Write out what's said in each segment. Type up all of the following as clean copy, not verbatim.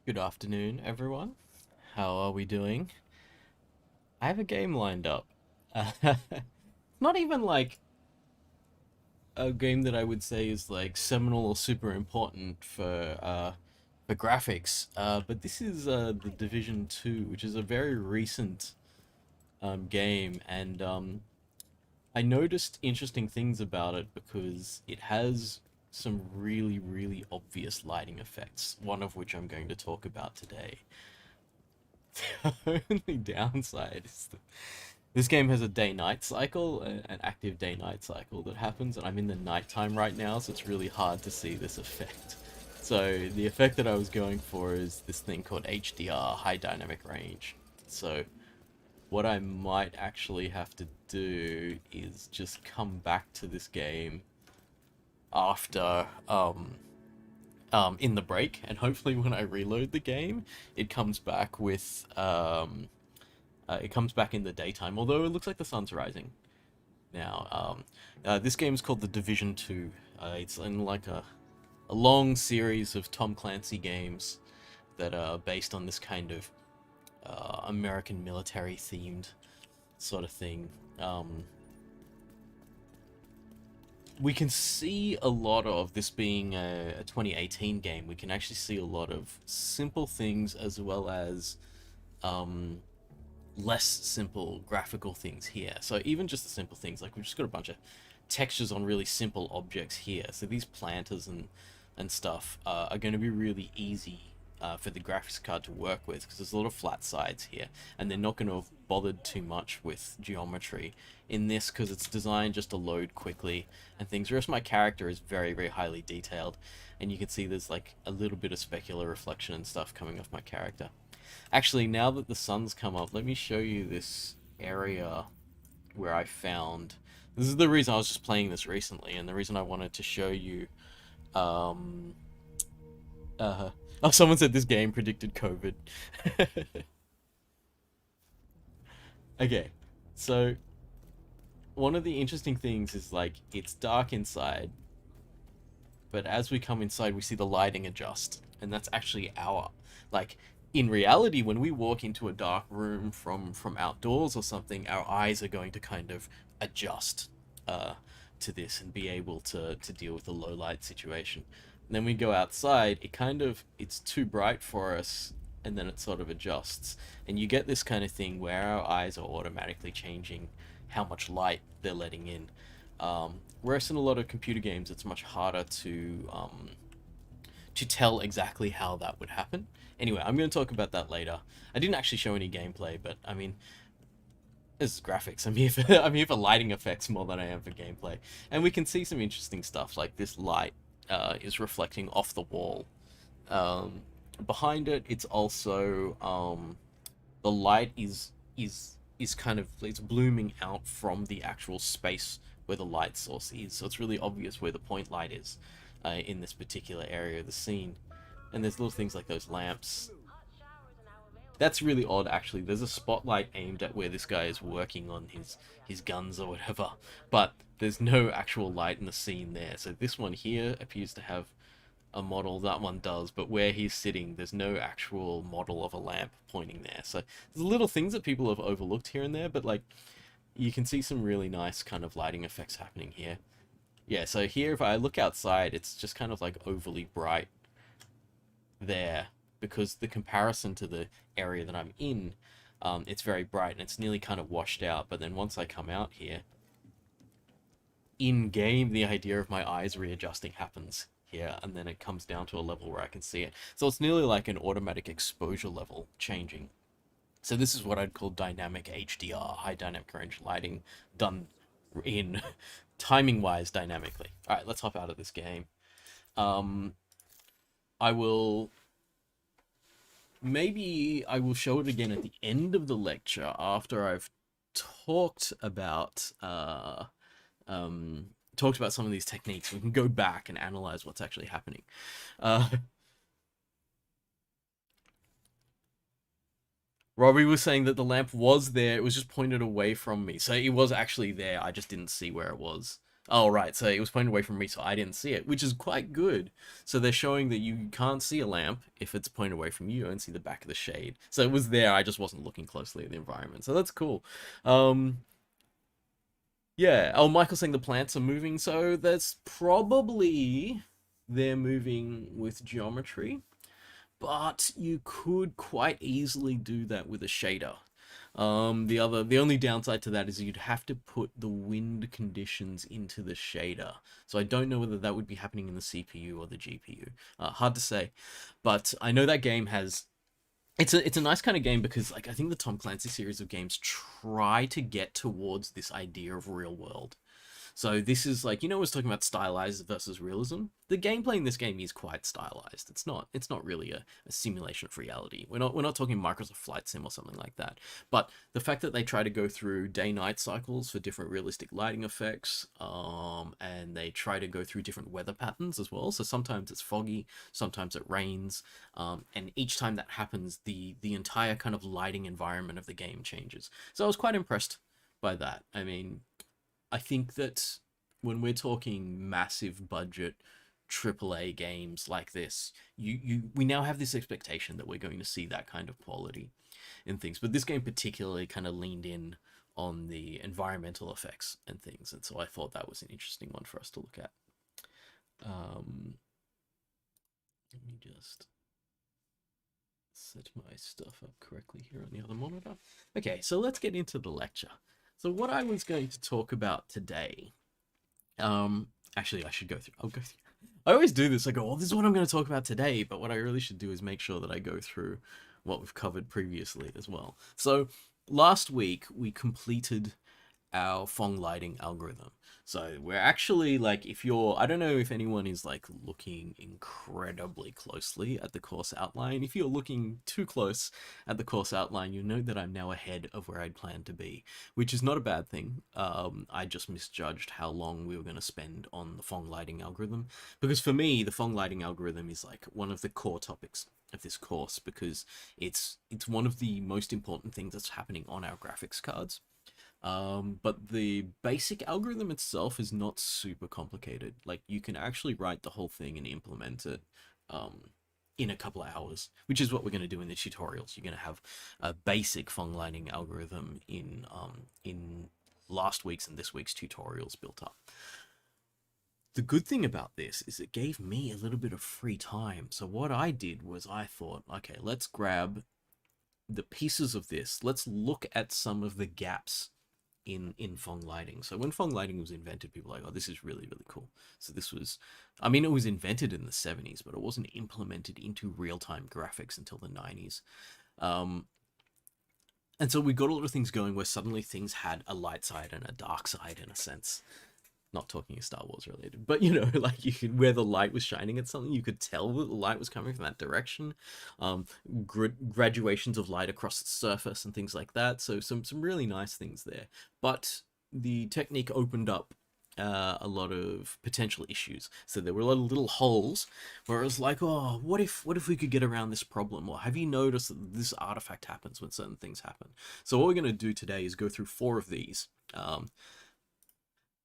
Good afternoon, everyone. How are we doing? I have a game lined up. Not even like a game that I would say is like seminal or super important for graphics. But this is the Division 2, which is a very recent game, and I noticed interesting things about it because it has some really, really obvious lighting effects, one of which I'm going to talk about today. The only downside is that this game has a day-night cycle, an active day-night cycle that happens, and I'm in the nighttime right now, so it's really hard to see this effect. So the effect that I was going for is this thing called HDR, High Dynamic Range. So what I might actually have to do is just come back to this game after in the break, and hopefully when I reload the game, it comes back with it comes back in the daytime. Although it looks like the sun's rising now. This game is called the Division 2. It's in like a long series of Tom Clancy games that are based on this kind of American military themed sort of thing. We can see a lot of this being a 2018 game. We can actually see a lot of simple things as well as less simple graphical things here. So even just the simple things, like we've just got a bunch of textures on really simple objects here. So these planters and stuff are going to be really easy for the graphics card to work with because there's a lot of flat sides here, and they're not going to have bothered too much with geometry in this because it's designed just to load quickly and things. Whereas my character is very, very highly detailed, and you can see there's like a little bit of specular reflection and stuff coming off my character. Actually, now that the sun's come up, let me show you this area where I found. This is the reason I was just playing this recently, and the reason I wanted to show you. Um, oh, someone said this game predicted COVID. Okay, so one of the interesting things is like it's dark inside, but as we come inside, we see the lighting adjust, and that's actually our like in reality when we walk into a dark room from outdoors or something, our eyes are going to kind of adjust uh, to this and be able to deal with the low light situation. And then we go outside, it's too bright for us, and then it sort of adjusts, and you get this kind of thing where our eyes are automatically changing how much light they're letting in. Whereas in a lot of computer games, it's much harder to tell exactly how that would happen. Anyway, I'm going to talk about that later. I didn't actually show any gameplay, but I mean, it's graphics. I'm here for lighting effects more than I am for gameplay, and we can see some interesting stuff like this light is reflecting off the wall. Um, Behind it, it's also the light is kind of it's blooming out from the actual space where the light source is, so it's really obvious where the point light is in this particular area of the scene. And there's little things like those lamps. That's really odd, actually. There's a spotlight aimed at where this guy is working on his guns or whatever, but there's no actual light in the scene there. So this one here appears to have a model, that one does, but where he's sitting, there's no actual model of a lamp pointing there. So there's little things that people have overlooked here and there, but like you can see some really nice kind of lighting effects happening here. Yeah, so here if I look outside, it's just kind of like overly bright there because the comparison to the area that I'm in, it's very bright and it's nearly kind of washed out. But then once I come out here, in game, the idea of my eyes readjusting happens here, and then it comes down to a level where I can see it. So it's nearly like an automatic exposure level changing. So this is what I'd call dynamic HDR, high dynamic range lighting, done in timing wise dynamically. All right, let's hop out of this game. Um, I will maybe I will show it again at the end of the lecture after I've talked about talked about some of these techniques. We can go back and analyze what's actually happening. Uh, Robbie was saying that the lamp was there; it was just pointed away from me, so it was actually there. I just didn't see where it was. Oh, right. So it was pointed away from me, so I didn't see it, which is quite good. So they're showing that you can't see a lamp if it's pointed away from you. You don't see the back of the shade. So it was there. I just wasn't looking closely at the environment. So that's cool. Um, yeah. Oh, Michael's saying the plants are moving. So that's probably they're moving with geometry, but you could quite easily do that with a shader. The only downside to that is you'd have to put the wind conditions into the shader. So I don't know whether that would be happening in the CPU or the GPU. Hard to say, but I know that game has. It's a nice kind of game because like I think the Tom Clancy series of games try to get towards this idea of real world. So this is like, I was talking about stylized versus realism. The gameplay in this game is quite stylized. It's not really a simulation of reality. We're not talking Microsoft Flight Sim or something like that. But the fact that they try to go through day-night cycles for different realistic lighting effects, and they try to go through different weather patterns as well. So sometimes it's foggy, sometimes it rains, and each time that happens, the entire kind of lighting environment of the game changes. So I was quite impressed by that. I mean, I think that when we're talking massive budget AAA games like this, we now have this expectation that we're going to see that kind of quality in things. But this game particularly kind of leaned in on the environmental effects and things, and so I thought that was an interesting one for us to look at. Let me just set my stuff up correctly here on the other monitor. Okay, so let's get into the lecture. So what I was going to talk about today, actually I should go through, I'll go through, I always do this, I go, oh, this is what I'm going to talk about today, but what I really should do is make sure that I go through what we've covered previously as well. So last week we completed our Phong lighting algorithm. So we're actually like, I don't know if anyone is like looking incredibly closely at the course outline. If you're looking too close at the course outline, you know that I'm now ahead of where I'd planned to be, which is not a bad thing. I just misjudged how long we were going to spend on the Phong lighting algorithm, because for me, the Phong lighting algorithm is like one of the core topics of this course, because it's one of the most important things that's happening on our graphics cards. But the basic algorithm itself is not super complicated. Like, you can actually write the whole thing and implement it in a couple of hours, which is what we're going to do in the tutorials. You're going to have a basic Phong lighting algorithm in last week's and this week's tutorials built up. The good thing about this is it gave me a little bit of free time. So what I did was I thought, okay, let's grab the pieces of this. Let's look at some of the gaps in Phong lighting. So when Phong lighting was invented, people were like, oh, this is really, really cool. So this was, I mean, it was invented in the 70s, but it wasn't implemented into real-time graphics until the 90s. And so we got a lot of things going where suddenly things had a light side and a dark side in a sense. Not talking Star Wars related, but like you could, where the light was shining at something, you could tell that the light was coming from that direction. Graduations of light across the surface and things like that. So some really nice things there. But the technique opened up a lot of potential issues. So there were a lot of little holes where it was like, oh, what if we could get around this problem? Or have you noticed that this artifact happens when certain things happen? So what we're going to do today is go through 4 of these.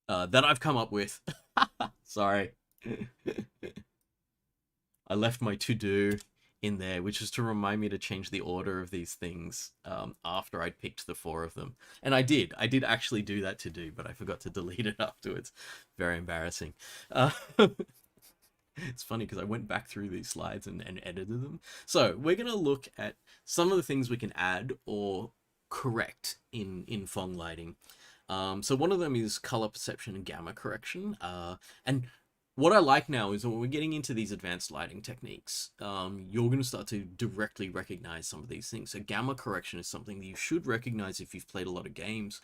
That I've come up with. Sorry. I left my to-do in there, which is to remind me to change the order of these things after I'd picked the 4 of them. And I did actually do that to-do, but I forgot to delete it afterwards. Very embarrassing. It's funny because I went back through these slides and edited them. So we're going to look at some of the things we can add or correct in Phong lighting. So one of them is color perception and gamma correction. And what I like now is when we're getting into these advanced lighting techniques, you're going to start to directly recognize some of these things. So gamma correction is something that you should recognize if you've played a lot of games,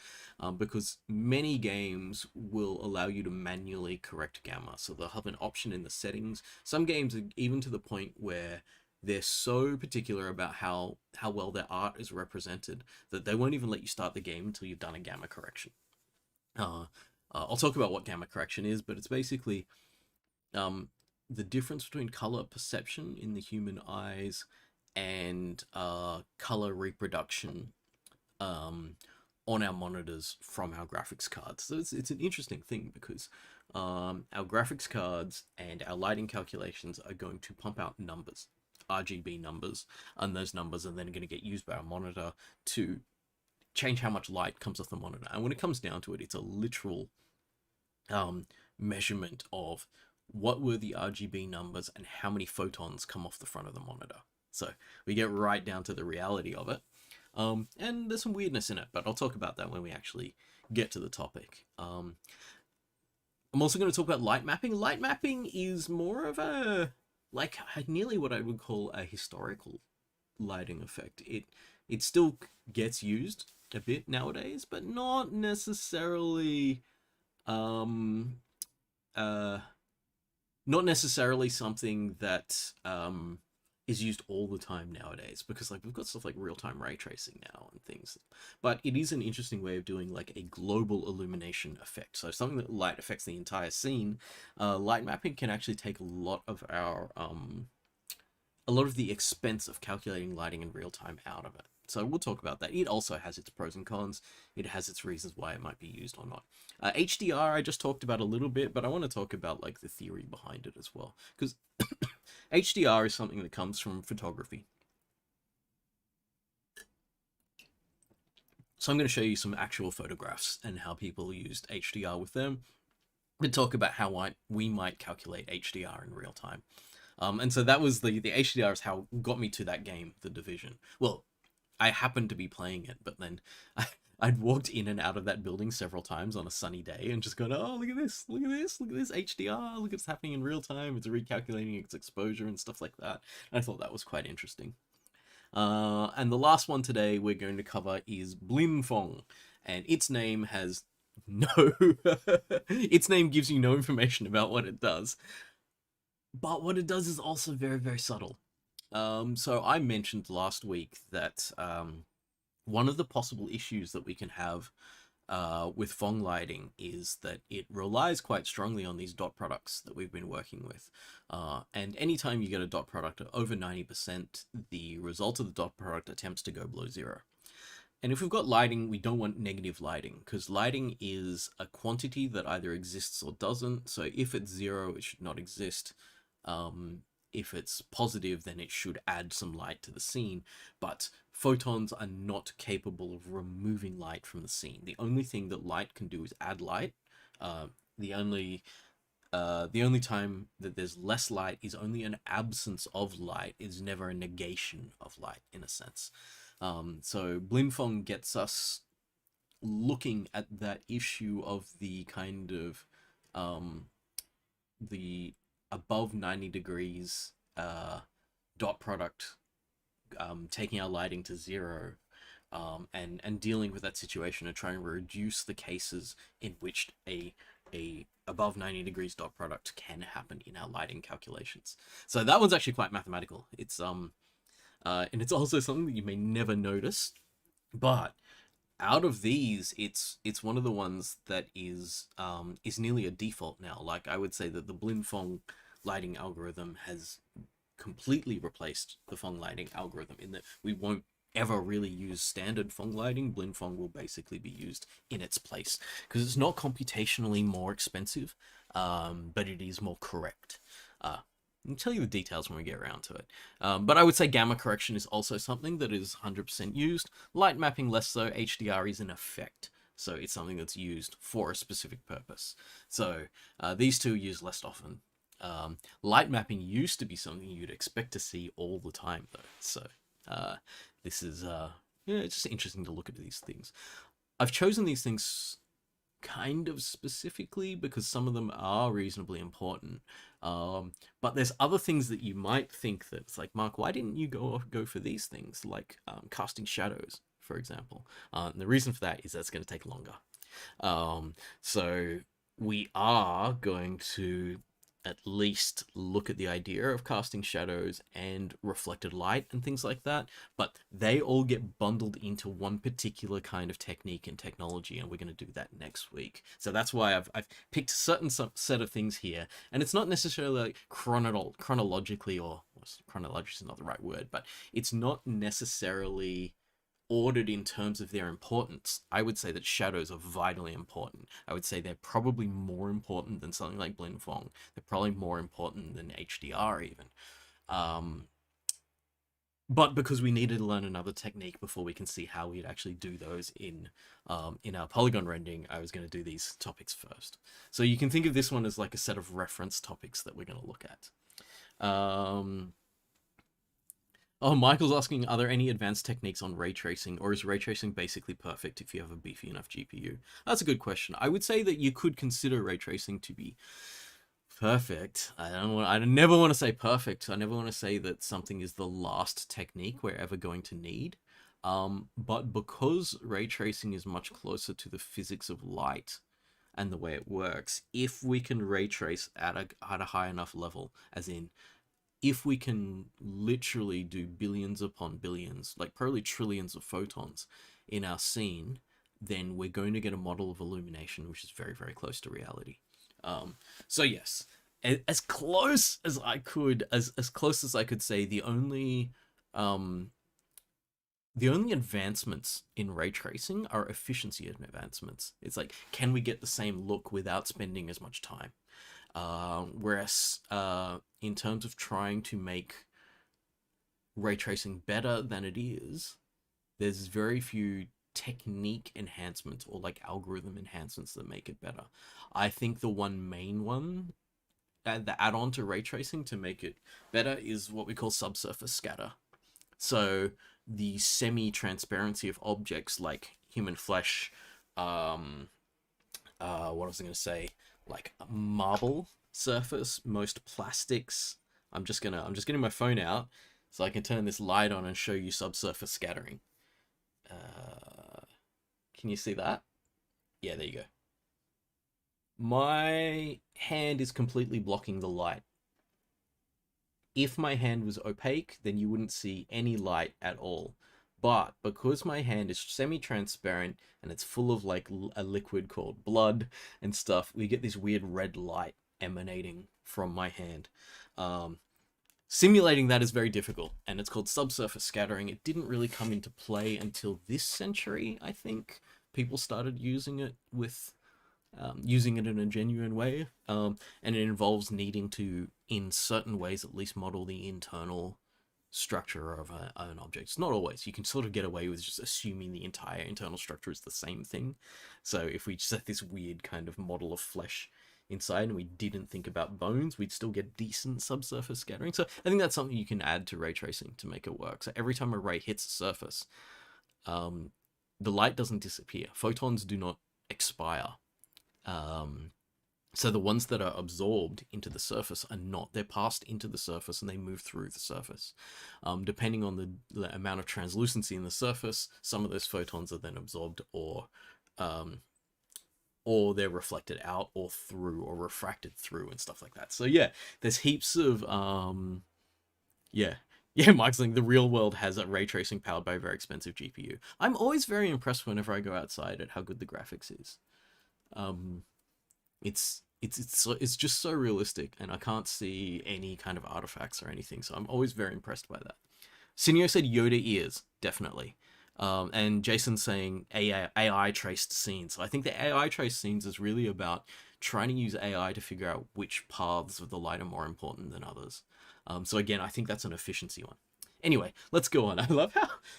because many games will allow you to manually correct gamma. So they'll have an option in the settings. Some games are even to the point where they're so particular about how well their art is represented that they won't even let you start the game until you've done a gamma correction. I'll talk about what gamma correction is, but it's basically the difference between color perception in the human eyes and color reproduction on our monitors from our graphics cards. So it's an interesting thing because our graphics cards and our lighting calculations are going to pump out numbers, RGB numbers, and those numbers are then going to get used by our monitor to change how much light comes off the monitor. And when it comes down to it, it's a literal measurement of what were the RGB numbers and how many photons come off the front of the monitor. So we get right down to the reality of it. And there's some weirdness in it, but I'll talk about that when we actually get to the topic. I'm also going to talk about light mapping. Light mapping is more of a, like, nearly what I would call a historical lighting effect. It still gets used a bit nowadays, but not necessarily not necessarily something that is used all the time nowadays, because like we've got stuff like real-time ray tracing now and things, but it is an interesting way of doing like a global illumination effect. So something that light affects the entire scene. Light mapping can actually take a lot of our a lot of the expense of calculating lighting in real time out of it. So we'll talk about that. It also has its pros and cons. It has its reasons why it might be used or not. HDR I just talked about a little bit, but I want to talk about like the theory behind it as well, because HDR is something that comes from photography. So I'm going to show you some actual photographs and how people used HDR with them, and talk about how we might calculate HDR in real time. And so that was the HDR is how got me to that game, The Division. Well, I happened to be playing it, but then I'd walked in and out of that building several times on a sunny day and just gone, oh, look at this, look at this, look at this HDR, look at what's happening in real time. It's recalculating its exposure and stuff like that. And I thought that was quite interesting. And the last one today we're going to cover is Blinn-phong, and its name has its name gives you no information about what it does. But what it does is also very, very subtle. So I mentioned last week that one of the possible issues that we can have with Phong lighting is that it relies quite strongly on these dot products that we've been working with. And anytime you get a dot product of over 90%, the result of the dot product attempts to go below zero. And if we've got lighting, we don't want negative lighting, because lighting is a quantity that either exists or doesn't. So if it's zero, it should not exist. If it's positive, then it should add some light to the scene, but photons are not capable of removing light from the scene. The only thing that light can do is add light. The only time that there's less light is only an absence of light. Is never a negation of light, in a sense. So Blinn-phong gets us looking at that issue of the kind of the above 90 degrees dot product taking our lighting to zero, and dealing with that situation and trying to reduce the cases in which a above 90 degrees dot product can happen in our lighting calculations. So that one's actually quite mathematical. It's and it's also something that you may never notice, but out of these, it's one of the ones that is nearly a default now. Like, I would say that the Blinn-phong lighting algorithm has completely replaced the Phong lighting algorithm, in that we won't ever really use standard Phong lighting. Blinn-phong will basically be used in its place, because it's not computationally more expensive, but it is more correct. I'll tell you the details when we get around to it. But I would say gamma correction is also something that is 100% used. Light mapping less so. HDR is an effect, so it's something that's used for a specific purpose. So these two are used less often. Light mapping used to be something you'd expect to see all the time, though. So this is it's just interesting to look at these things. I've chosen these things kind of specifically because some of them are reasonably important, but there's other things that you might think that it's like, Mark, why didn't you go for these things, like casting shadows, for example? And the reason for that is that's going to take longer. So we are going to at least look at the idea of casting shadows and reflected light and things like that, but they all get bundled into one particular kind of technique and technology, and we're going to do that next week. So that's why I've picked a certain set of things here, and it's not necessarily like chronologically, or chronological is not the right word, but it's not necessarily ordered in terms of their importance, I would say that shadows are vitally important. I would say they're probably more important than something like Blinn-phong. They're probably more important than HDR even. But because we needed to learn another technique before we can see how we'd actually do those in our polygon rendering, I was going to do these topics first. So you can think of this one as like a set of reference topics that we're going to look at. Oh, Michael's asking, are there any advanced techniques on ray tracing, or is ray tracing basically perfect if you have a beefy enough GPU? That's a good question. I would say that you could consider ray tracing to be perfect. I never want to say perfect. I never want to say that something is the last technique we're ever going to need. But because ray tracing is much closer to the physics of light and the way it works, if we can ray trace at a high enough level, as in, if we can literally do billions upon billions, like probably trillions of photons in our scene, then we're going to get a model of illumination which is very, very close to reality. So yes, as close as I could, as close as I could say, the only advancements in ray tracing are efficiency advancements. It's like, can we get the same look without spending as much time? Whereas in terms of trying to make ray tracing better than it is, there's very few technique enhancements or like algorithm enhancements that make it better. I think the one main one, the add-on to ray tracing to make it better, is what we call subsurface scatter. So the semi-transparency of objects like human flesh, what was I going to say, like marble surface, most plastics. I'm just getting my phone out so I can turn this light on and show you subsurface scattering. Can you see that? Yeah, there you go. My hand is completely blocking the light. If my hand was opaque, then you wouldn't see any light at all. But because my hand is semi-transparent and it's full of like a liquid called blood and stuff, we get this weird red light emanating from my hand. Simulating that is very difficult, and it's called subsurface scattering. It didn't really come into play until this century, I think. People started using it in a genuine way, and it involves needing to, in certain ways at least, model the internal structure of an object. It's not always. You can sort of get away with just assuming the entire internal structure is the same thing. So if we set this weird kind of model of flesh inside and we didn't think about bones, we'd still get decent subsurface scattering. So I think that's something you can add to ray tracing to make it work. So every time a ray hits a surface, the light doesn't disappear. Photons do not expire. So the ones that are absorbed into the surface are not. They're passed into the surface and they move through the surface. Depending on the amount of translucency in the surface, some of those photons are then absorbed or they're reflected out or through or refracted through and stuff like that. So yeah, there's heaps of Mike's saying the real world has a ray tracing powered by a very expensive GPU. I'm always very impressed whenever I go outside at how good the graphics is. It's just so realistic, and I can't see any kind of artifacts or anything, so I'm always very impressed by that. Sinio said Yoda ears, definitely. And Jason's saying AI traced scenes. So I think the AI traced scenes is really about trying to use AI to figure out which paths of the light are more important than others. So again, I think that's an efficiency one. Anyway, let's go on. I love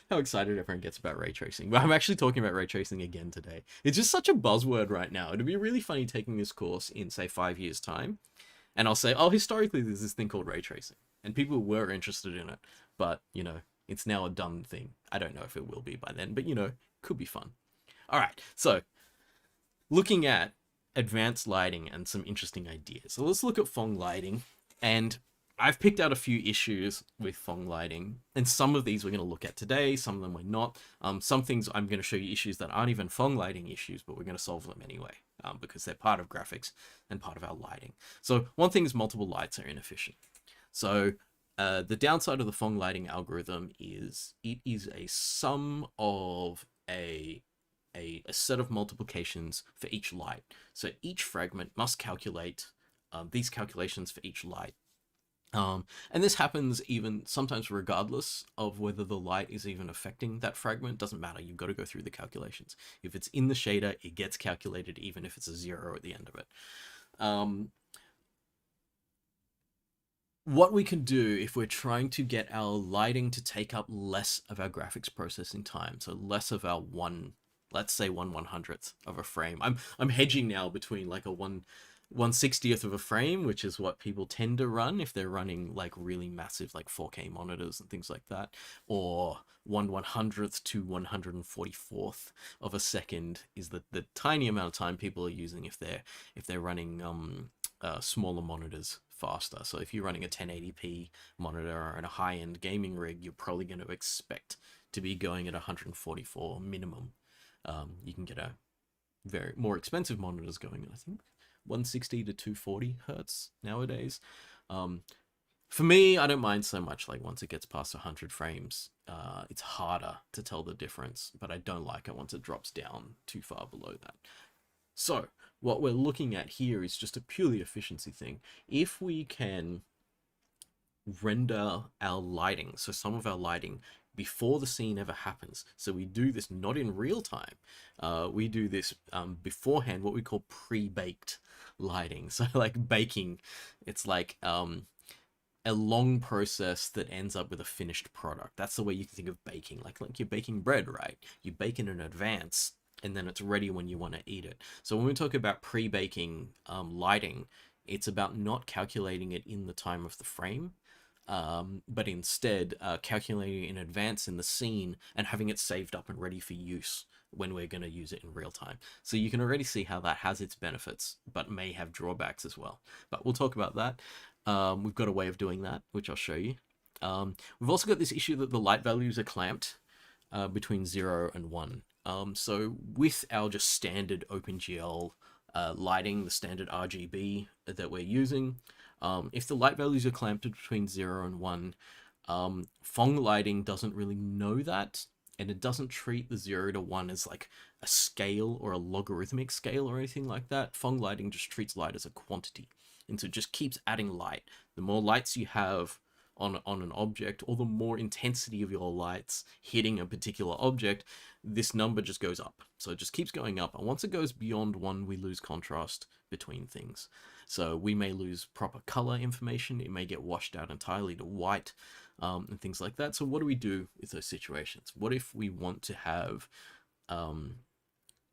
how excited everyone gets about ray tracing. But I'm actually talking about ray tracing again today. It's just such a buzzword right now. It'd be really funny taking this course in, say, 5 years' time. And I'll say, oh, historically, there's this thing called ray tracing. And people were interested in it. But, you know, it's now a done thing. I don't know if it will be by then. But, you know, could be fun. All right, so looking at advanced lighting and some interesting ideas. So let's look at Phong Lighting. And I've picked out a few issues with Phong Lighting, and some of these we're going to look at today, some of them we're not. Some things I'm going to show you issues that aren't even Phong Lighting issues, but we're going to solve them anyway, because they're part of graphics and part of our lighting. So one thing is multiple lights are inefficient. So the downside of the Phong Lighting algorithm is it is a sum of a set of multiplications for each light. So each fragment must calculate these calculations for each light. And this happens even sometimes regardless of whether the light is even affecting that fragment. Doesn't matter, you've got to go through the calculations. If it's in the shader, it gets calculated even if it's a 0 at the end of it. What we can do if we're trying to get our lighting to take up less of our graphics processing time, so less of our let's say 1/100th of a frame. I'm hedging now between like a 1/60th of a frame, which is what people tend to run if they're running like really massive like 4K monitors and things like that, or 1/100th to 144th of a second is the tiny amount of time people are using if they're running smaller monitors faster. So if you're running a 1080p monitor and a high-end gaming rig, you're probably going to expect to be going at 144 minimum. You can get a very more expensive monitors going at, I think, 160 to 240 hertz nowadays. For me, I don't mind so much. Like once it gets past 100 frames, it's harder to tell the difference, but I don't like it once it drops down too far below that. So what we're looking at here is just a purely efficiency thing. If we can render our lighting, so some of our lighting before the scene ever happens, so we do this not in real time, we do this beforehand, what we call pre-baked lighting. So like baking, it's like a long process that ends up with a finished product. That's the way you can think of baking, like you're baking bread, right? You bake in advance and then it's ready when you want to eat it. So when we talk about pre-baking lighting, it's about not calculating it in the time of the frame, but instead calculating it in advance in the scene and having it saved up and ready for use when we're going to use it in real time. So you can already see how that has its benefits, but may have drawbacks as well. But we'll talk about that. We've got a way of doing that, which I'll show you. We've also got this issue that the light values are clamped between 0 and 1. So with our just standard OpenGL lighting, the standard RGB that we're using, if the light values are clamped between 0 and 1, Phong Lighting doesn't really know that, and it doesn't treat the 0 to 1 as like a scale or a logarithmic scale or anything like that. Phong Lighting just treats light as a quantity, and so it just keeps adding light. The more lights you have on an object, or the more intensity of your lights hitting a particular object, this number just goes up. So it just keeps going up, and once it goes beyond 1, we lose contrast between things. So we may lose proper color information, it may get washed out entirely to white, and things like that. So what do we do with those situations? What if we want to have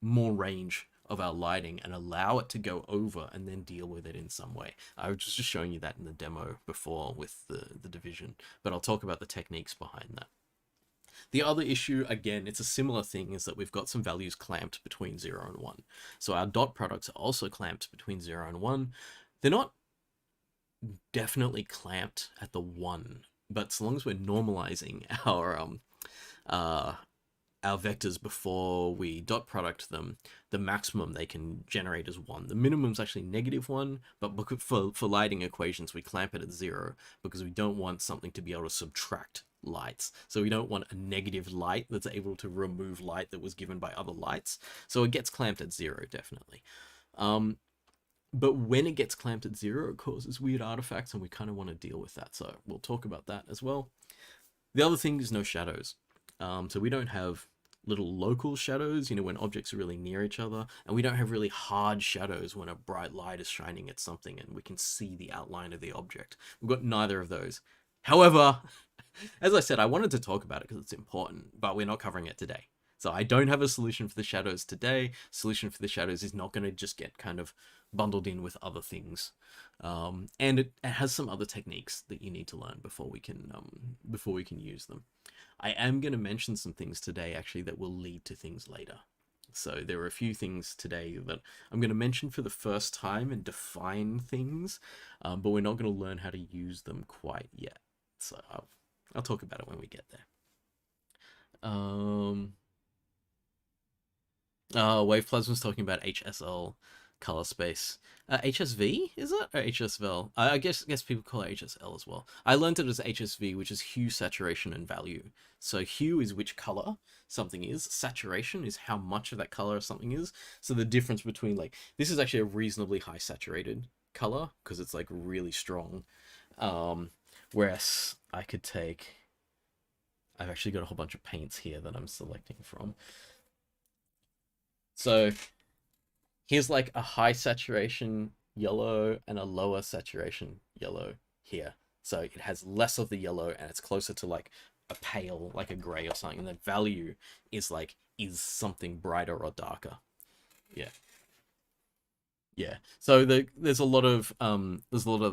more range of our lighting and allow it to go over and then deal with it in some way? I was just showing you that in the demo before with the division, but I'll talk about the techniques behind that. The other issue, again, it's a similar thing, is that we've got some values clamped between 0 and 1. So our dot products are also clamped between 0 and 1. They're not definitely clamped at the 1, but so long as we're normalizing our vectors before we dot product them, the maximum they can generate is 1. The minimum is actually -1, but for lighting equations, we clamp it at 0 because we don't want something to be able to subtract lights. So we don't want a negative light that's able to remove light that was given by other lights. So it gets clamped at 0, definitely. But when it gets clamped at 0, it causes weird artifacts, and we kind of want to deal with that. So we'll talk about that as well. The other thing is no shadows. So we don't have little local shadows, you know, when objects are really near each other, and we don't have really hard shadows when a bright light is shining at something and we can see the outline of the object. We've got neither of those. However, as I said, I wanted to talk about it because it's important, but we're not covering it today. So I don't have a solution for the shadows today. Solution for the shadows is not going to just get kind of bundled in with other things. And it has some other techniques that you need to learn before we can use them. I am going to mention some things today actually that will lead to things later. So there are a few things today that I'm going to mention for the first time and define things, but we're not going to learn how to use them quite yet. So I'll talk about it when we get there. Wave Plasma's talking about HSL color space. HSV, is it? Or HSVL? I guess people call it HSL as well. I learned it as HSV, which is hue, saturation, and value. So hue is which color something is. Saturation is how much of that color something is. So the difference between, like, this is actually a reasonably high saturated color because it's like really strong. Whereas I could take, I've actually got a whole bunch of paints here that I'm selecting from. So here's like a high saturation yellow and a lower saturation yellow here. So it has less of the yellow and it's closer to like a pale, like a gray or something. And the value is like, is something brighter or darker. Yeah. Yeah. So there's a lot of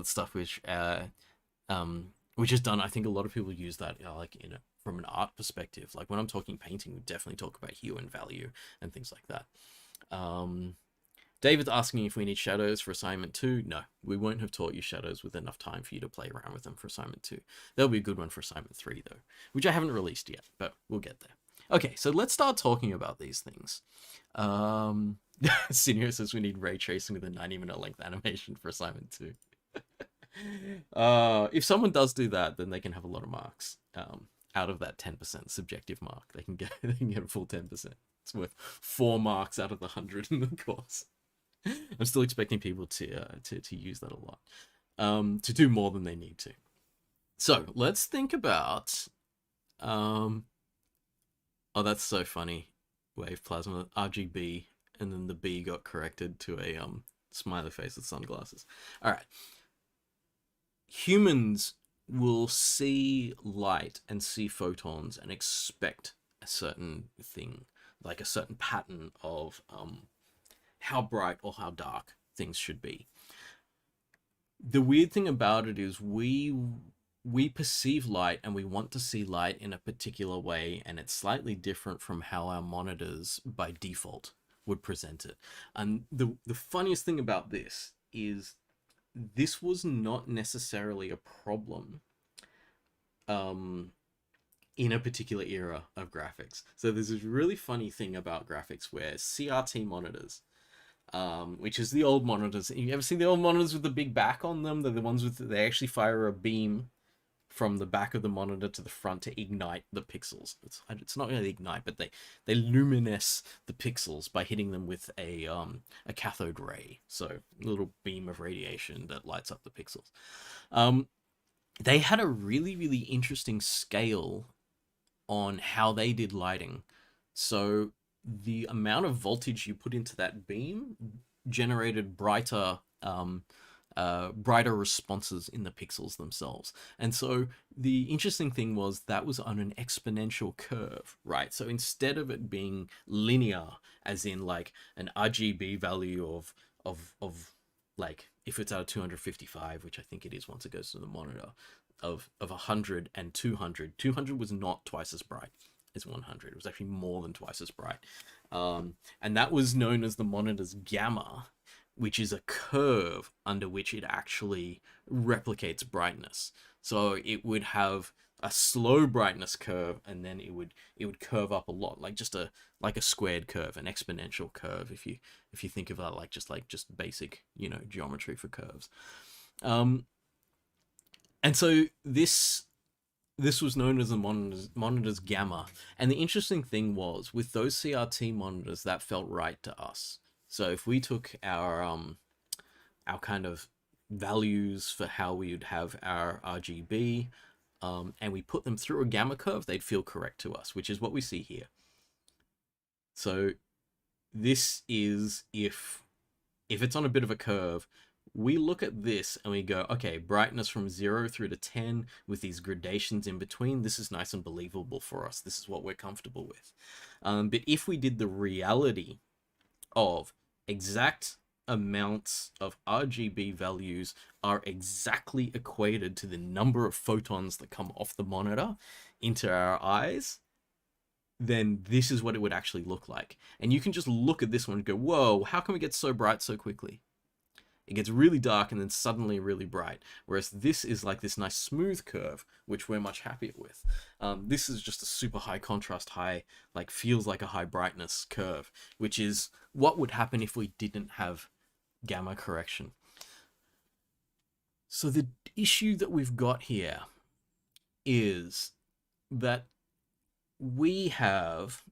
stuff which is done. I think a lot of people use that like from an art perspective. Like when I'm talking painting, we definitely talk about hue and value and things like that. David's asking if we need shadows for assignment 2. No, we won't have taught you shadows with enough time for you to play around with them for assignment 2. There'll be a good one for assignment 3 though, which I haven't released yet, but we'll get there. Okay, so let's start talking about these things. Senior says we need ray tracing with a 90-minute length animation for assignment 2. If someone does do that, then they can have a lot of marks. Out of that 10% subjective mark, they can get a full 10%. It's worth 4 marks out of the 100 in the course. I'm still expecting people to use that a lot, to do more than they need to. So let's think about. Oh, that's so funny. Wave plasma RGB, and then the B got corrected to a smiley face with sunglasses. All right. Humans will see light and see photons and expect a certain thing, like a certain pattern of how bright or how dark things should be. The weird thing about it is we perceive light and we want to see light in a particular way, and it's slightly different from how our monitors by default would present it. And the funniest thing about this is this was not necessarily a problem in a particular era of graphics. So there's this really funny thing about graphics where CRT monitors, which is the old monitors. You ever seen the old monitors with the big back on them? They're the ones with, they actually fire a beam from the back of the monitor to the front to ignite the pixels. It's not really ignite, but they luminesce the pixels by hitting them with a cathode ray. So a little beam of radiation that lights up the pixels. They had a really, really interesting scale on how they did lighting. So the amount of voltage you put into that beam generated brighter responses in the pixels themselves. And so the interesting thing was that was on an exponential curve, right? So instead of it being linear, as in like an RGB value of like, if it's out of 255, which I think it is once it goes to the monitor, of 100 and 200. 200 was not twice as bright as 100. It was actually more than twice as bright. And that was known as the monitor's gamma, which is a curve under which it actually replicates brightness. So it would have a slow brightness curve, and then it would curve up a lot, like just a squared curve, an exponential curve, if you think of that like just basic, geometry for curves. And so this was known as the monitor's gamma. And the interesting thing was, with those CRT monitors, that felt right to us. So if we took our kind of values for how we would have our RGB, and we put them through a gamma curve, they'd feel correct to us, which is what we see here. So this is if it's on a bit of a curve, we look at this and we go, okay, brightness from 0 through to 10 with these gradations in between, this is nice and believable for us. This is what we're comfortable with. But if we did the reality of exact amounts of RGB values are exactly equated to the number of photons that come off the monitor into our eyes, then this is what it would actually look like. And you can just look at this one and go, whoa, how can we get so bright so quickly? It gets really dark and then suddenly really bright. Whereas this is like this nice smooth curve, which we're much happier with. This is just a super high contrast, feels like a high brightness curve, which is what would happen if we didn't have gamma correction. So the issue that we've got here is that we have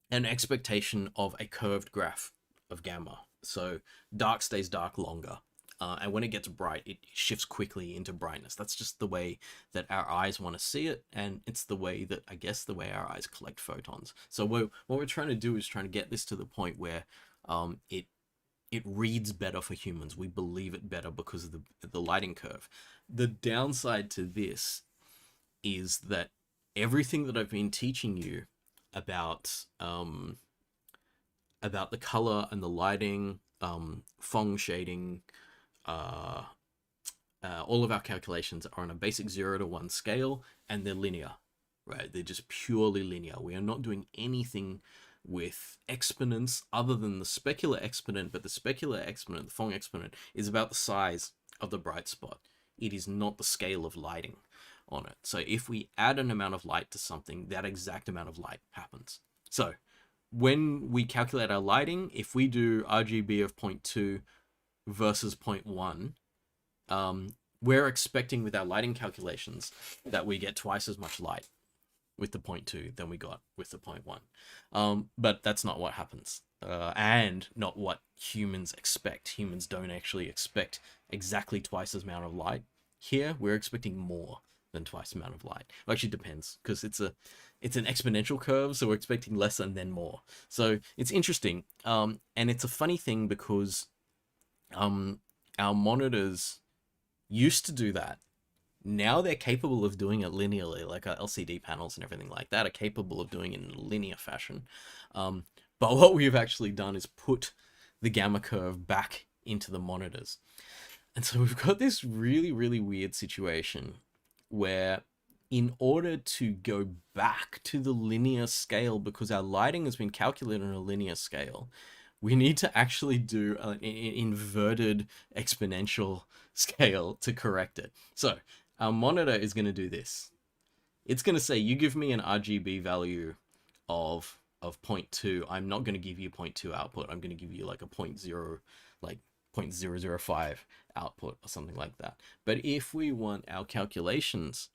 an expectation of a curved graph of gamma. So dark stays dark longer. And when it gets bright, it shifts quickly into brightness. That's just the way that our eyes want to see it, and it's the way that, I guess, the way our eyes collect photons. So what we're trying to do is trying to get this to the point where it reads better for humans. We believe it better because of the lighting curve. The downside to this is that everything that I've been teaching you about the color and the lighting, Phong shading, all of our calculations are on a basic 0 to 1 scale, and they're linear, right? They're just purely linear. We are not doing anything with exponents other than the specular exponent, but the specular exponent, the Phong exponent, is about the size of the bright spot. It is not the scale of lighting on it. So if we add an amount of light to something, that exact amount of light happens. So when we calculate our lighting, if we do RGB of 0.2 versus 0.1, we're expecting with our lighting calculations that we get twice as much light with the 0.2 than we got with the 0.1. But that's not what happens, and not what humans expect. Humans don't actually expect exactly twice as amount of light. Here, we're expecting more than twice the amount of light. It actually depends, because it's an exponential curve, so we're expecting less and then more. So it's interesting, and it's a funny thing because our monitors used to do that. Now they're capable of doing it linearly, like our LCD panels and everything like that are capable of doing it in a linear fashion. But what we've actually done is put the gamma curve back into the monitors. And so we've got this really, really weird situation where, in order to go back to the linear scale, because our lighting has been calculated on a linear scale, we need to actually do an inverted exponential scale to correct it. So our monitor is going to do this. It's going to say, you give me an RGB value of 0.2. I'm not going to give you 0.2 output. I'm going to give you like a 0.005 output or something like that. But if we want our calculations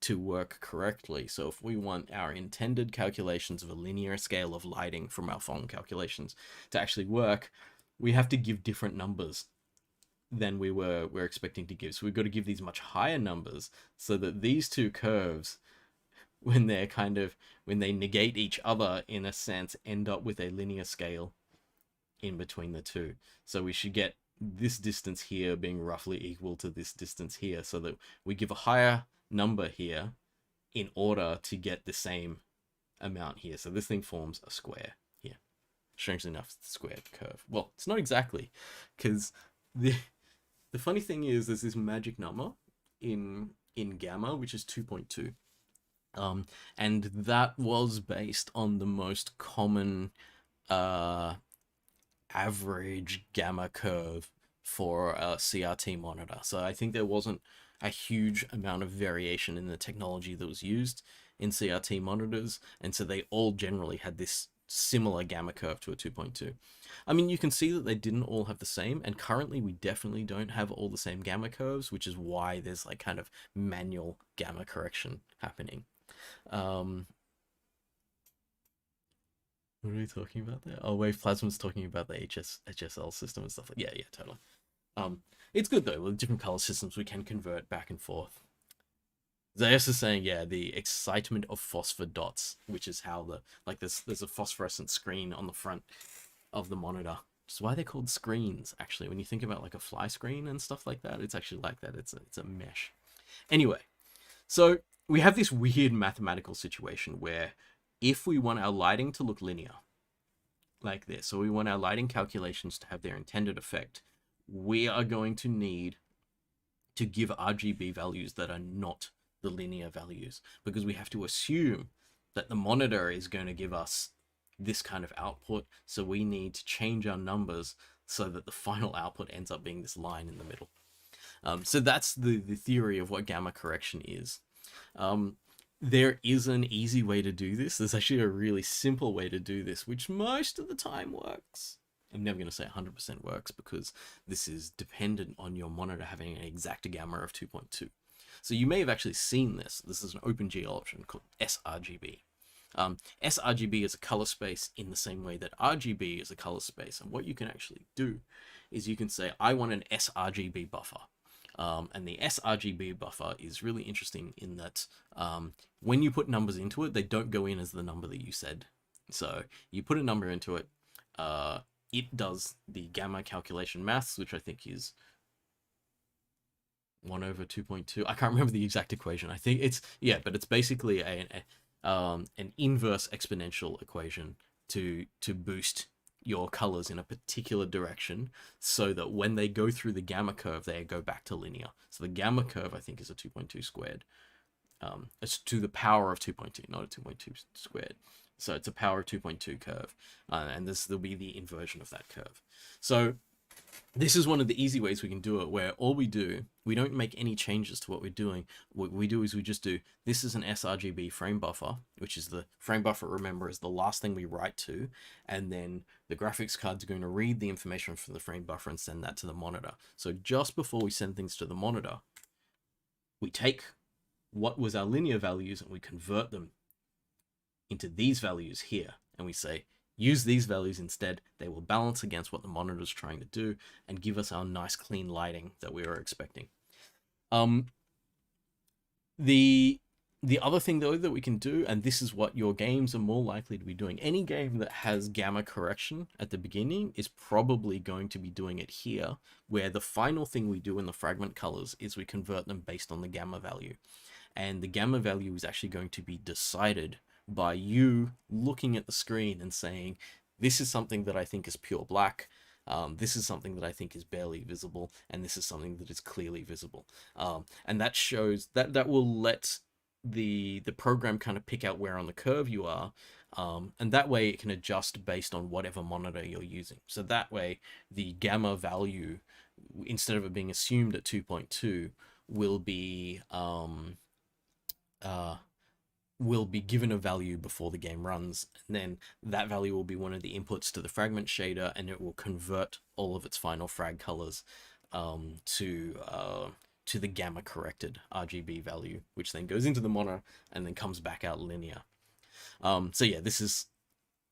to work correctly, so if we want our intended calculations of a linear scale of lighting from our Phong calculations to actually work, we have to give different numbers than we're expecting to give. So we've got to give these much higher numbers so that these two curves, when they negate each other in a sense, end up with a linear scale in between the two. So we should get this distance here being roughly equal to this distance here, so that we give a higher number here in order to get the same amount here. So this thing forms a square here. Strangely enough, it's a squared curve. Well, it's not exactly, because the funny thing is there's this magic number in gamma, which is 2.2. And that was based on the most common average gamma curve for a CRT monitor. So I think there wasn't a huge amount of variation in the technology that was used in CRT monitors, and so they all generally had this similar gamma curve to a 2.2. I mean, you can see that they didn't all have the same, and currently we definitely don't have all the same gamma curves, which is why there's like kind of manual gamma correction happening. What are we talking about there? Oh, Wave Plasma's talking about the HSL system and stuff. Yeah, totally. It's good though. With different color systems, we can convert back and forth. Zayas is saying, yeah, the excitement of phosphor dots, which is how there's a phosphorescent screen on the front of the monitor. Which is why they're called screens, actually. When you think about like a fly screen and stuff like that, it's actually like that. It's a mesh. Anyway, so we have this weird mathematical situation where if we want our lighting to look linear, like this, so we want our lighting calculations to have their intended effect, we are going to need to give RGB values that are not the linear values, because we have to assume that the monitor is going to give us this kind of output, so we need to change our numbers so that the final output ends up being this line in the middle. So that's the theory of what gamma correction is. There is an easy way to do this. There's actually a really simple way to do this, which most of the time works. I'm never going to say 100% works, because this is dependent on your monitor having an exact gamma of 2.2. So you may have actually seen this. This is an OpenGL option called sRGB. sRGB is a color space in the same way that RGB is a color space. And what you can actually do is you can say, I want an sRGB buffer. And the sRGB buffer is really interesting in that when you put numbers into it, they don't go in as the number that you said. So you put a number into it, it does the gamma calculation maths, which I think is 1 over 2.2. I can't remember the exact equation. I think it's, yeah, but it's basically an inverse exponential equation to boost your colors in a particular direction so that when they go through the gamma curve, they go back to linear. So the gamma curve, I think, is a 2.2 squared. It's to the power of 2.2, not a 2.2 squared. So it's a power of 2.2 curve. And there'll be the inversion of that curve. So this is one of the easy ways we can do it, where all we do, we don't make any changes to what we're doing. What we do is we just do, this is an sRGB frame buffer, which is the frame buffer, remember, is the last thing we write to. And then the graphics card's going to read the information from the frame buffer and send that to the monitor. So just before we send things to the monitor, we take what was our linear values and we convert them into these values here. And we say, use these values instead. They will balance against what the monitor is trying to do and give us our nice clean lighting that we were expecting. The other thing though that we can do, and this is what your games are more likely to be doing, any game that has gamma correction at the beginning is probably going to be doing it here, where the final thing we do in the fragment colors is we convert them based on the gamma value. And the gamma value is actually going to be decided by you looking at the screen and saying, this is something that I think is pure black, this is something that I think is barely visible, and this is something that is clearly visible. And that shows that will let the program kind of pick out where on the curve you are, and that way it can adjust based on whatever monitor you're using. So that way the gamma value, instead of it being assumed at 2.2, will be given a value before the game runs, and then that value will be one of the inputs to the fragment shader, and it will convert all of its final frag colors to the gamma corrected RGB value, which then goes into the monitor and then comes back out linear. So yeah, this is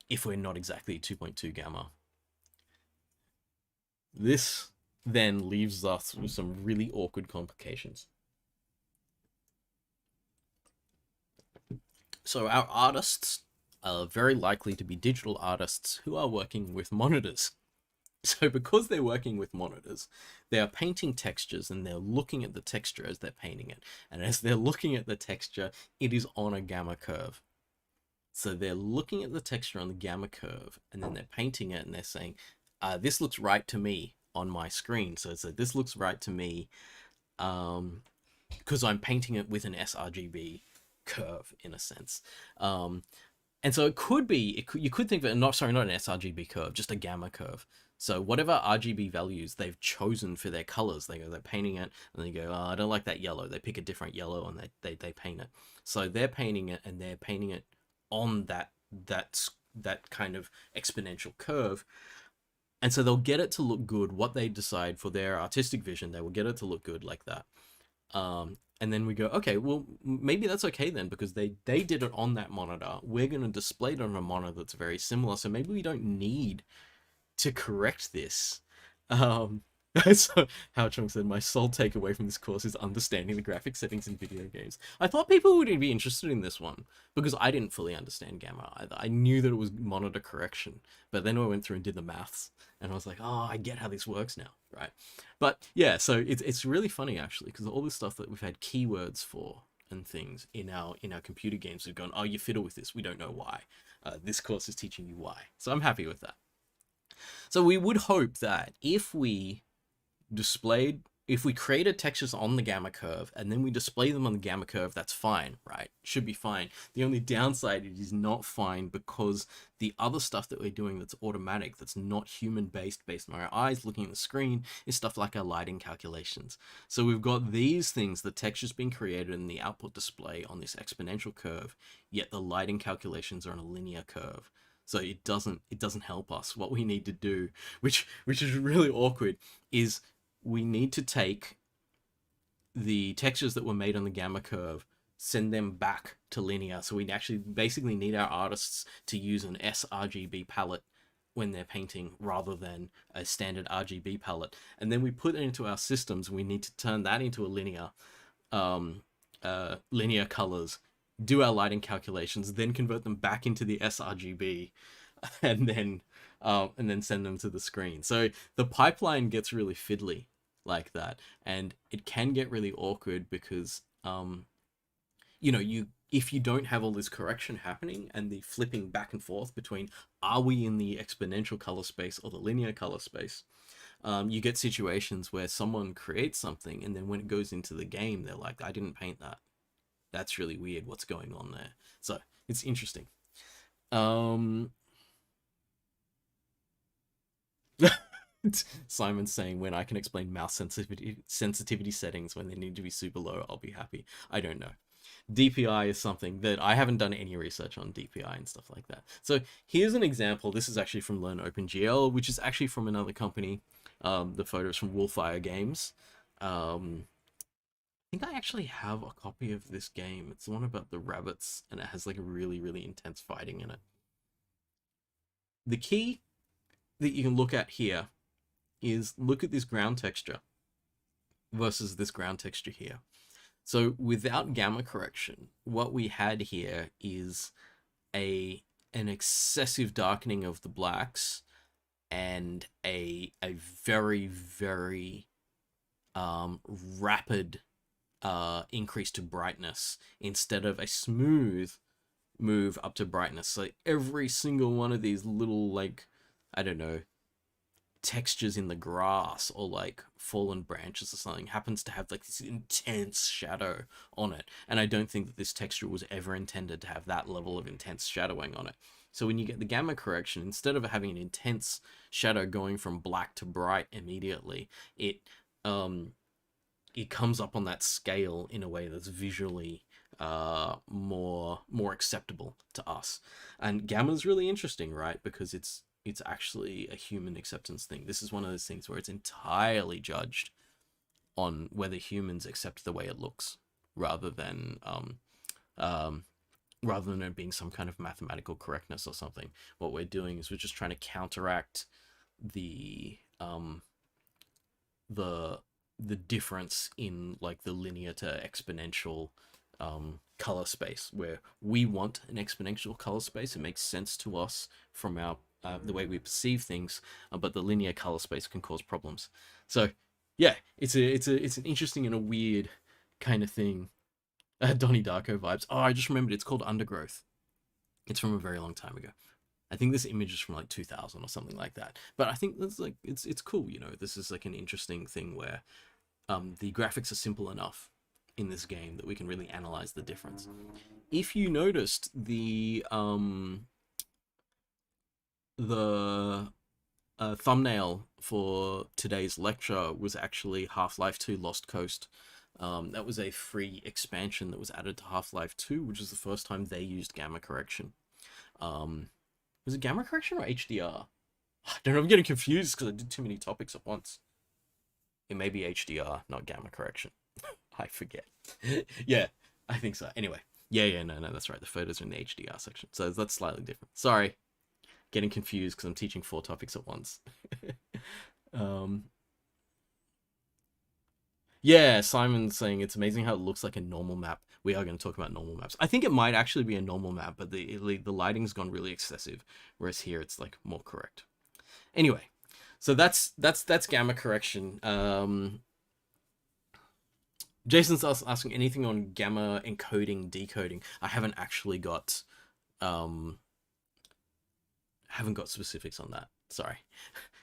if we're not exactly 2.2 gamma. This then leaves us with some really awkward complications. So our artists are very likely to be digital artists who are working with monitors. So because they're working with monitors, they are painting textures and they're looking at the texture as they're painting it. And as they're looking at the texture, it is on a gamma curve. So they're looking at the texture on the gamma curve and then they're painting it and they're saying, this looks right to me on my screen. So this looks right to me because I'm painting it with an sRGB curve in a sense. And so it could be, you could think of it, not an sRGB curve, just a gamma curve. So whatever RGB values they've chosen for their colors, they're painting it and they go, oh, I don't like that yellow. They pick a different yellow and they paint it. So they're painting it and they're painting it on that kind of exponential curve. And so they'll get it to look good. What they decide for their artistic vision, they will get it to look good like that. And then we go, okay, well, maybe that's okay then, because they did it on that monitor. We're going to display it on a monitor that's very similar. So maybe we don't need to correct this. So Hao Chong said, my sole takeaway from this course is understanding the graphic settings in video games. I thought people would be interested in this one because I didn't fully understand gamma either. I knew that it was monitor correction, but then I went through and did the maths and I was like, oh, I get how this works now, right? But yeah, so it's really funny actually, because all this stuff that we've had keywords for and things in our computer games, we've gone, oh, you fiddle with this, we don't know why. This course is teaching you why. So I'm happy with that. So we would hope that if we created textures on the gamma curve and then we display them on the gamma curve, that's fine, right? Should be fine. The only downside, it is not fine because the other stuff that we're doing that's automatic, that's not human based on our eyes looking at the screen, is stuff like our lighting calculations. So we've got these things, the textures being created in the output display on this exponential curve, yet the lighting calculations are on a linear curve. So it doesn't help us. What we need to do, which is really awkward, is we need to take the textures that were made on the gamma curve, send them back to linear. So we actually basically need our artists to use an sRGB palette when they're painting rather than a standard RGB palette. And then we put it into our systems. We need to turn that into a linear colors, do our lighting calculations, then convert them back into the sRGB, and then send them to the screen. So the pipeline gets really fiddly like that, and it can get really awkward because you know, if you don't have all this correction happening and the flipping back and forth between are we in the exponential color space or the linear color space, you get situations where someone creates something and then when it goes into the game, they're like, I didn't paint that. That's really weird. What's going on there? So it's interesting. Simon's saying, when I can explain mouse sensitivity settings when they need to be super low, I'll be happy. I don't know. DPI is something that I haven't done any research on, DPI and stuff like that. So here's an example. This is actually from Learn OpenGL, which is actually from another company. The photos from Wolfire Games. I think I actually have a copy of this game. It's the one about the rabbits, and it has like a really, really intense fighting in it. The key that you can look at here is look at this ground texture versus this ground texture here. So without gamma correction, what we had here is an excessive darkening of the blacks and a very, very rapid increase to brightness instead of a smooth move up to brightness. So every single one of these little, like, I don't know, textures in the grass or like fallen branches or something happens to have like this intense shadow on it, and I don't think that this texture was ever intended to have that level of intense shadowing on it. So when you get the gamma correction, instead of having an intense shadow going from black to bright immediately, it comes up on that scale in a way that's visually more acceptable to us. And gamma is really interesting, right? Because it's actually a human acceptance thing. This is one of those things where it's entirely judged on whether humans accept the way it looks, rather than it being some kind of mathematical correctness or something. What we're doing is we're just trying to counteract the difference in like the linear to exponential color space, where we want an exponential color space. It makes sense to us from our the way we perceive things, but the linear color space can cause problems. So yeah, it's an interesting and a weird kind of thing. Donnie Darko vibes. Oh, I just remembered, it's called Undergrowth. It's from a very long time ago. I think this image is from like 2000 or something like that. But I think that's like, it's cool, you know. This is like an interesting thing where the graphics are simple enough in this game that we can really analyze the difference. If you noticed, the thumbnail for today's lecture was actually Half-Life 2 Lost Coast. That was a free expansion that was added to Half-Life 2, which is the first time they used gamma correction. Was it gamma correction or HDR? I don't know, I'm getting confused because I did too many topics at once. It may be HDR, not gamma correction. I forget. Yeah, I think so. Anyway, no, that's right. The photos are in the HDR section, so that's slightly different. Sorry, getting confused because I'm teaching 4 topics at once. Yeah, Simon's saying it's amazing how it looks like a normal map. We are going to talk about normal maps. I think it might actually be a normal map, but the lighting's gone really excessive, whereas here it's like more correct. Anyway, so that's gamma correction. Jason's asking anything on gamma encoding, decoding. I haven't actually got specifics on that. Sorry,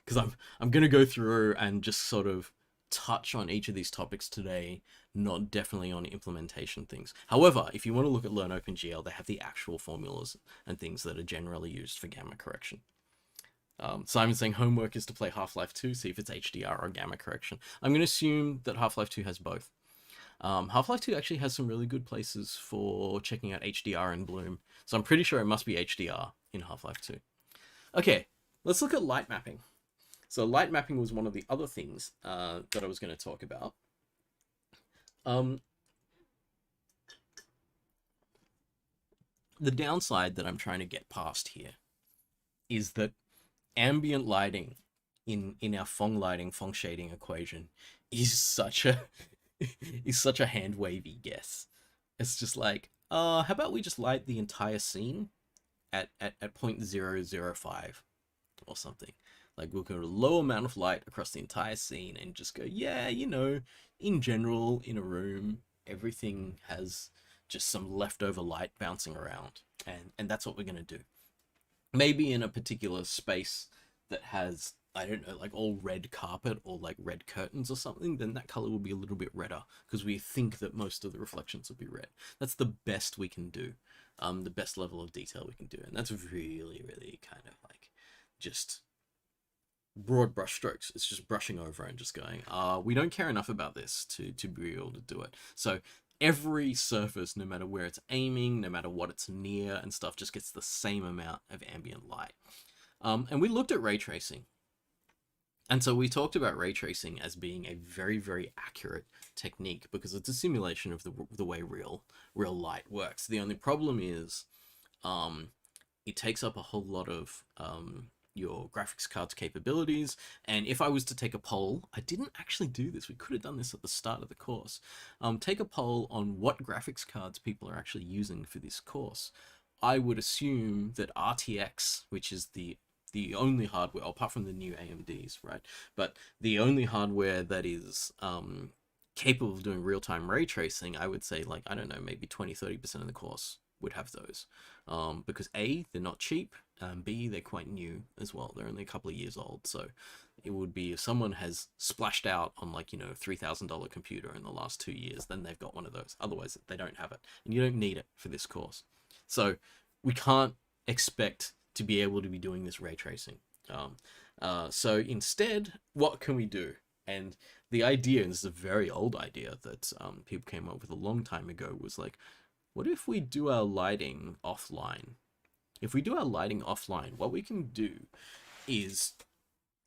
because I'm gonna go through and just sort of touch on each of these topics today, not definitely on implementation things. However, if you want to look at Learn OpenGL, they have the actual formulas and things that are generally used for gamma correction. Simon's saying homework is to play Half-Life 2, see if it's HDR or gamma correction. I'm going to assume that Half-Life 2 has both. Half-Life 2 actually has some really good places for checking out HDR and bloom, so I'm pretty sure it must be HDR in Half-Life 2. Okay, let's look at light mapping. So light mapping was one of the other things that I was going to talk about. The downside that I'm trying to get past here is that ambient lighting in our Phong lighting, Phong shading equation is such a is such a hand wavy guess. It's just like, how about we just light the entire scene at 0.005 or something. Like we'll go a low amount of light across the entire scene and just go, yeah, you know, in general, in a room, everything has just some leftover light bouncing around. And that's what we're going to do. Maybe in a particular space that has, I don't know, like all red carpet or like red curtains or something, then that color will be a little bit redder because we think that most of the reflections will be red. That's the best we can do, the best level of detail we can do. And that's really, really kind of like just broad brush strokes. It's just brushing over and just going, we don't care enough about this to be able to do it. So every surface, no matter where it's aiming, no matter what it's near and stuff, just gets the same amount of ambient light. And we looked at ray tracing. And so we talked about ray tracing as being a very, very accurate technique because it's a simulation of the way real light works. The only problem is it takes up a whole lot of your graphics card's capabilities. And if I was to take a poll, I didn't actually do this, we could have done this at the start of the course, take a poll on what graphics cards people are actually using for this course. I would assume that RTX, which is the only hardware, apart from the new AMDs, right, but the only hardware that is capable of doing real-time ray tracing, I would say, like, I don't know, maybe 20-30% of the course would have those, because A, they're not cheap, B, they're quite new as well. They're only a couple of years old, so it would be if someone has splashed out on, like, you know, $3,000 computer in the last 2 years, then they've got one of those. Otherwise, they don't have it, and you don't need it for this course. So we can't expect to be able to be doing this ray tracing. So instead, what can we do? And the idea, and this is a very old idea that people came up with a long time ago, was like, what if we do our lighting offline? If we do our lighting offline, what we can do is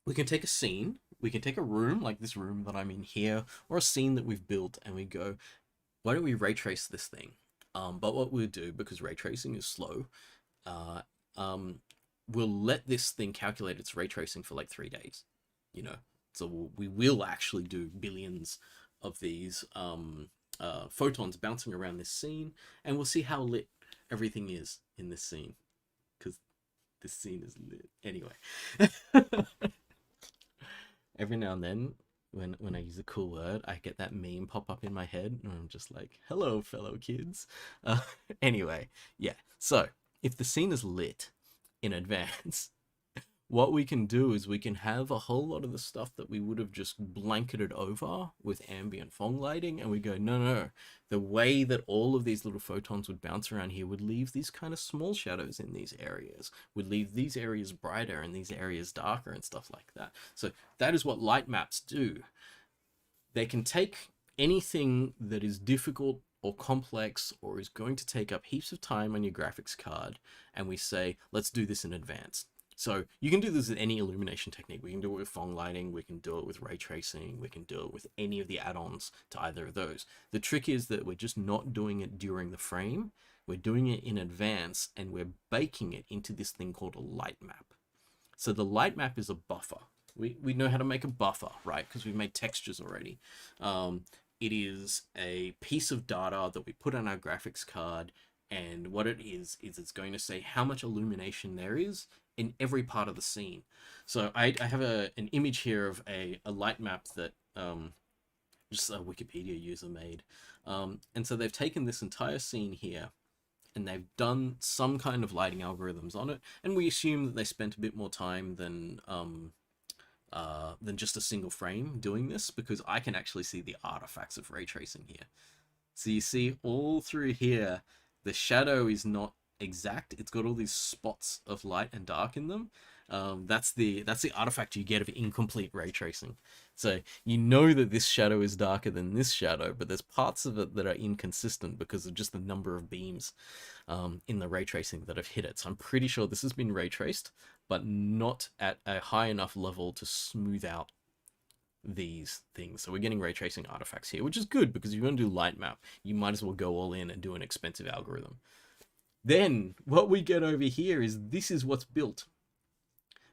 we can take a scene, we can take a room like this room that I'm in here, or a scene that we've built, and we go, why don't we ray trace this thing? But what we'll do, because ray tracing is slow, we'll let this thing calculate its ray tracing for like 3 days, you know. So we will actually do billions of these photons bouncing around this scene, and we'll see how lit everything is in this scene, because this scene is lit anyway. Every now and then, when I use a cool word, I get that meme pop up in my head, and I'm just like, hello, fellow kids. Anyway, yeah. So if the scene is lit in advance, what we can do is we can have a whole lot of the stuff that we would have just blanketed over with ambient Phong lighting, and we go, no, the way that all of these little photons would bounce around here would leave these kind of small shadows in these areas, would leave these areas brighter and these areas darker and stuff like that. So that is what light maps do. They can take anything that is difficult or complex or is going to take up heaps of time on your graphics card, and we say, let's do this in advance. So you can do this with any illumination technique. We can do it with Phong lighting, we can do it with ray tracing, we can do it with any of the add-ons to either of those. The trick is that we're just not doing it during the frame, we're doing it in advance, and we're baking it into this thing called a light map. So the light map is a buffer. We know how to make a buffer, right? Because we've made textures already. It is a piece of data that we put on our graphics card, and what it is it's going to say how much illumination there is in every part of the scene. So I have an image here of a light map that just a Wikipedia user made. And so they've taken this entire scene here, and they've done some kind of lighting algorithms on it, and we assume that they spent a bit more time than just a single frame doing this, because I can actually see the artifacts of ray tracing here. So you see all through here, the shadow is not exact. It's got all these spots of light and dark in them. That's the artifact you get of incomplete ray tracing. So you know that this shadow is darker than this shadow, but there's parts of it that are inconsistent because of just the number of beams in the ray tracing that have hit it. So I'm pretty sure this has been ray traced, but not at a high enough level to smooth out these things. So we're getting ray tracing artifacts here, which is good, because if you're going to do light map, you might as well go all in and do an expensive algorithm. Then what we get over here is this is what's built.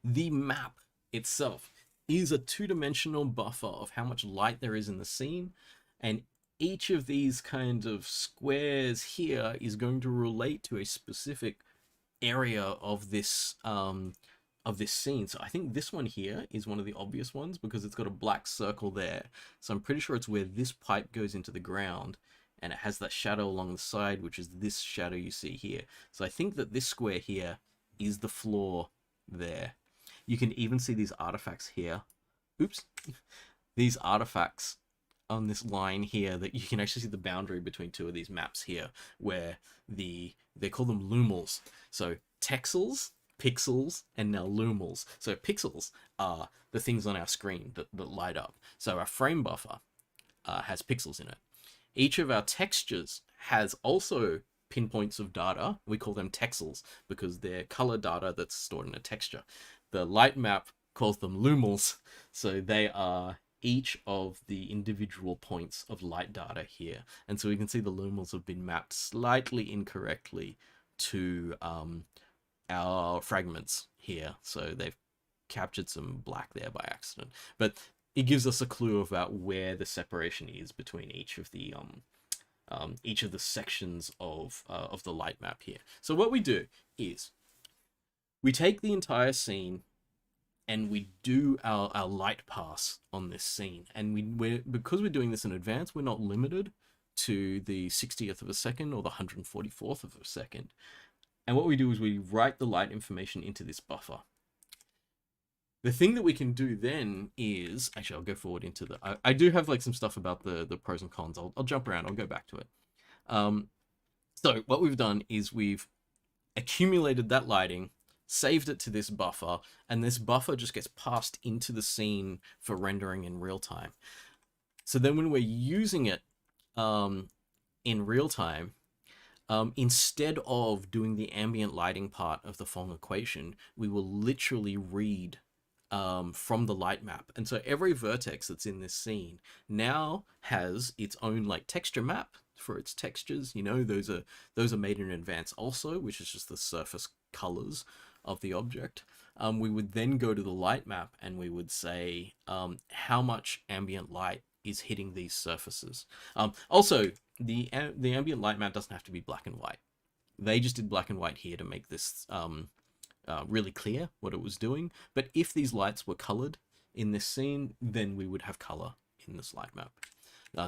The map itself is a two-dimensional buffer of how much light there is in the scene, and each of these kind of squares here is going to relate to a specific area of this scene. So I think this one here is one of the obvious ones because it's got a black circle there. So I'm pretty sure it's where this pipe goes into the ground, and it has that shadow along the side, which is this shadow you see here. So I think that this square here is the floor there. You can even see these artifacts here. Oops. These artifacts on this line here, that you can actually see the boundary between two of these maps here, where they call them lumals. So texels, pixels, and now lumals. So pixels are the things on our screen that light up. So our frame buffer has pixels in it. Each of our textures has also pinpoints of data. We call them texels because they're color data that's stored in a texture. The light map calls them lumals, so they are each of the individual points of light data here. And so we can see the lumals have been mapped slightly incorrectly to our fragments here. So they've captured some black there by accident. But it gives us a clue about where the separation is between each of the sections of the light map here. So what we do is we take the entire scene and we do our light pass on this scene. And because we're doing this in advance, we're not limited to the 60th of a second or the 144th of a second. And what we do is we write the light information into this buffer. The thing that we can do then is, actually I'll go forward into the, I do have like some stuff about the pros and cons. I'll jump around, I'll go back to it. So what we've done is we've accumulated that lighting, saved it to this buffer, and this buffer just gets passed into the scene for rendering in real time. So then when we're using it in real time, instead of doing the ambient lighting part of the Phong equation, we will literally read from the light map. And so every vertex that's in this scene now has its own like texture map for its textures. You know, those are made in advance also, which is just the surface colors of the object. We would then go to the light map and we would say how much ambient light is hitting these surfaces. Also, the ambient light map doesn't have to be black and white. They just did black and white here to make this really clear what it was doing. But if these lights were colored in this scene, then we would have color in this light map.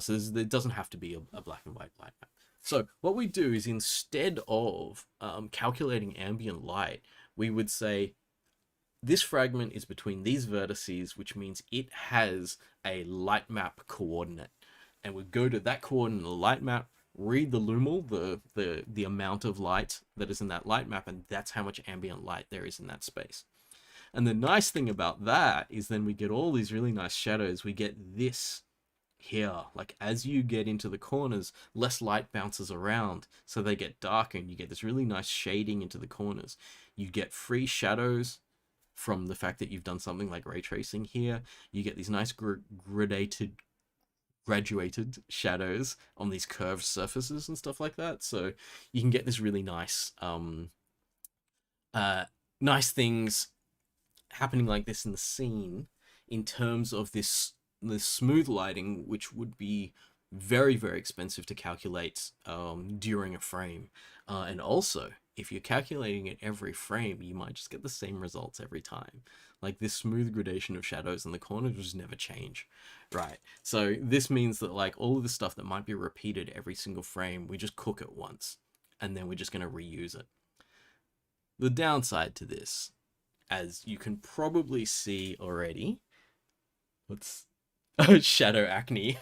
So it doesn't have to be a black and white light map. So what we do is instead of calculating ambient light, we would say this fragment is between these vertices, which means it has a light map coordinate. And we go to that coordinate in the light map, read the lumal, the amount of light that is in that light map, and that's how much ambient light there is in that space. And the nice thing about that is then we get all these really nice shadows. We get this here, like as you get into the corners, less light bounces around, so they get darker, and you get this really nice shading into the corners. You get free shadows from the fact that you've done something like ray tracing here. You get these nice graduated shadows on these curved surfaces and stuff like that. So you can get this really nice nice things happening like this in the scene in terms of this smooth lighting, which would be very, very expensive to calculate during a frame. And also, if you're calculating it every frame, you might just get the same results every time. Like this smooth gradation of shadows in the corners will just never change, right? So this means that like all of the stuff that might be repeated every single frame, we just cook it once, and then we're just going to reuse it. The downside to this, as you can probably see already, shadow acne.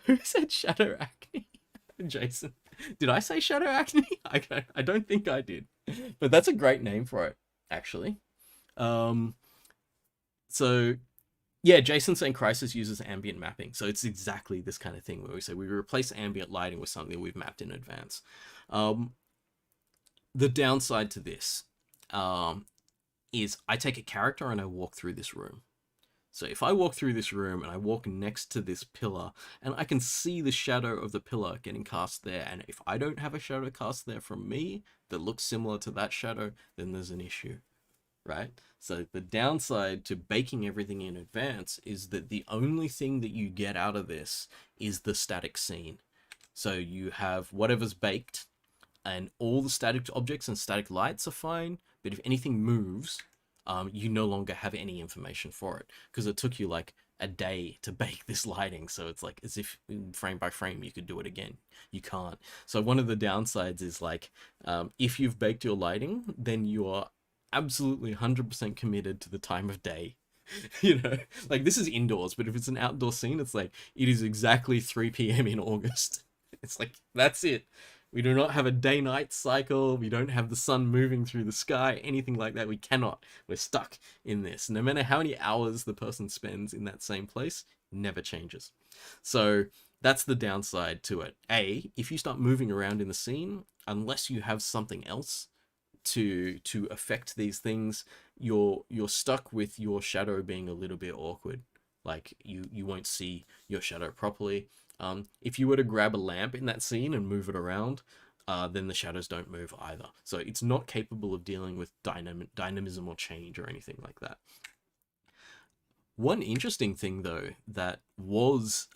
Who said shadow acne? Jason. Did I say shadow acne? I don't think I did. But that's a great name for it, actually. So yeah, Jason's saying Crysis uses ambient mapping. So it's exactly this kind of thing where we say we replace ambient lighting with something we've mapped in advance. The downside to this is I take a character and I walk through this room. So if I walk through this room and I walk next to this pillar and I can see the shadow of the pillar getting cast there, and if I don't have a shadow cast there from me that looks similar to that shadow, then there's an issue, right? So the downside to baking everything in advance is that the only thing that you get out of this is the static scene. So you have whatever's baked and all the static objects and static lights are fine, but if anything moves, you no longer have any information for it because it took you like a day to bake this lighting. So it's like as if frame by frame you could do it again. You can't. So one of the downsides is like if you've baked your lighting, then you are absolutely 100% committed to the time of day. You know, like this is indoors, but if it's an outdoor scene, it's like it is exactly 3 p.m. in August. It's like that's it. We do not have a day-night cycle. We don't have the sun moving through the sky, anything like that. We cannot. We're stuck in this. No matter how many hours the person spends in that same place, never changes. So that's the downside to it. If you start moving around in the scene, unless you have something else to affect these things, you're stuck with your shadow being a little bit awkward. Like you won't see your shadow properly. If you were to grab a lamp in that scene and move it around, then the shadows don't move either. So it's not capable of dealing with dynamism or change or anything like that. One interesting thing though that was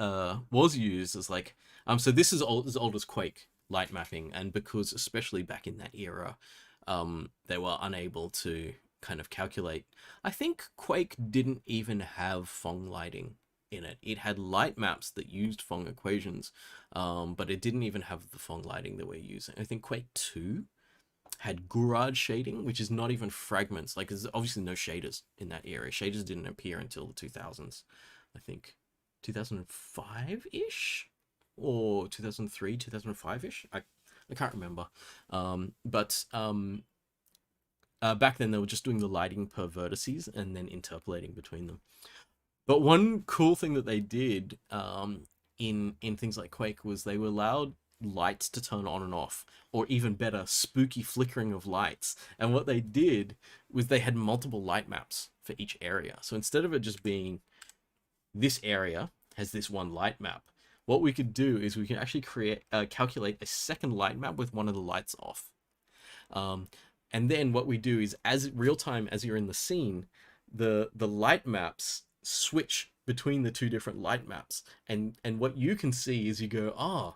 used as like so this is as old as Quake light mapping, and because especially back in that era, they were unable to kind of calculate. I think Quake didn't even have Phong lighting in it. It had light maps that used Phong equations, but it didn't even have the Phong lighting that we're using. I think Quake 2 had Gurad shading, which is not even fragments. Like there's obviously no shaders in that era. Shaders didn't appear until the 2000s. I think 2005-ish or 2003, 2005-ish. I can't remember. Back then they were just doing the lighting per vertices and then interpolating between them. But one cool thing that they did in things like Quake was they were allowed lights to turn on and off, or even better, spooky flickering of lights. And what they did was they had multiple light maps for each area. So instead of it just being this area has this one light map, what we could do is we can actually calculate a second light map with one of the lights off. And then what we do is, as real time as you're in the scene, the light maps switch between the two different light maps, and what you can see is you go,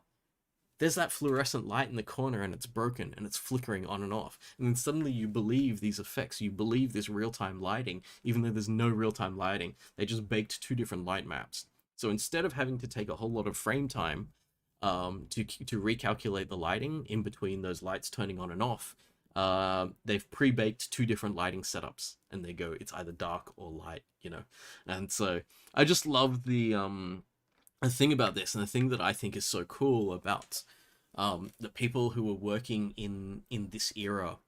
there's that fluorescent light in the corner and it's broken and it's flickering on and off, and then suddenly you believe these effects, you believe this real-time lighting, even though there's no real-time lighting. They just baked two different light maps. So instead of having to take a whole lot of frame time to recalculate the lighting in between those lights turning on and off, they've pre-baked two different lighting setups, and they go, it's either dark or light, you know. And so I just love the thing about this, and the thing that I think is so cool about the people who were working in this era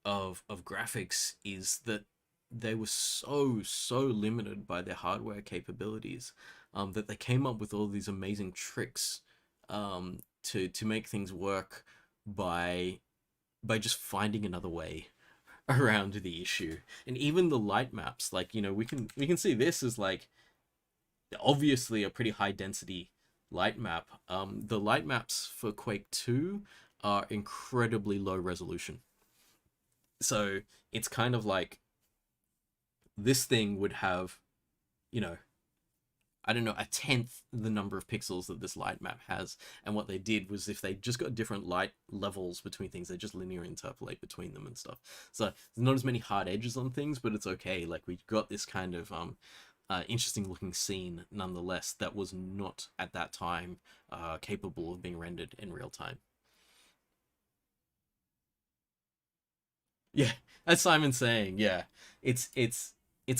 of graphics is that they were so limited by their hardware capabilities, that they came up with all these amazing tricks to make things work by just finding another way around the issue. And even the light maps, like, you know, we can see this as like obviously a pretty high density light map. The light maps for Quake 2 are incredibly low resolution. So it's kind of like this thing would have, you know, I don't know, a tenth the number of pixels that this light map has. And what they did was, if they just got different light levels between things, they just linear interpolate between them and stuff. So there's not as many hard edges on things, but it's okay. Like, we got this kind of interesting looking scene nonetheless that was not at that time capable of being rendered in real time. Yeah, as Simon's saying, yeah, it's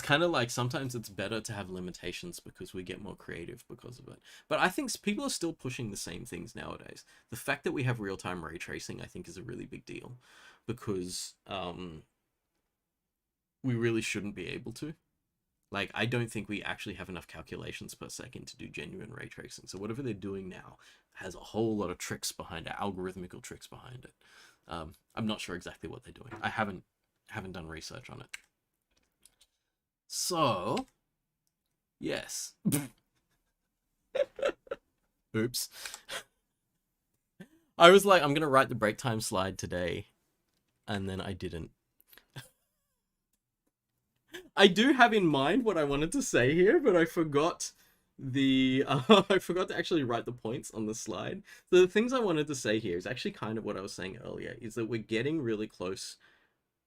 kind of like sometimes it's better to have limitations because we get more creative because of it. But I think people are still pushing the same things nowadays. The fact that we have real-time ray tracing, I think, is a really big deal, because we really shouldn't be able to. Like, I don't think we actually have enough calculations per second to do genuine ray tracing. So whatever they're doing now has a whole lot of tricks behind it, algorithmical tricks behind it. I'm not sure exactly what they're doing. I haven't done research on it. So Yes. Oops. I was like, I'm gonna write the break time slide today, and then I didn't. I do have in mind what I wanted to say here, but I forgot I forgot to actually write the points on the slide. So the things I wanted to say here is actually kind of what I was saying earlier, is that we're getting really close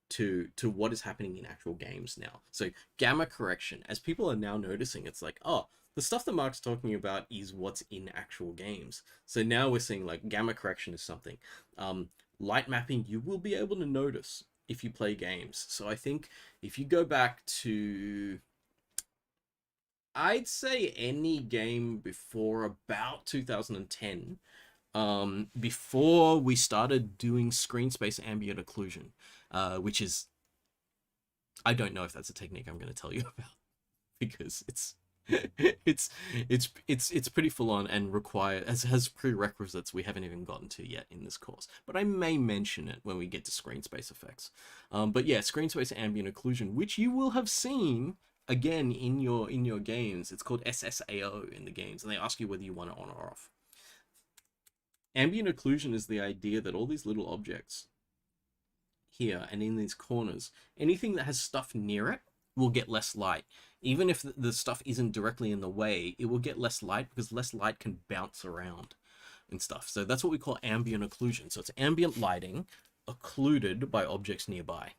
to what is happening in actual games now. So gamma correction, as people are now noticing, it's like, oh, the stuff that Mark's talking about is what's in actual games. So now we're seeing like gamma correction is something. Light mapping, you will be able to notice if you play games. So I think if you go back to, I'd say any game before about 2010, before we started doing screen space ambient occlusion, which is, I don't know if that's a technique I'm going to tell you about because it's it's pretty full on and require has prerequisites we haven't even gotten to yet in this course, but I may mention it when we get to screen space effects. But yeah, screen space ambient occlusion, which you will have seen again in your games. It's called SSAO in the games, and they ask you whether you want it on or off. Ambient occlusion is the idea that all these little objects here and in these corners, anything that has stuff near it will get less light. Even if the stuff isn't directly in the way, it will get less light because less light can bounce around and stuff. So that's what we call ambient occlusion. So it's ambient lighting occluded by objects nearby.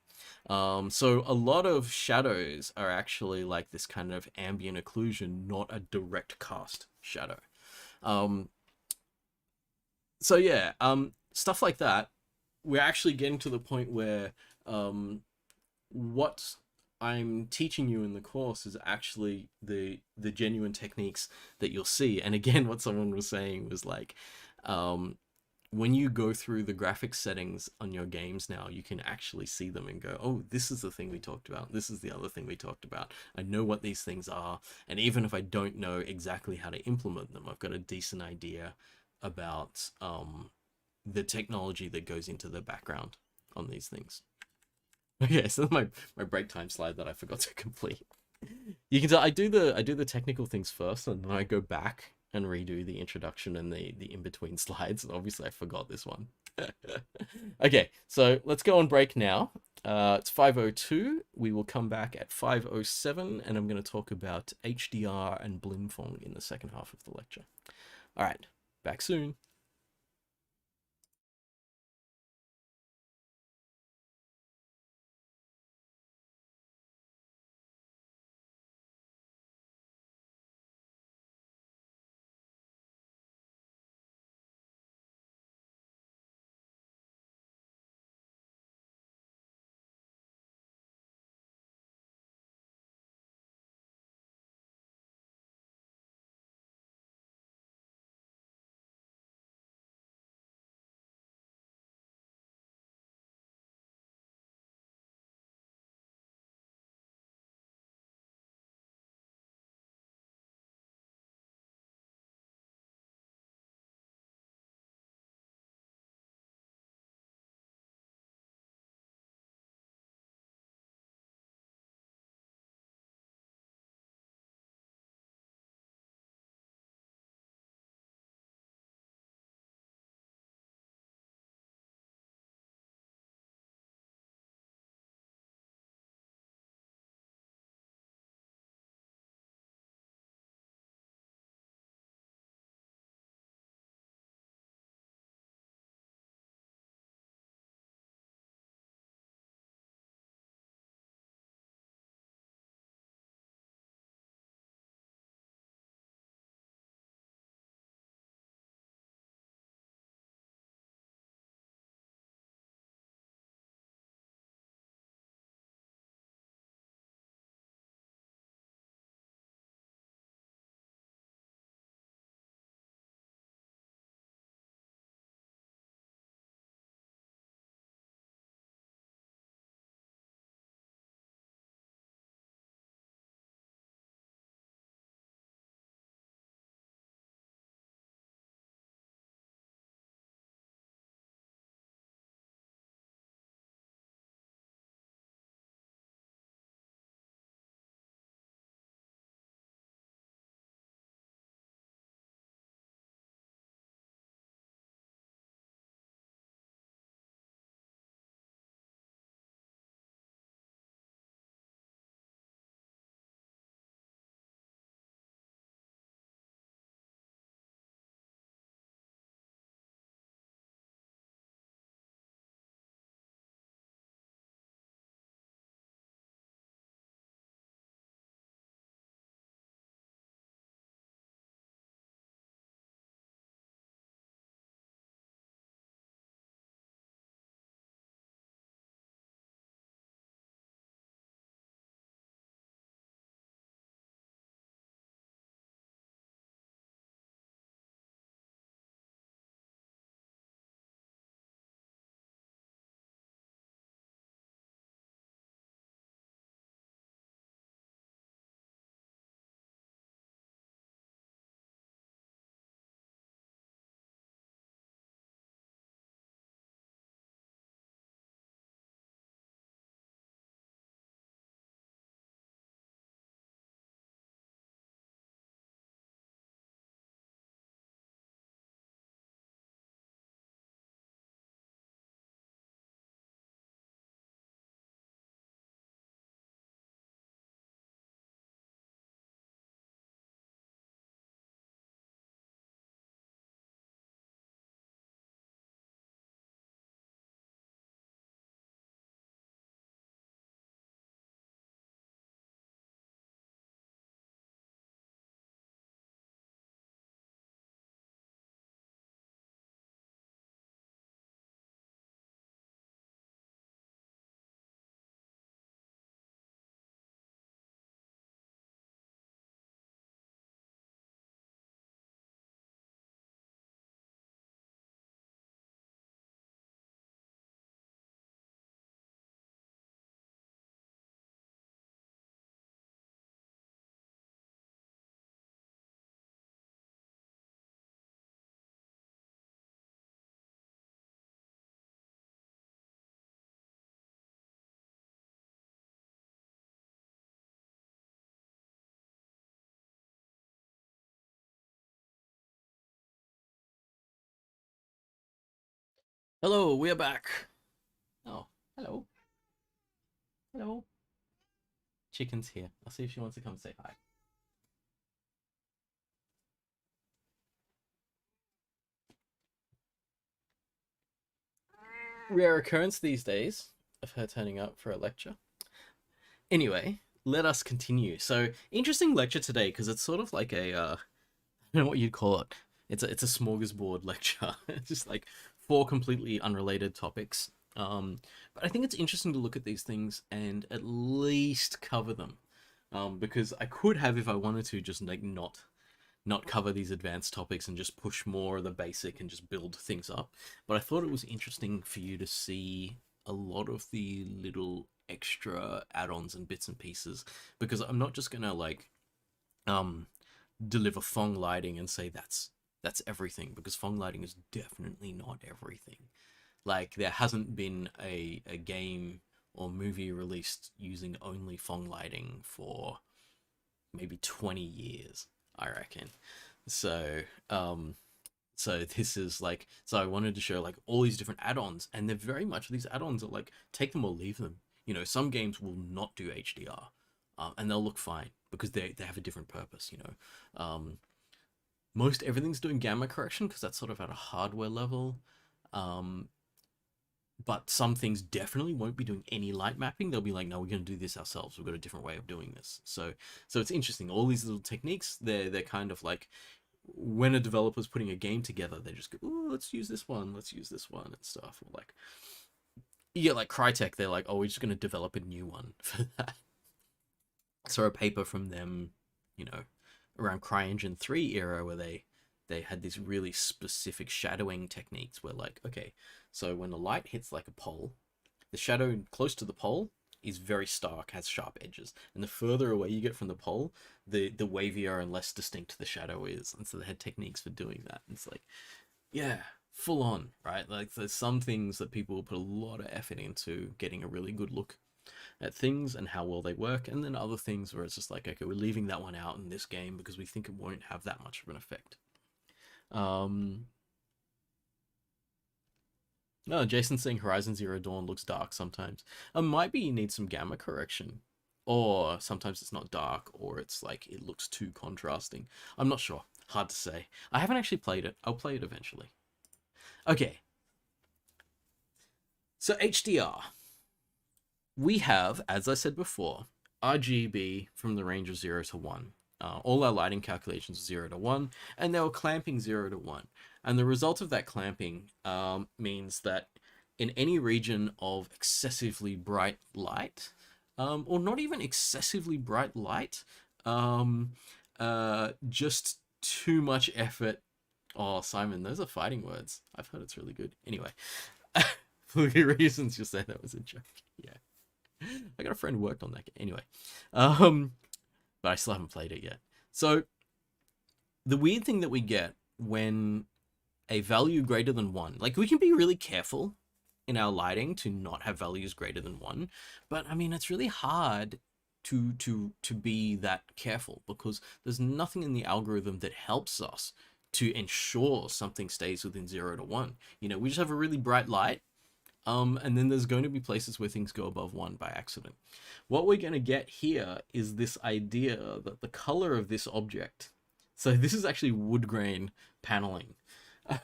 So a lot of shadows are actually like this kind of ambient occlusion, not a direct cast shadow. So yeah, stuff like that. We're actually getting to the point where what I'm teaching you in the course is actually the genuine techniques that you'll see. And again, what someone was saying was like, when you go through the graphics settings on your games now, you can actually see them and go, oh, this is the thing we talked about. This is the other thing we talked about. I know what these things are. And even if I don't know exactly how to implement them, I've got a decent idea about the technology that goes into the background on these things. Okay, so my break time slide that I forgot to complete. You can tell I do the technical things first, and then I go back and redo the introduction and the in between slides. And obviously, I forgot this one. Okay, so let's go on break now. It's 5:02. We will come back at 5:07, and I'm going to talk about HDR and Blinn-phong in the second half of the lecture. All right, back soon. Hello, we are back. Oh, hello. Hello. Chicken's here. I'll see if she wants to come say hi. Rare occurrence these days of her turning up for a lecture. Anyway, let us continue. So, interesting lecture today because it's sort of like a, I don't know what you'd call it. It's a smorgasbord lecture. It's just like four completely unrelated topics. But I think it's interesting to look at these things and at least cover them. Because I could have, if I wanted to, just like not cover these advanced topics and just push more of the basic and just build things up. But I thought it was interesting for you to see a lot of the little extra add-ons and bits and pieces, because I'm not just gonna like um deliver Phong lighting and say that's everything, because Phong lighting is definitely not everything. Like, there hasn't been a game or movie released using only Phong lighting for maybe 20 years, I reckon. So, so this is like, so I wanted to show like all these different add-ons, and they're very much, these add-ons are like, take them or leave them. You know, some games will not do HDR, and they'll look fine because they have a different purpose. You know, most everything's doing gamma correction because that's sort of at a hardware level. But some things definitely won't be doing any light mapping. They'll be like, no, we're going to do this ourselves. We've got a different way of doing this. So it's interesting. All these little techniques, they're kind of like, when a developer's putting a game together, they just go, oh, let's use this one, let's use this one and stuff. Or like, yeah, like Crytek, they're like, oh, we're just going to develop a new one for that. So a paper from them, you know, around CryEngine 3 era, where they had these really specific shadowing techniques where, like, okay, so when the light hits like a pole, the shadow close to the pole is very stark, has sharp edges, and the further away you get from the pole, the wavier and less distinct the shadow is. And so they had techniques for doing that. And it's like, yeah, full on, right? Like, there's some things that people will put a lot of effort into getting a really good look at things and how well they work, and then other things where it's just like, okay, we're leaving that one out in this game because we think it won't have that much of an effect. No, Jason's saying Horizon Zero Dawn looks dark sometimes. Might be you need some gamma correction, or sometimes it's not dark, or it's like it looks too contrasting. I'm not sure. Hard to say. I haven't actually played it. I'll play it eventually. Okay. So HDR. We have, as I said before, RGB from the range of 0 to 1. All our lighting calculations are 0 to 1, and they were clamping 0 to 1. And the result of that clamping means that in any region of excessively bright light, or not even excessively bright light, just too much effort. Oh, Simon, those are fighting words. I've heard it's really good. Anyway, for the reasons you're saying that was a joke. Yeah. I got a friend who worked on that game. Anyway, but I still haven't played it yet. So the weird thing that we get when a value greater than 1, like, we can be really careful in our lighting to not have values greater than 1, but I mean, it's really hard to be that careful because there's nothing in the algorithm that helps us to ensure something stays within 0 to 1. You know, we just have a really bright light, and then there's going to be places where things go above 1 by accident. What we're going to get here is this idea that the color of this object, so this is actually wood grain paneling,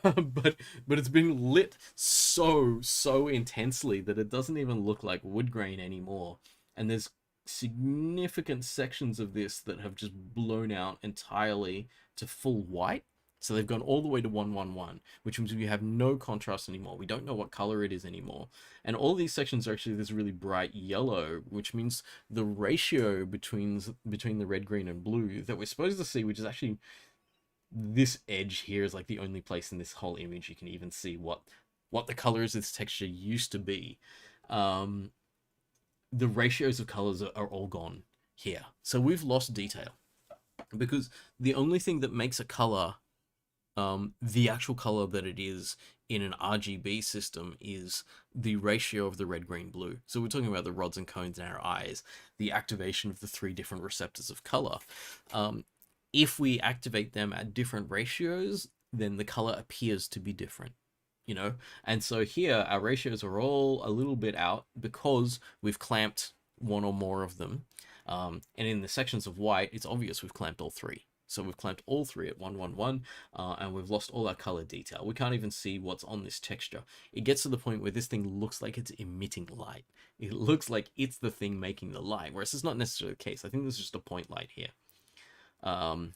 but it's been lit so intensely that it doesn't even look like wood grain anymore. And there's significant sections of this that have just blown out entirely to full white. So they've gone all the way to 111, which means we have no contrast anymore. We don't know what color it is anymore. And all these sections are actually this really bright yellow, which means the ratio between the red, green, and blue that we're supposed to see, which is actually this edge here, is like the only place in this whole image you can even see what the colors of this texture used to be. The ratios of colors are all gone here. So we've lost detail, because the only thing that makes a color the actual color that it is in an RGB system is the ratio of the red, green, blue. So we're talking about the rods and cones in our eyes, the activation of the 3 different receptors of color. If we activate them at different ratios, then the color appears to be different. you know? And so here, our ratios are all a little bit out because we've clamped one or more of them. And in the sections of white, it's obvious we've clamped all three. So we've clamped all three at 111, and we've lost all our color detail. We can't even see what's on this texture. It gets to the point where this thing looks like it's emitting light. It looks like it's the thing making the light, whereas it's not necessarily the case. I think there's just a point light here. And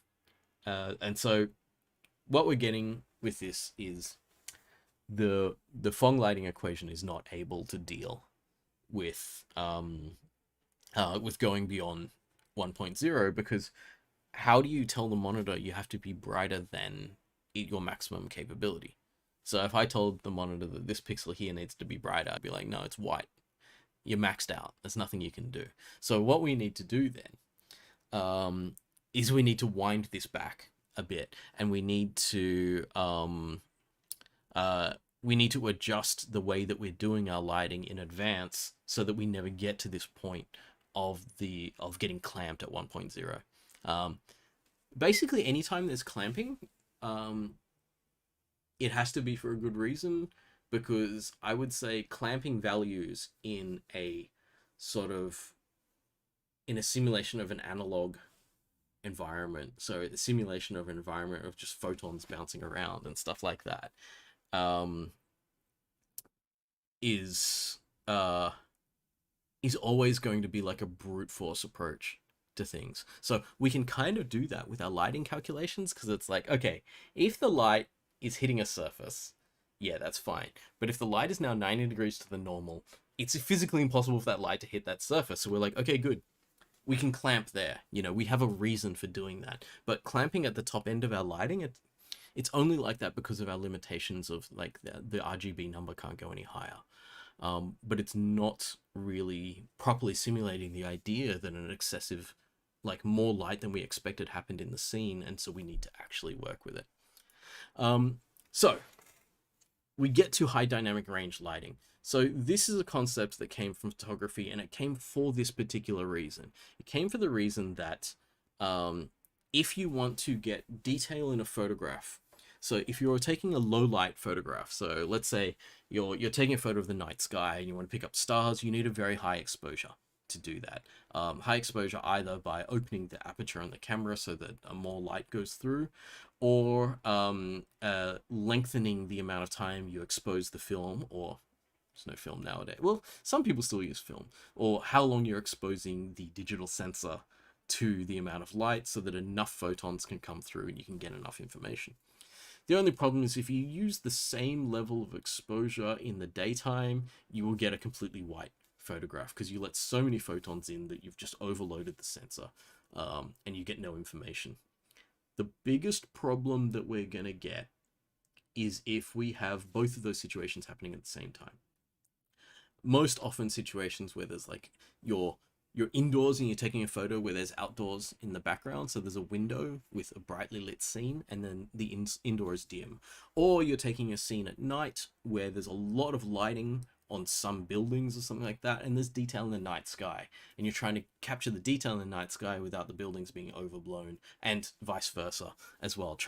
so what we're getting with this is the Phong lighting equation is not able to deal with going beyond 1.0, because how do you tell the monitor you have to be brighter than your maximum capability? So if I told the monitor that this pixel here needs to be brighter, I'd be like, no, it's white. You're maxed out. There's nothing you can do. So what we need to do then is we need to wind this back a bit, and we need to adjust the way that we're doing our lighting in advance so that we never get to this point of getting clamped at 1.0. Basically, anytime there's clamping, it has to be for a good reason, because I would say clamping values in a simulation of an analog environment, so the simulation of an environment of just photons bouncing around and stuff like that, is always going to be like a brute force approach to things. So we can kind of do that with our lighting calculations, because it's like, okay, if the light is hitting a surface, yeah, that's fine. But if the light is now 90 degrees to the normal, it's physically impossible for that light to hit that surface. So we're like, okay, good. We can clamp there. You know, we have a reason for doing that. But clamping at the top end of our lighting, it's only like that because of our limitations of like the RGB number can't go any higher. But it's not really properly simulating the idea that an excessive, like more light than we expected happened in the scene, and so we need to actually work with it. So we get to high dynamic range lighting. So this is a concept that came from photography, and it came for this particular reason. It came for the reason that if you want to get detail in a photograph, so if you're taking a low light photograph, so let's say you're taking a photo of the night sky and you want to pick up stars, you need a very high exposure to do that. High exposure either by opening the aperture on the camera so that more light goes through, or lengthening the amount of time you expose the film, or there's no film nowadays. Well, some people still use film, or how long you're exposing the digital sensor to the amount of light so that enough photons can come through and you can get enough information. The only problem is if you use the same level of exposure in the daytime, you will get a completely white photograph because you let so many photons in that you've just overloaded the sensor, and you get no information. The biggest problem that we're going to get is if we have both of those situations happening at the same time. Most often situations where there's like you're indoors and you're taking a photo where there's outdoors in the background, so there's a window with a brightly lit scene and then the indoor is dim. Or you're taking a scene at night where there's a lot of lighting on some buildings or something like that, and there's detail in the night sky, and you're trying to capture the detail in the night sky without the buildings being overblown, and vice versa as well.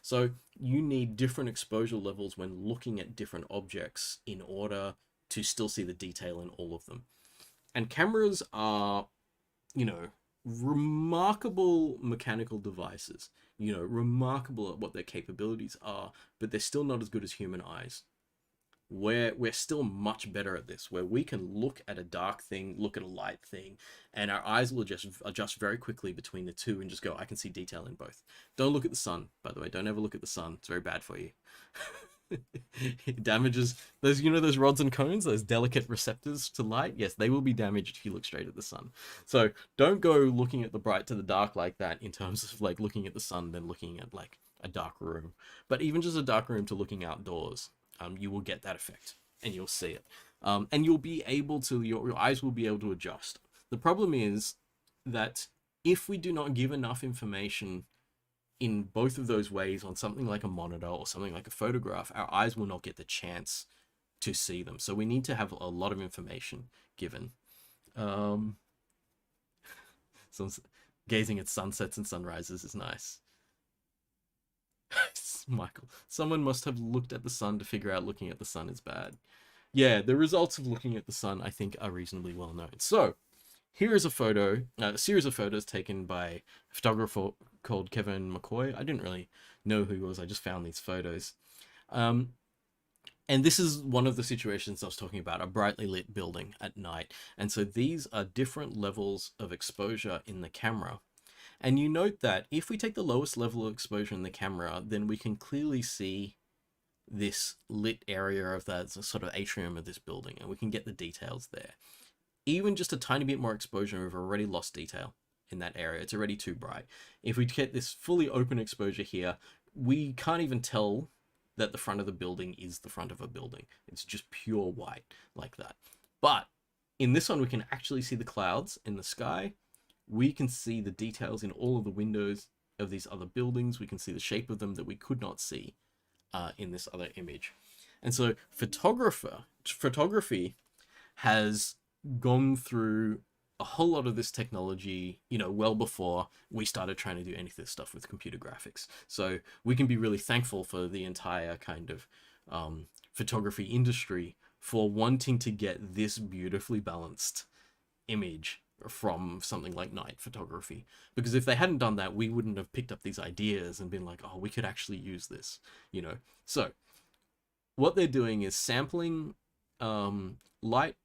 So you need different exposure levels when looking at different objects in order to still see the detail in all of them. And cameras are, remarkable mechanical devices, remarkable at what their capabilities are, but they're still not as good as human eyes. We're still much better at this, where we can look at a dark thing, look at a light thing, and our eyes will adjust very quickly between the two and just go, I can see detail in both. Don't look at the sun, by the way. Don't ever look at the sun. It's very bad for you. It damages those, those rods and cones, those delicate receptors to light. Yes, they will be damaged if you look straight at the sun. So don't go looking at the bright to the dark like that in terms of like looking at the sun, then looking at like a dark room. But even just a dark room to looking outdoors, you will get that effect and you'll see it. And you'll be able to, your eyes will be able to adjust. The problem is that if we do not give enough information in both of those ways on something like a monitor or something like a photograph, our eyes will not get the chance to see them. So we need to have a lot of information given. So gazing at sunsets and sunrises is nice. Michael, someone must have looked at the sun to figure out looking at the sun is bad. Yeah, the results of looking at the sun, I think, are reasonably well known. So, here is a photo, a series of photos taken by a photographer called Kevin McCoy. I didn't really know who he was, I just found these photos. And this is one of the situations I was talking about, a brightly lit building at night. And so these are different levels of exposure in the camera. And you note that if we take the lowest level of exposure in the camera, then we can clearly see this lit area of that sort of atrium of this building, and we can get the details there. Even just a tiny bit more exposure, we've already lost detail in that area. It's already too bright. If we get this fully open exposure here, we can't even tell that the front of the building is the front of a building. It's just pure white like that. But in this one, we can actually see the clouds in the sky. We can see the details in all of the windows of these other buildings. We can see the shape of them that we could not see in this other image. And so photography has gone through a whole lot of this technology, you know, well before we started trying to do any of this stuff with computer graphics. So we can be really thankful for the entire kind of photography industry for wanting to get this beautifully balanced image from something like night photography. Because if they hadn't done that, we wouldn't have picked up these ideas and been like, oh, we could actually use this, you know. So what they're doing is sampling light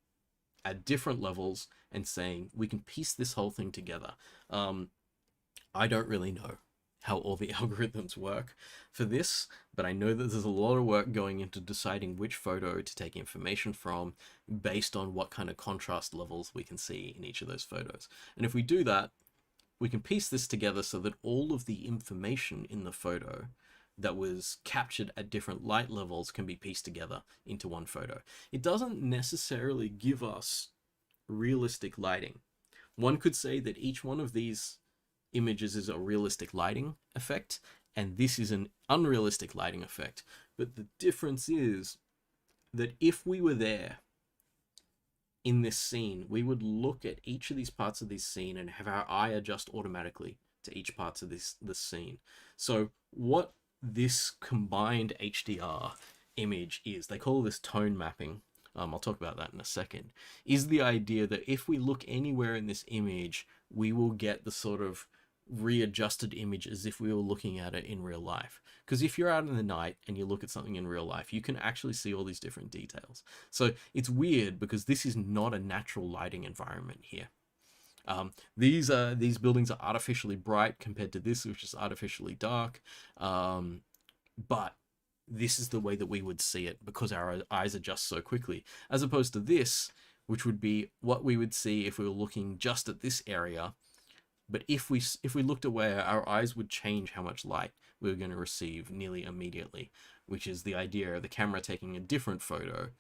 at different levels and saying we can piece this whole thing together. I don't really know how all the algorithms work for this, but I know that there's a lot of work going into deciding which photo to take information from based on what kind of contrast levels we can see in each of those photos. And if we do that, we can piece this together so that all of the information in the photo that was captured at different light levels can be pieced together into one photo. It doesn't necessarily give us realistic lighting. One could say that each one of these images is a realistic lighting effect, and this is an unrealistic lighting effect. But the difference is that if we were there in this scene, we would look at each of these parts of this scene and have our eye adjust automatically to each parts of this scene. So what this combined HDR image is, they call this tone mapping, I'll talk about that in a second, is the idea that if we look anywhere in this image, we will get the sort of readjusted image as if we were looking at it in real life. Because if you're out in the night and you look at something in real life, you can actually see all these different details. So it's weird because this is not a natural lighting environment here. These buildings are artificially bright compared to this, which is artificially dark. But this is the way that we would see it because our eyes adjust so quickly, as opposed to this, which would be what we would see if we were looking just at this area. But if we looked away, our eyes would change how much light we were going to receive nearly immediately, which is the idea of the camera taking a different photo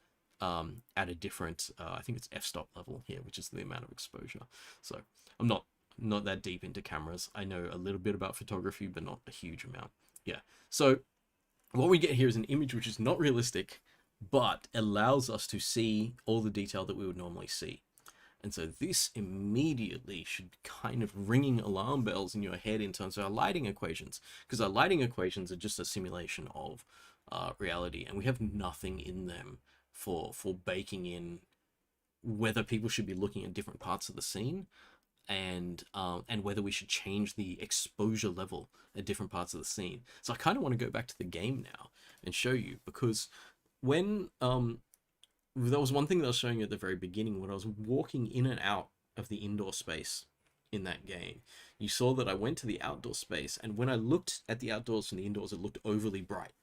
at a different, I think it's f-stop level here, which is the amount of exposure. So I'm not that deep into cameras. I know a little bit about photography, but not a huge amount. Yeah. So what we get here is an image which is not realistic, but allows us to see all the detail that we would normally see. And so this immediately should kind of ringing alarm bells in your head in terms of our lighting equations, because our lighting equations are just a simulation of reality, and we have nothing in them for baking in whether people should be looking at different parts of the scene and whether we should change the exposure level at different parts of the scene. So I kind of want to go back to the game now and show you, because when there was one thing that I was showing you at the very beginning when I was walking in and out of the indoor space in that game. You saw that I went to the outdoor space, and when I looked at the outdoors from the indoors, it looked overly bright,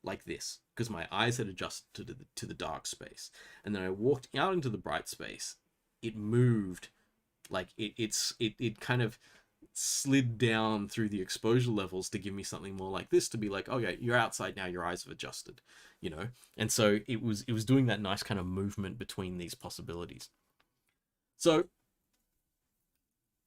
like this, because my eyes had adjusted to the dark space. And then I walked out into the bright space. It moved, like it kind of slid down through the exposure levels to give me something more like this, to be like, okay, you're outside now, your eyes have adjusted, you know. And so it was doing that nice kind of movement between these possibilities. So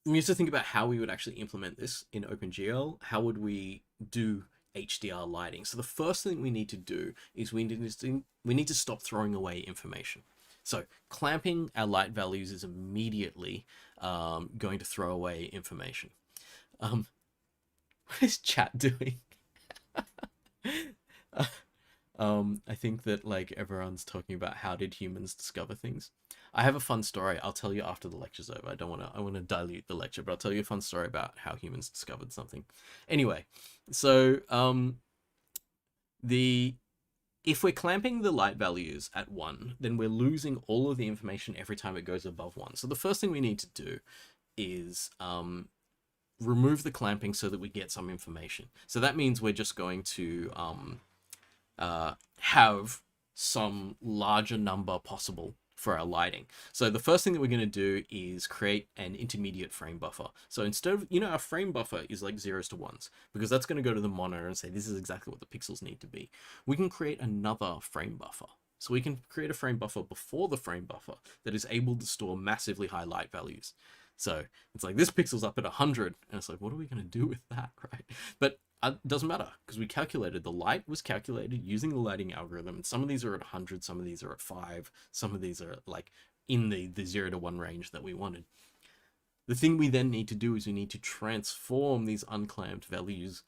we used to think about how we would actually implement this in OpenGL. How would we do HDR lighting? So the first thing we need to do is we need to stop throwing away information. So clamping our light values is immediately going to throw away information. What is chat doing? I think that like everyone's talking about how did humans discover things. I have a fun story. I'll tell you after the lecture's over. I want to dilute the lecture, but I'll tell you a fun story about how humans discovered something. Anyway, so the if we're clamping the light values at 1, then we're losing all of the information every time it goes above 1. So the first thing we need to do is remove the clamping so that we get some information. So that means we're just going to have some larger number possible for our lighting. So the first thing that we're going to do is create an intermediate frame buffer. So instead of, our frame buffer is like 0s to 1s, because that's going to go to the monitor and say this is exactly what the pixels need to be. We can create another frame buffer. So we can create a frame buffer before the frame buffer that is able to store massively high light values. So it's like this pixel's up at 100, and it's like, what are we going to do with that, right? But it doesn't matter, because we calculated, the light was calculated using the lighting algorithm, and some of these are at 100, some of these are at 5, some of these are like in the 0 to 1 range that we wanted. The thing we then need to do is we need to transform these unclamped values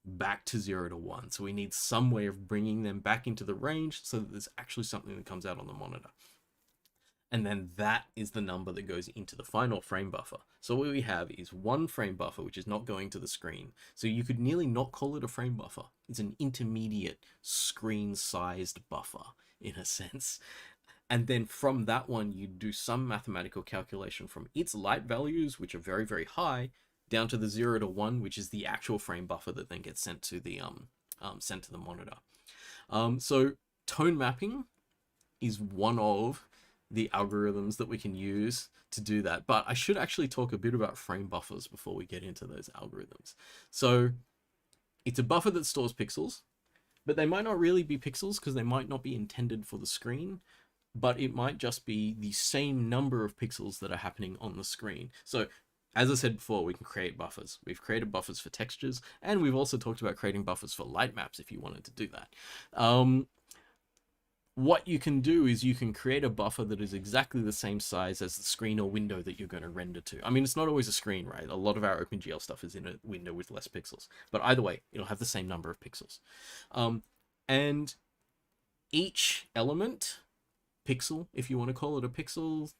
back to 0 to 1. So we need some way of bringing them back into the range so that there's actually something that comes out on the monitor. And then that is the number that goes into the final frame buffer. So what we have is one frame buffer, which is not going to the screen. So you could nearly not call it a frame buffer. It's an intermediate screen-sized buffer, in a sense. And then from that one, you do some mathematical calculation from its light values, which are very, very high, down to the 0 to 1, which is the actual frame buffer that then gets sent to the monitor. So tone mapping is one of the algorithms that we can use to do that. But I should actually talk a bit about frame buffers before we get into those algorithms. So it's a buffer that stores pixels, but they might not really be pixels because they might not be intended for the screen, but it might just be the same number of pixels that are happening on the screen. So as I said before, we can create buffers. We've created buffers for textures, and we've also talked about creating buffers for light maps if you wanted to do that. What you can do is you can create a buffer that is exactly the same size as the screen or window that you're going to render to. I mean, it's not always a screen, right? A lot of our OpenGL stuff is in a window with less pixels. But either way, it'll have the same number of pixels. And each element, pixel, if you want to call it a pixel,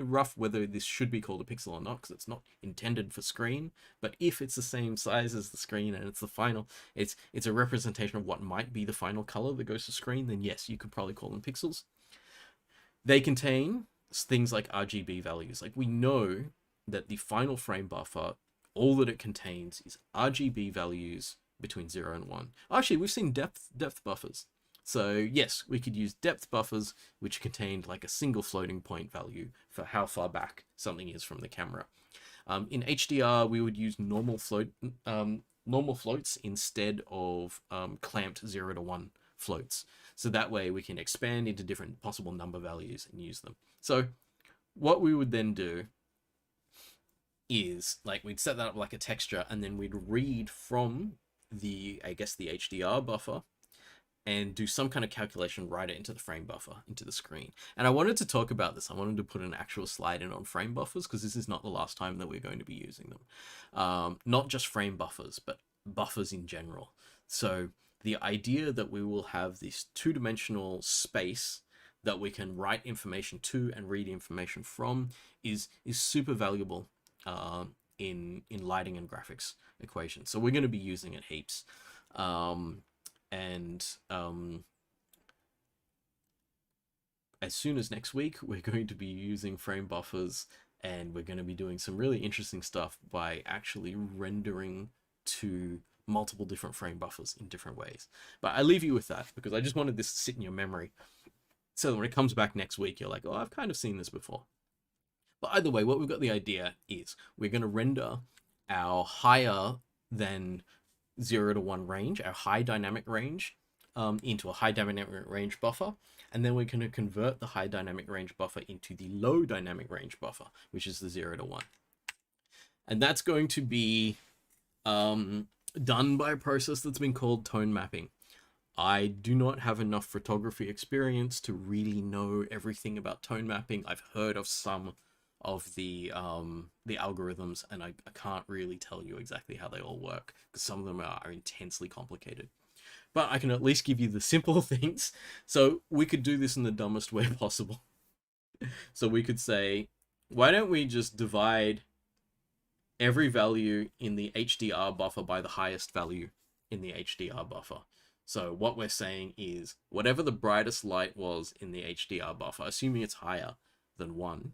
rough whether this should be called a pixel or not, because it's not intended for screen, but if it's the same size as the screen and it's the final, it's a representation of what might be the final color that goes to screen, then yes, you could probably call them pixels. They contain things like RGB values. Like, we know that the final frame buffer, all that it contains is RGB values between 0 and 1. Actually, we've seen depth buffers. So yes, we could use depth buffers, which contained like a single floating point value for how far back something is from the camera. In HDR, we would use normal floats instead of clamped 0 to 1 floats. So that way we can expand into different possible number values and use them. So what we would then do is, like, we'd set that up like a texture, and then we'd read from the HDR buffer and do some kind of calculation, write it into the frame buffer, into the screen. And I wanted to talk about this. I wanted to put an actual slide in on frame buffers, because this is not the last time that we're going to be using them. Not just frame buffers, but buffers in general. So the idea that we will have this two-dimensional space that we can write information to and read information from is super valuable in lighting and graphics equations. So we're going to be using it heaps. As soon as next week, we're going to be using frame buffers, and we're going to be doing some really interesting stuff by actually rendering to multiple different frame buffers in different ways. But I leave you with that because I just wanted this to sit in your memory, so that when it comes back next week, you're like, oh, I've kind of seen this before. But either way, what we've got the idea is we're going to render our higher than 0 to 1 range, our high dynamic range, into a high dynamic range buffer, and then we're going to convert the high dynamic range buffer into the low dynamic range buffer, which is the 0 to 1. And that's going to be done by a process that's been called tone mapping. I do not have enough photography experience to really know everything about tone mapping. I've heard of some of the algorithms, and I can't really tell you exactly how they all work, because some of them are intensely complicated. but I can at least give you the simple things. So we could do this in the dumbest way possible. So we could say, why don't we just divide every value in the HDR buffer by the highest value in the HDR buffer. So what we're saying is, whatever the brightest light was in the HDR buffer, assuming it's higher than 1,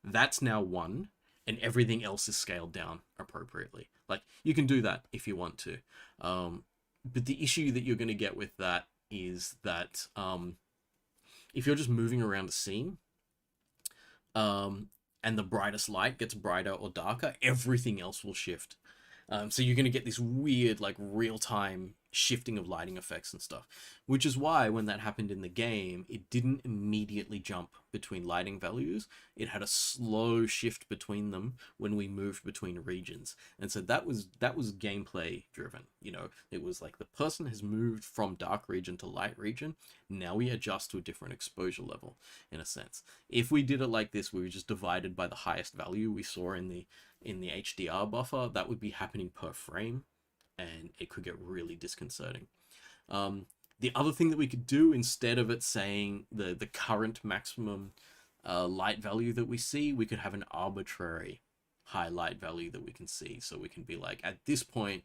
that's now 1, and everything else is scaled down appropriately. Like, you can do that if you want to. But the issue that you're going to get with that is that if you're just moving around the scene, and the brightest light gets brighter or darker, everything else will shift. So you're going to get this weird, like, real-time shifting of lighting effects and stuff, which is why when that happened in the game, it didn't immediately jump between lighting values. It had a slow shift between them when we moved between regions. And so that was gameplay driven. You know, it was like the person has moved from dark region to light region. Now we adjust to a different exposure level, in a sense. If we did it like this, we were just divided by the highest value we saw in the HDR buffer, that would be happening per frame, and it could get really disconcerting. The other thing that we could do, instead of it saying the current maximum light value that we see, we could have an arbitrary high light value that we can see. So we can be like, at this point,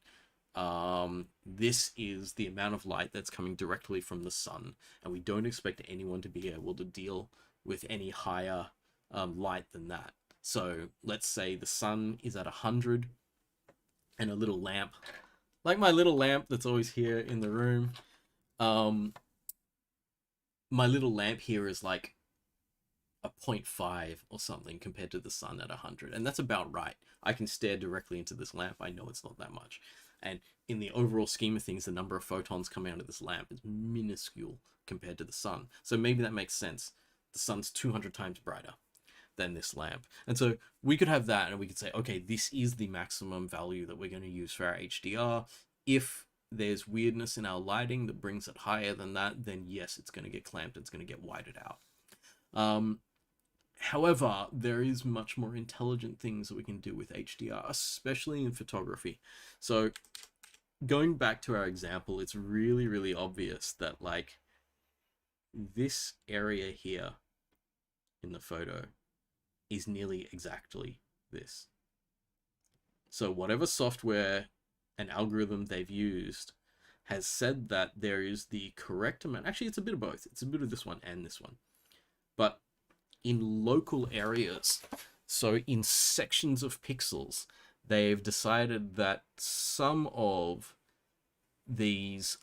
this is the amount of light that's coming directly from the sun, and we don't expect anyone to be able to deal with any higher light than that. So let's say the sun is at 100, and a little lamp, like my little lamp that's always here in the room, my little lamp here is like a 0.5 or something compared to the sun at 100, and that's about right. I can stare directly into this lamp. I know it's not that much, and in the overall scheme of things, the number of photons coming out of this lamp is minuscule compared to the sun. So maybe that makes sense. The sun's 200 times brighter than this lamp, and so we could have that, and we could say, okay, this is the maximum value that we're going to use for our HDR. If there's weirdness in our lighting that brings it higher than that, then yes, it's going to get clamped, it's going to get whited out. However, there is much more intelligent things that we can do with HDR, especially in photography. So going back to our example, it's really, really obvious that, like, this area here in the photo is nearly exactly this. So whatever software and algorithm they've used has said that there is the correct amount. Actually, it's a bit of both. It's a bit of this one and this one. But in local areas, so in sections of pixels, they've decided that some of these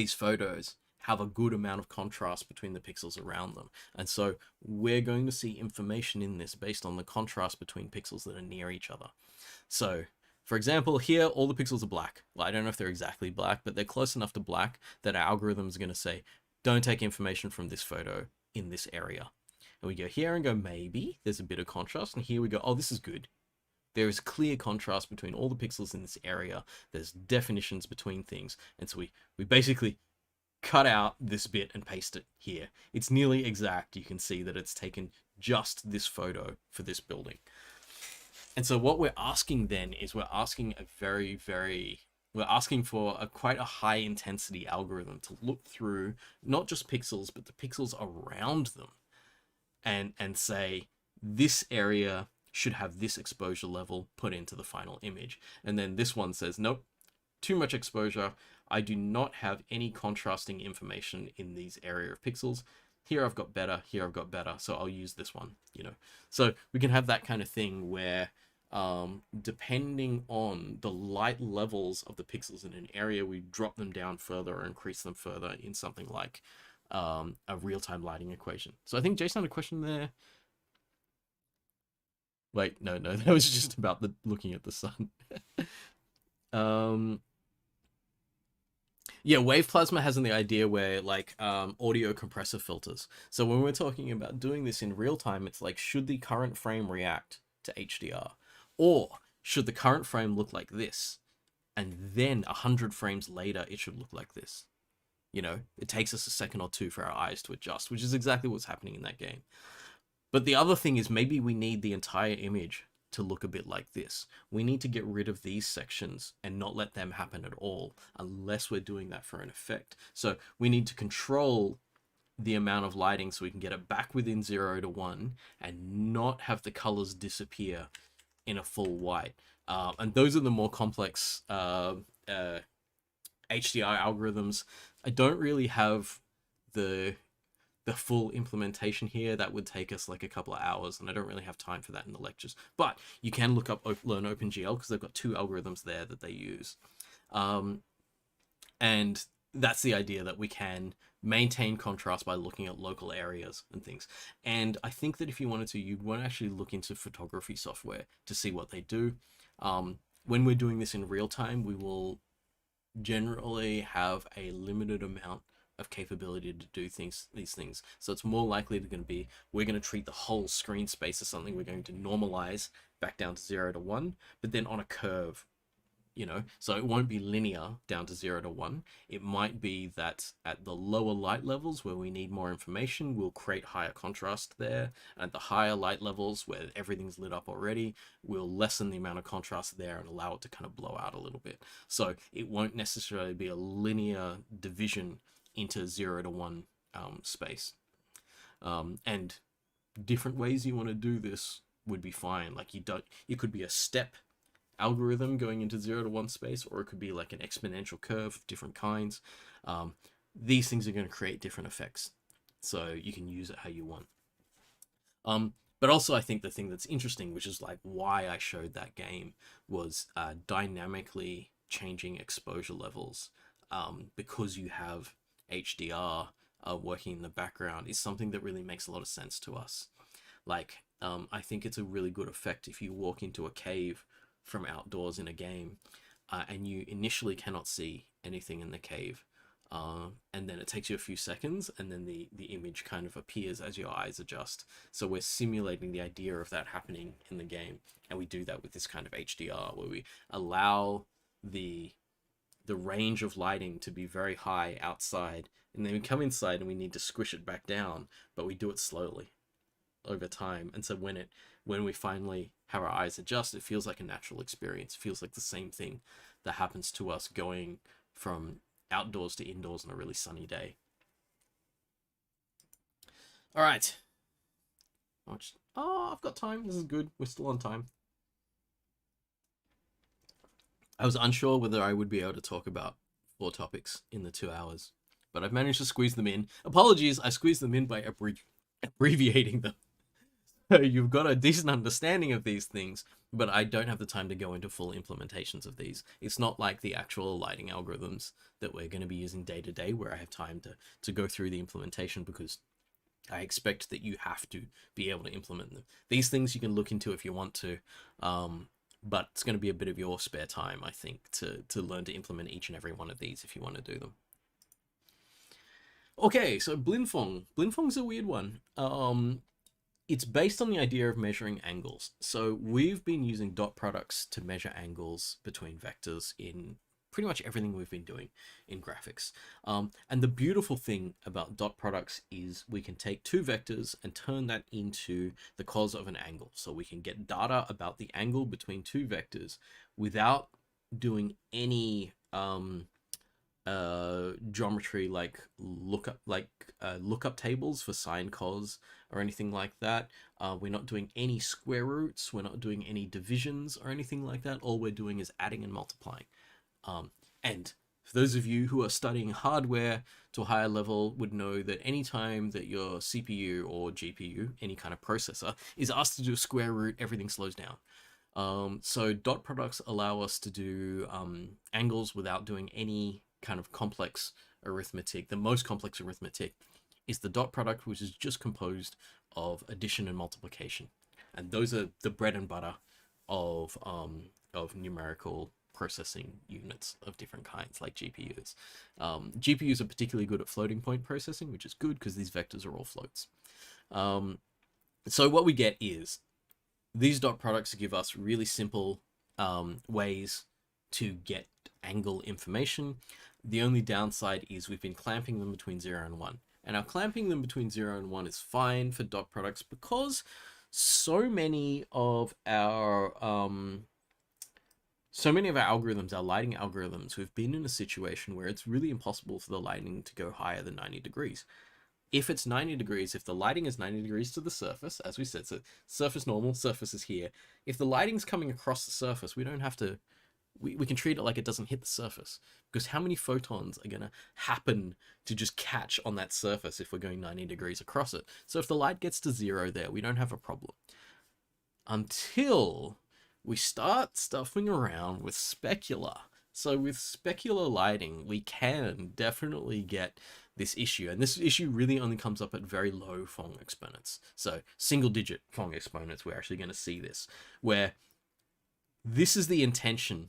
photos have a good amount of contrast between the pixels around them. And so we're going to see information in this based on the contrast between pixels that are near each other. So, for example, here, all the pixels are black. Well, I don't know if they're exactly black, but they're close enough to black that our algorithm is going to say, don't take information from this photo in this area. And we go here and go, maybe there's a bit of contrast. And here we go, oh, this is good. There is clear contrast between all the pixels in this area. There's definitions between things. And so we basically cut out this bit and paste it here. It's nearly exact. You can see that it's taken just this photo for this building. And so what we're asking then is we're asking for quite a high intensity algorithm to look through not just pixels, but the pixels around them, and say, this area should have this exposure level put into the final image. And then this one says, nope, too much exposure. I do not have any contrasting information in these area of pixels. Here I've got better, here I've got better, so I'll use this one, you know. So we can have that kind of thing where depending on the light levels of the pixels in an area, we drop them down further or increase them further in something like a real-time lighting equation. So I think Jason had a question there. Wait, no, that was just about looking at the sun. Yeah, wave plasma has the idea where, like, audio compressor filters. So when we're talking about doing this in real time, it's like, should the current frame react to HDR? Or should the current frame look like this? And then 100 frames later, it should look like this. You know, it takes us a second or two for our eyes to adjust, which is exactly what's happening in that game. But the other thing is, maybe we need the entire image to look a bit like this. We need to get rid of these sections and not let them happen at all unless we're doing that for an effect. So we need to control the amount of lighting so we can get it back within 0 to 1 and not have the colors disappear in a full white. And those are the more complex HDR algorithms. I don't really have the full implementation here. That would take us like a couple of hours, and I don't really have time for that in the lectures. But you can look up Learn OpenGL because they've got 2 algorithms there that they use. And that's the idea, that we can maintain contrast by looking at local areas and things. And I think that if you wanted to, you'd want to actually look into photography software to see what they do. When we're doing this in real time, we will generally have a limited amount of capability to do these things. So it's more likely to going to be, we're going to treat the whole screen space as something we're going to normalize back down to 0 to 1, but then on a curve, you know, so it won't be linear down to 0 to 1. It might be that at the lower light levels where we need more information, we'll create higher contrast there. And at the higher light levels where everything's lit up already, we'll lessen the amount of contrast there and allow it to kind of blow out a little bit. So it won't necessarily be a linear division into 0 to 1 space. And different ways you want to do this would be fine. Like it could be a step algorithm going into 0 to 1 space, or it could be like an exponential curve of different kinds. These things are going to create different effects, so you can use it how you want. But also I think the thing that's interesting, which is like why I showed that game, was dynamically changing exposure levels, because you have HDR working in the background, is something that really makes a lot of sense to us. Like, I think it's a really good effect if you walk into a cave from outdoors in a game, and you initially cannot see anything in the cave, and then it takes you a few seconds, and then the image kind of appears as your eyes adjust. So we're simulating the idea of that happening in the game, and we do that with this kind of HDR, where we allow the range of lighting to be very high outside, and then we come inside and we need to squish it back down, but we do it slowly over time. And so when we finally have our eyes adjust, it feels like a natural experience. It feels like the same thing that happens to us going from outdoors to indoors on a really sunny day. All right. Oh, I've got time. This is good. We're still on time. I was unsure whether I would be able to talk about 4 topics in the 2 hours, but I've managed to squeeze them in. Apologies, I squeezed them in by abbreviating them. So you've got a decent understanding of these things, but I don't have the time to go into full implementations of these. It's not like the actual lighting algorithms that we're going to be using day to day, where I have time to go through the implementation, because I expect that you have to be able to implement them. These things you can look into if you want to, but it's going to be a bit of your spare time, I think, to learn to implement each and every one of these if you want to do them. Okay, so Blinn-phong. Blinn-fong's a weird one. It's based on the idea of measuring angles. So we've been using dot products to measure angles between vectors in pretty much everything we've been doing in graphics. And the beautiful thing about dot products is we can take 2 vectors and turn that into the cos of an angle. So we can get data about the angle between 2 vectors without doing any geometry like lookup tables for sine, cos, or anything like that. We're not doing any square roots. We're not doing any divisions or anything like that. All we're doing is adding and multiplying. And for those of you who are studying hardware to a higher level would know that anytime that your CPU or GPU, any kind of processor, is asked to do a square root, everything slows down. So dot products allow us to do angles without doing any kind of complex arithmetic. The most complex arithmetic is the dot product, which is just composed of addition and multiplication. And those are the bread and butter of numerical processing units of different kinds, like GPUs. GPUs are particularly good at floating point processing, which is good because these vectors are all floats. So what we get is these dot products give us really simple ways to get angle information. The only downside is we've been clamping them between 0 and 1. And now clamping them between 0 and 1 is fine for dot products because so many of our algorithms, our lighting algorithms, we've been in a situation where it's really impossible for the lighting to go higher than 90 degrees. If it's 90 degrees, if the lighting is 90 degrees to the surface, as we said, so surface normal, surface is here. If the lighting's coming across the surface, we don't have to, we can treat it like it doesn't hit the surface, because how many photons are going to happen to just catch on that surface if we're going 90 degrees across it? So if the light gets to 0 there, we don't have a problem. Until we start stuffing around with specular. So with specular lighting, we can definitely get this issue. And this issue really only comes up at very low Phong exponents. So single digit Phong exponents, we're actually going to see this, where this is the intention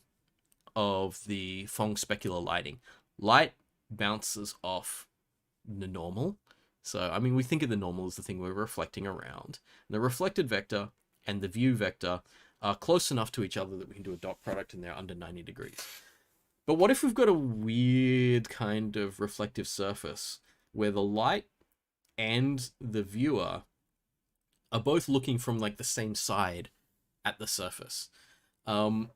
of the Phong specular lighting. Light bounces off the normal. So, I mean, we think of the normal as the thing we're reflecting around. The reflected vector and the view vector are close enough to each other that we can do a dot product and they're under 90 degrees. But what if we've got a weird kind of reflective surface where the light and the viewer are both looking from like the same side at the surface? The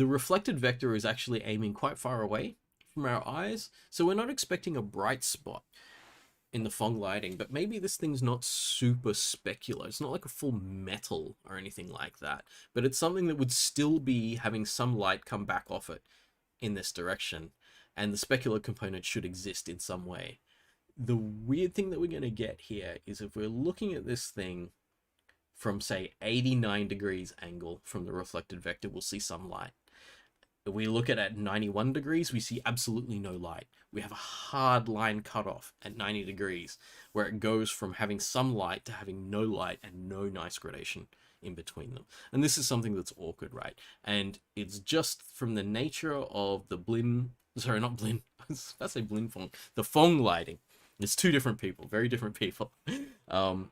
reflected vector is actually aiming quite far away from our eyes, so we're not expecting a bright spot in the Phong lighting, but maybe this thing's not super specular. It's not like a full metal or anything like that, but it's something that would still be having some light come back off it in this direction, and the specular component should exist in some way. The weird thing that we're going to get here is if we're looking at this thing from, say, 89 degrees angle from the reflected vector, we'll see some light. If we look at 91 degrees, we see absolutely no light. We have a hard line cutoff at 90 degrees, where it goes from having some light to having no light and no nice gradation in between them. And this is something that's awkward, right? And it's just from the nature of the Blinn-phong, the Phong lighting. It's two different people, very different people. The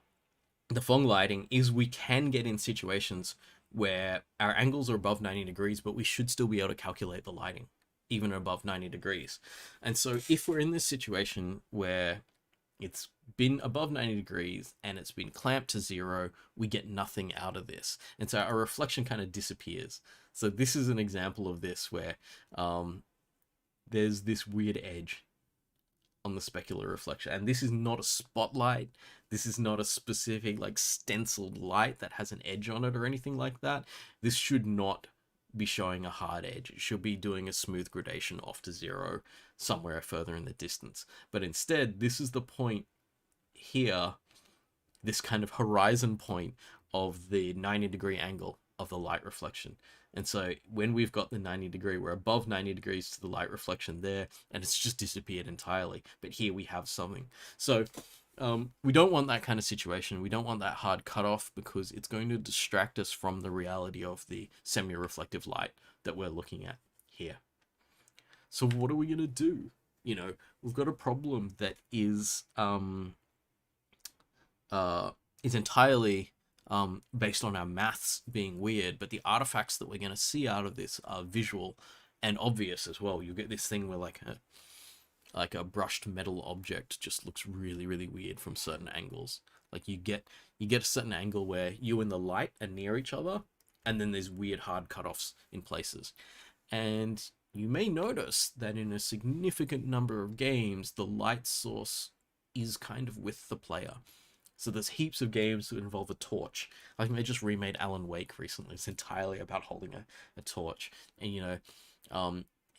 Phong lighting is we can get in situations where our angles are above 90 degrees, but we should still be able to calculate the lighting, even above 90 degrees. And so if we're in this situation where it's been above 90 degrees and it's been clamped to 0, we get nothing out of this. And so our reflection kind of disappears. So this is an example of this where there's this weird edge on the specular reflection. And this is not a spotlight. This is not a specific like stenciled light that has an edge on it or anything like that. This should not be showing a hard edge. It should be doing a smooth gradation off to 0 somewhere further in the distance. But instead, this is the point here, this kind of horizon point of the 90 degree angle of the light reflection. And so when we've got the 90 degree, we're above 90 degrees to the light reflection there, and it's just disappeared entirely. But here we have something. So we don't want that kind of situation. We don't want that hard cutoff, because it's going to distract us from the reality of the semi-reflective light that we're looking at here. So what are we going to do? You know, we've got a problem that is entirely based on our maths being weird, but the artifacts that we're going to see out of this are visual and obvious as well. You get this thing where like a brushed metal object just looks really, really weird from certain angles. Like you get a certain angle where you and the light are near each other, and then there's weird hard cutoffs in places. And you may notice that in a significant number of games, the light source is kind of with the player. So there's heaps of games that involve a torch. I think they just remade Alan Wake recently. It's entirely about holding a torch. And, you know,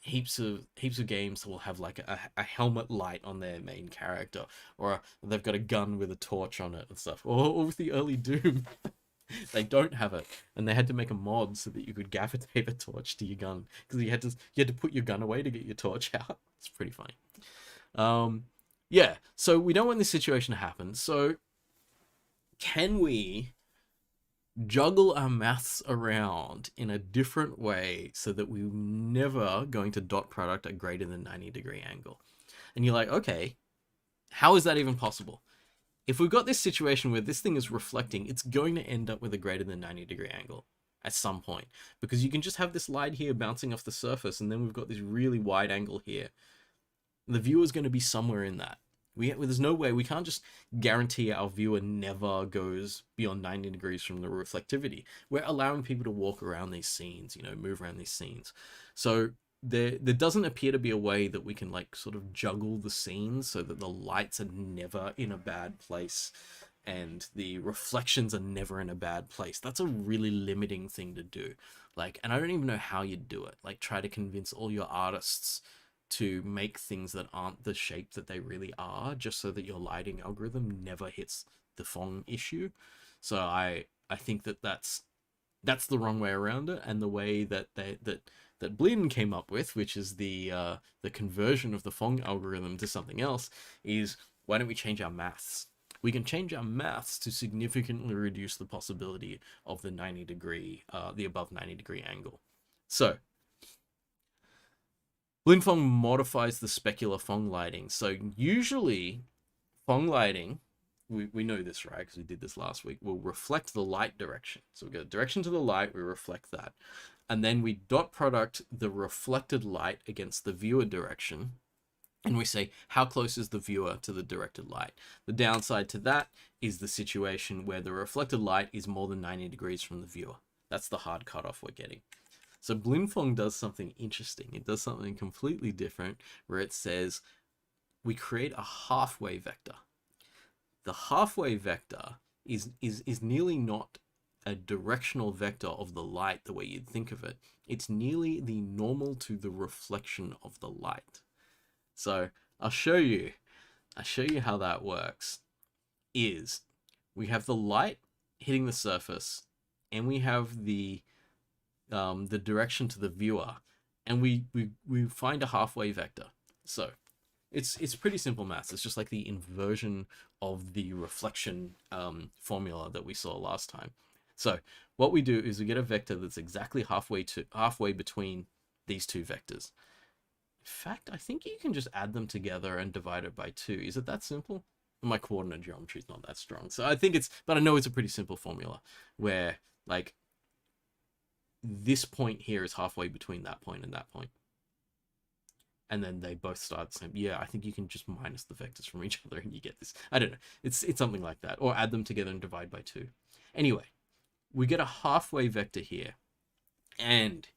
heaps of games will have like a helmet light on their main character, or they've got a gun with a torch on it and stuff. Or with the early Doom, they don't have it, and they had to make a mod so that you could gaffer tape a torch to your gun, because you had to put your gun away to get your torch out. It's pretty funny. Yeah, so we don't want this situation to happen. So can we juggle our maths around in a different way so that we're never going to dot product a greater than 90 degree angle? And you're like, okay, how is that even possible? If we've got this situation where this thing is reflecting, it's going to end up with a greater than 90 degree angle at some point, because you can just have this light here bouncing off the surface, and then we've got this really wide angle here. The viewer's going to be somewhere in that. There's no way, we can't just guarantee our viewer never goes beyond 90 degrees from the reflectivity. We're allowing people to walk around these scenes, you know, move around these scenes. So there doesn't appear to be a way that we can like sort of juggle the scenes so that the lights are never in a bad place and the reflections are never in a bad place. That's a really limiting thing to do. Like, and I don't even know how you do it. Like, try to convince all your artists to make things that aren't the shape that they really are, just so that your lighting algorithm never hits the Phong issue. So I think that that's the wrong way around it, and the way that that Blinn came up with, which is the conversion of the Phong algorithm to something else, is why don't we change our maths? We can change our maths to significantly reduce the possibility of the 90 degree, the above 90 degree angle. So Blinn-phong modifies the specular Phong lighting. So usually Phong lighting, we know this, right? Because we did this last week, will reflect the light direction. So we go direction to the light, we reflect that. And then we dot product the reflected light against the viewer direction. And we say, how close is the viewer to the directed light? The downside to that is the situation where the reflected light is more than 90 degrees from the viewer. That's the hard cutoff we're getting. So Blinn-phong does something interesting. It does something completely different, where it says we create a halfway vector. The halfway vector is nearly not a directional vector of the light the way you'd think of it. It's nearly the normal to the reflection of the light. So I'll show you how that works. Is we have the light hitting the surface, and we have the direction to the viewer, and we find a halfway vector. So it's pretty simple maths. It's just like the inversion of the reflection formula that we saw last time. So what we do is we get a vector that's exactly halfway between these two vectors. In fact, I think you can just add them together and divide it by 2. Is it that simple? My coordinate geometry is not that strong, so I think but I know it's a pretty simple formula where like this point here is halfway between that point and that point. And then they both start the same. Yeah, I think you can just minus the vectors from each other and you get this. I don't know. It's something like that. Or add them together and divide by 2. Anyway, we get a halfway vector here. And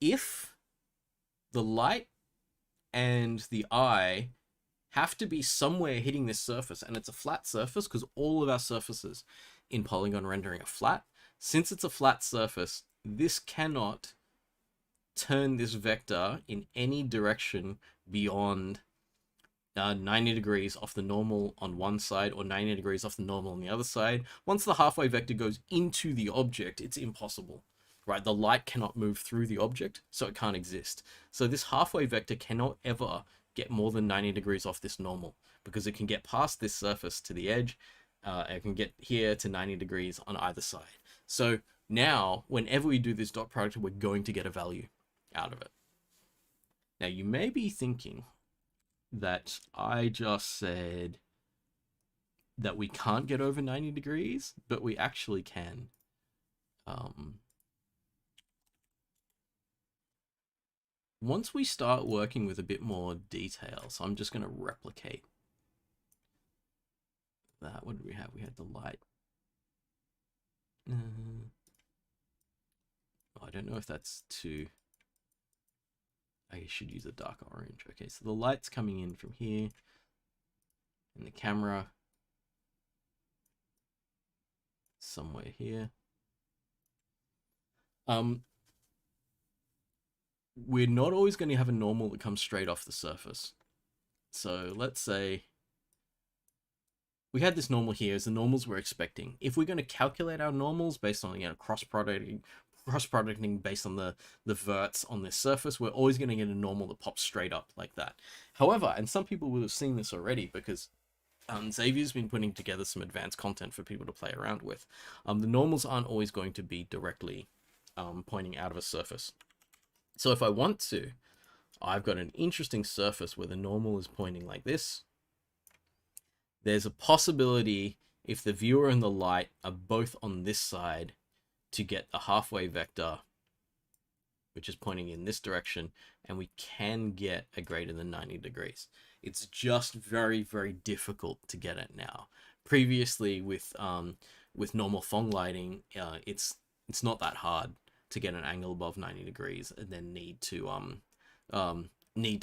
if the light and the eye have to be somewhere hitting this surface, and it's a flat surface because all of our surfaces in polygon rendering are flat. Since it's a flat surface, this cannot turn this vector in any direction beyond 90 degrees off the normal on one side or 90 degrees off the normal on the other side. Once the halfway vector goes into the object, it's impossible, right? The light cannot move through the object, so it can't exist. So this halfway vector cannot ever get more than 90 degrees off this normal, because it can get past this surface to the edge. It can get here to 90 degrees on either side. So now, whenever we do this dot product, we're going to get a value out of it. Now, you may be thinking that I just said that we can't get over 90 degrees, but we actually can. Once we start working with a bit more detail, so I'm just going to replicate that. What did we have? We had the light. I don't know if that's too... I should use a darker orange. Okay, so the light's coming in from here, and the camera somewhere here. We're not always going to have a normal that comes straight off the surface. So let's say we had this normal here as the normals we're expecting. If we're going to calculate our normals based on, you know, cross-producting based on the verts on this surface, we're always going to get a normal that pops straight up like that. However, and some people will have seen this already because Xavier's been putting together some advanced content for people to play around with. The normals aren't always going to be directly pointing out of a surface. So if I want to, I've got an interesting surface where the normal is pointing like this. There's a possibility, if the viewer and the light are both on this side, to get a halfway vector, which is pointing in this direction, and we can get a greater than 90 degrees. It's just very, very difficult to get it now. Previously, with normal Phong lighting, it's not that hard to get an angle above 90 degrees, and then need to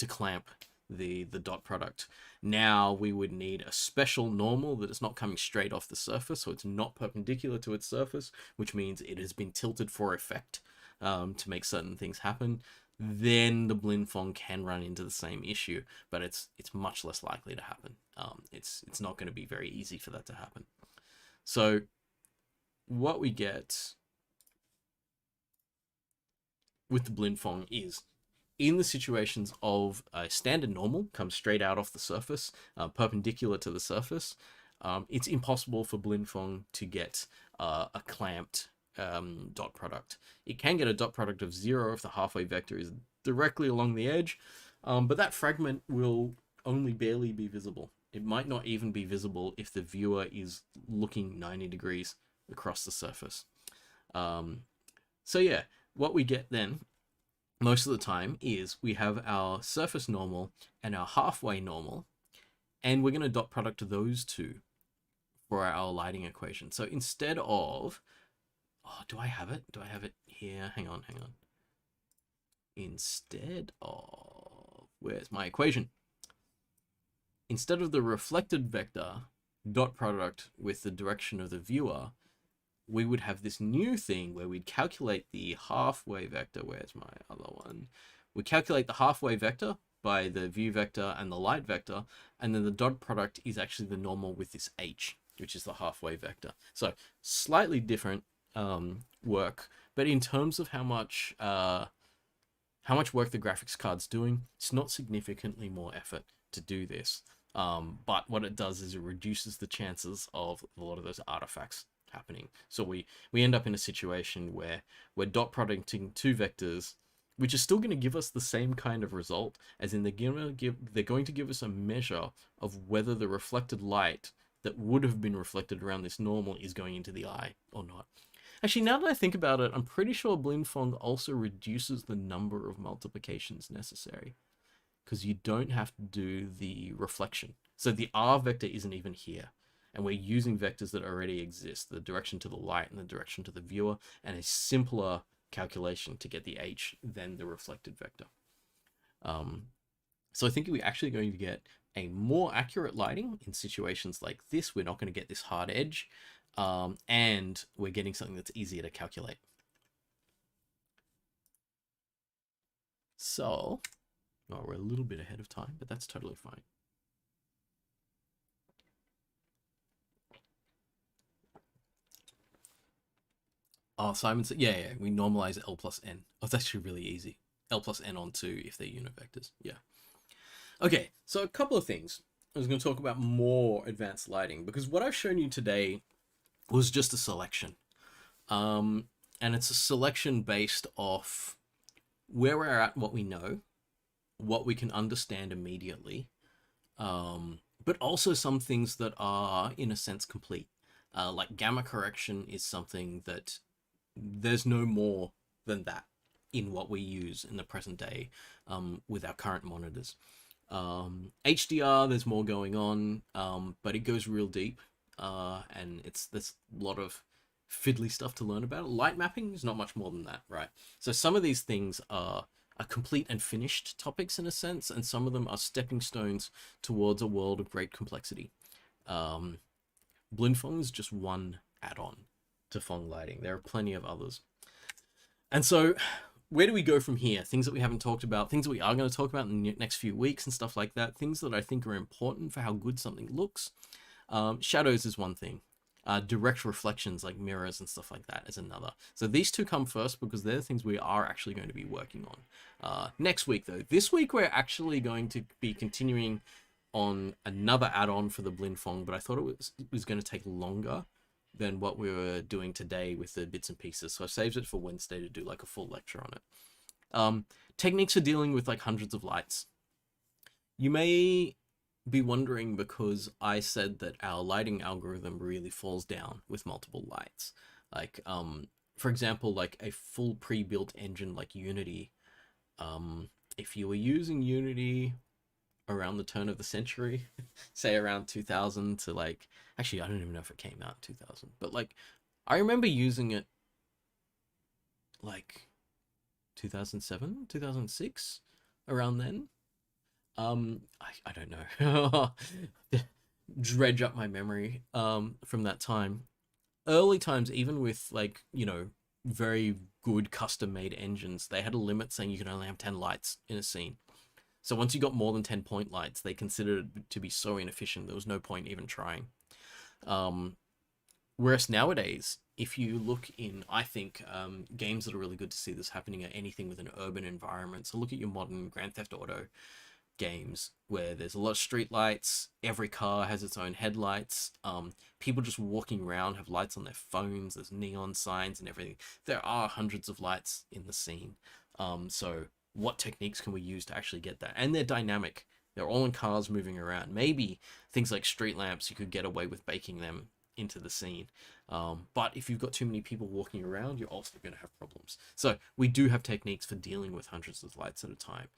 clamp the dot product. Now we would need a special normal that is not coming straight off the surface, so it's not perpendicular to its surface, which means it has been tilted for effect to make certain things happen. Then the Blinn-phong can run into the same issue, but it's much less likely to happen. It's not going to be very easy for that to happen. So what we get with the Blinn-phong is, in the situations of a standard normal comes straight out off the surface, perpendicular to the surface, it's impossible for Blinn-phong to get a clamped dot product. It can get a dot product of 0 if the halfway vector is directly along the edge, but that fragment will only barely be visible. It might not even be visible if the viewer is looking 90 degrees across the surface. So yeah, what we get then most of the time is we have our surface normal and our halfway normal, and we're going to dot product those two for our lighting equation. So instead of, do I have it? Do I have it here? Hang on. Instead of, where's my equation? Instead of the reflected vector dot product with the direction of the viewer, we would have this new thing where we'd calculate the halfway vector. Where's my other one? We calculate the halfway vector by the view vector and the light vector, and then the dot product is actually the normal with this h, which is the halfway vector. So slightly different work, but in terms of how much work the graphics card's doing, it's not significantly more effort to do this. But what it does is it reduces the chances of a lot of those artifacts happening. So we end up in a situation where we're dot producting two vectors, which is still going to give us the same kind of result, as in they're going to give us a measure of whether the reflected light that would have been reflected around this normal is going into the eye or not. Actually, now that I think about it, I'm pretty sure Blinn-phong also reduces the number of multiplications necessary, because you don't have to do the reflection. So the R vector isn't even here, and we're using vectors that already exist, the direction to the light and the direction to the viewer, and a simpler calculation to get the H than the reflected vector. So I think we're actually going to get a more accurate lighting in situations like this. We're not going to get this hard edge, and we're getting something that's easier to calculate. So, we're a little bit ahead of time, but that's totally fine. Oh, Simon said, yeah, we normalize L plus N. Oh, it's actually really easy. L plus N on 2 if they're unit vectors. Yeah. Okay, so a couple of things. I was going to talk about more advanced lighting, because what I've shown you today was just a selection. And it's a selection based off where we're at, what we know, what we can understand immediately, but also some things that are, in a sense, complete. Like gamma correction is something that there's no more than that in what we use in the present day with our current monitors. HDR, there's more going on, but it goes real deep, and there's a lot of fiddly stuff to learn about. Light mapping is not much more than that, right? So some of these things are complete and finished topics in a sense, and some of them are stepping stones towards a world of great complexity. Blinn-phong is just one add-on to Phong lighting. There are plenty of others. And so where do we go from here? Things that we haven't talked about, things that we are going to talk about in the next few weeks and stuff like that, things that I think are important for how good something looks. Shadows is one thing. Direct reflections like mirrors and stuff like that is another. So these two come first because they're the things we are actually going to be working on. Next week though, this week we're actually going to be continuing on another add-on for the Blinn-phong, but I thought it was going to take longer than what we were doing today with the bits and pieces. So I saved it for Wednesday to do like a full lecture on it. Techniques for dealing with like hundreds of lights. You may be wondering, because I said that our lighting algorithm really falls down with multiple lights. Like, for example, like a full pre-built engine like Unity. If you were using Unity around the turn of the century, say around 2000 to like, actually, I don't even know if it came out in 2000, but like, I remember using it like 2007, 2006, around then. I don't know. Dredge up my memory from that time. Early times, even with like, you know, very good custom made engines, they had a limit saying you could only have 10 lights in a scene. So once you got more than 10 point lights, they considered it to be so inefficient there was no point even trying. Whereas nowadays, if you look in, I think, games that are really good to see this happening are anything with an urban environment. So look at your modern Grand Theft Auto games where there's a lot of street lights, every car has its own headlights, people just walking around have lights on their phones, there's neon signs and everything. There are hundreds of lights in the scene. So what techniques can we use to actually get that? And they're dynamic. They're all in cars moving around. Maybe things like street lamps, you could get away with baking them into the scene. But if you've got too many people walking around, you're also going to have problems. So we do have techniques for dealing with hundreds of lights at a time.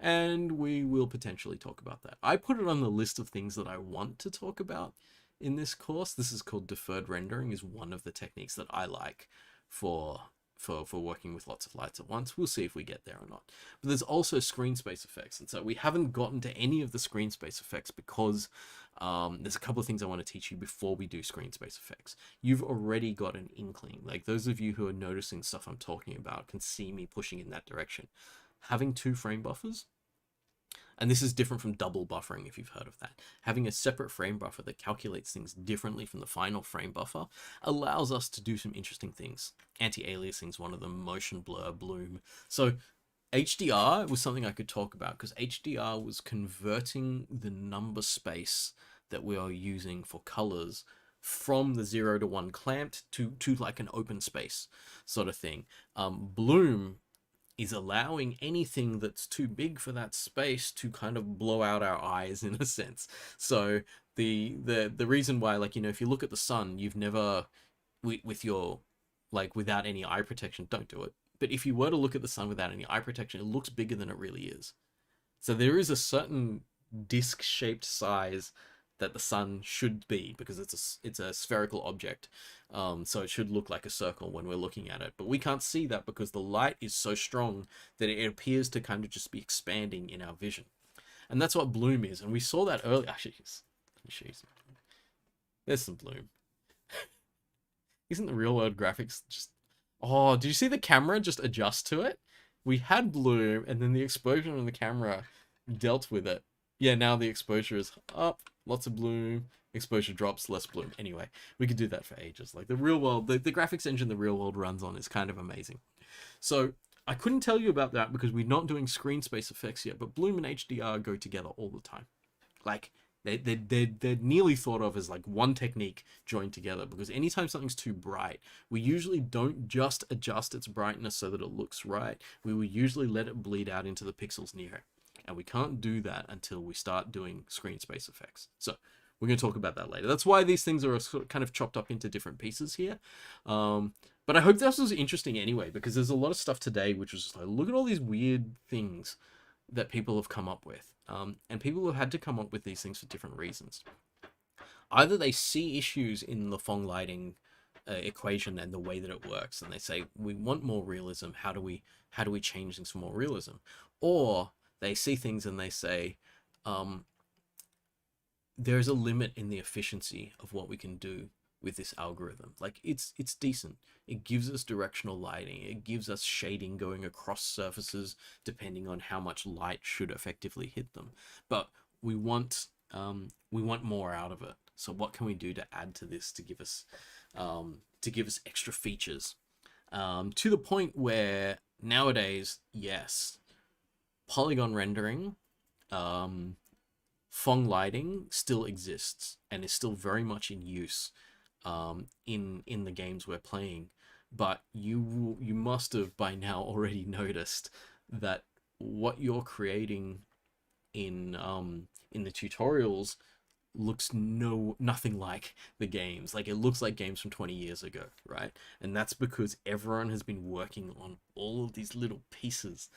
And we will potentially talk about that. I put it on the list of things that I want to talk about in this course. This is called deferred rendering, is one of the techniques that I like for working with lots of lights at once. We'll see if we get there or not. But there's also screen space effects. And so we haven't gotten to any of the screen space effects because there's a couple of things I want to teach you before we do screen space effects. You've already got an inkling. Like those of you who are noticing stuff I'm talking about can see me pushing in that direction. Having 2 frame buffers, and this is different from double buffering if you've heard of that. Having a separate frame buffer that calculates things differently from the final frame buffer allows us to do some interesting things. Anti-aliasing is one of them, motion blur, bloom. So HDR was something I could talk about because HDR was converting the number space that we are using for colors from the 0 to 1 clamped to like an open space sort of thing. Bloom is allowing anything that's too big for that space to kind of blow out our eyes in a sense. So the reason why, like, you know, if you look at the sun, you've never, with your, like, without any eye protection, don't do it. But if you were to look at the sun without any eye protection, it looks bigger than it really is. So there is a certain disc-shaped size that the sun should be because it's a spherical object. So it should look like a circle when we're looking at it. But we can't see that because the light is so strong that it appears to kind of just be expanding in our vision. And that's what bloom is. And we saw that earlier. Actually, let me show you some. There's some bloom. Isn't the real world graphics just... Oh, did you see the camera just adjust to it? We had bloom and then the exposure on the camera dealt with it. Yeah, now the exposure is up, lots of bloom, exposure drops, less bloom. Anyway, we could do that for ages. Like the real world, the graphics engine the real world runs on is kind of amazing. So I couldn't tell you about that because we're not doing screen space effects yet, but bloom and HDR go together all the time. Like they're nearly thought of as like one technique joined together because anytime something's too bright, we usually don't just adjust its brightness so that it looks right. We will usually let it bleed out into the pixels near it. And we can't do that until we start doing screen space effects. So we're going to talk about that later. That's why these things are sort of kind of chopped up into different pieces here. But I hope this was interesting anyway, because there's a lot of stuff today which was just like, look at all these weird things that people have come up with. And people have had to come up with these things for different reasons. Either they see issues in the Phong Lighting equation and the way that it works, and they say, we want more realism. How do we change things for more realism? Or they see things and they say, there's a limit in the efficiency of what we can do with this algorithm. Like it's decent. It gives us directional lighting. It gives us shading going across surfaces depending on how much light should effectively hit them. But we want more out of it. So what can we do to add to this to give us extra features? To the point where nowadays, yes, polygon rendering, Phong Lighting still exists and is still very much in use in the games we're playing. But you must have by now already noticed that what you're creating in the tutorials looks nothing like the games. Like it looks like games from 20 years ago, right? And that's because everyone has been working on all of these little pieces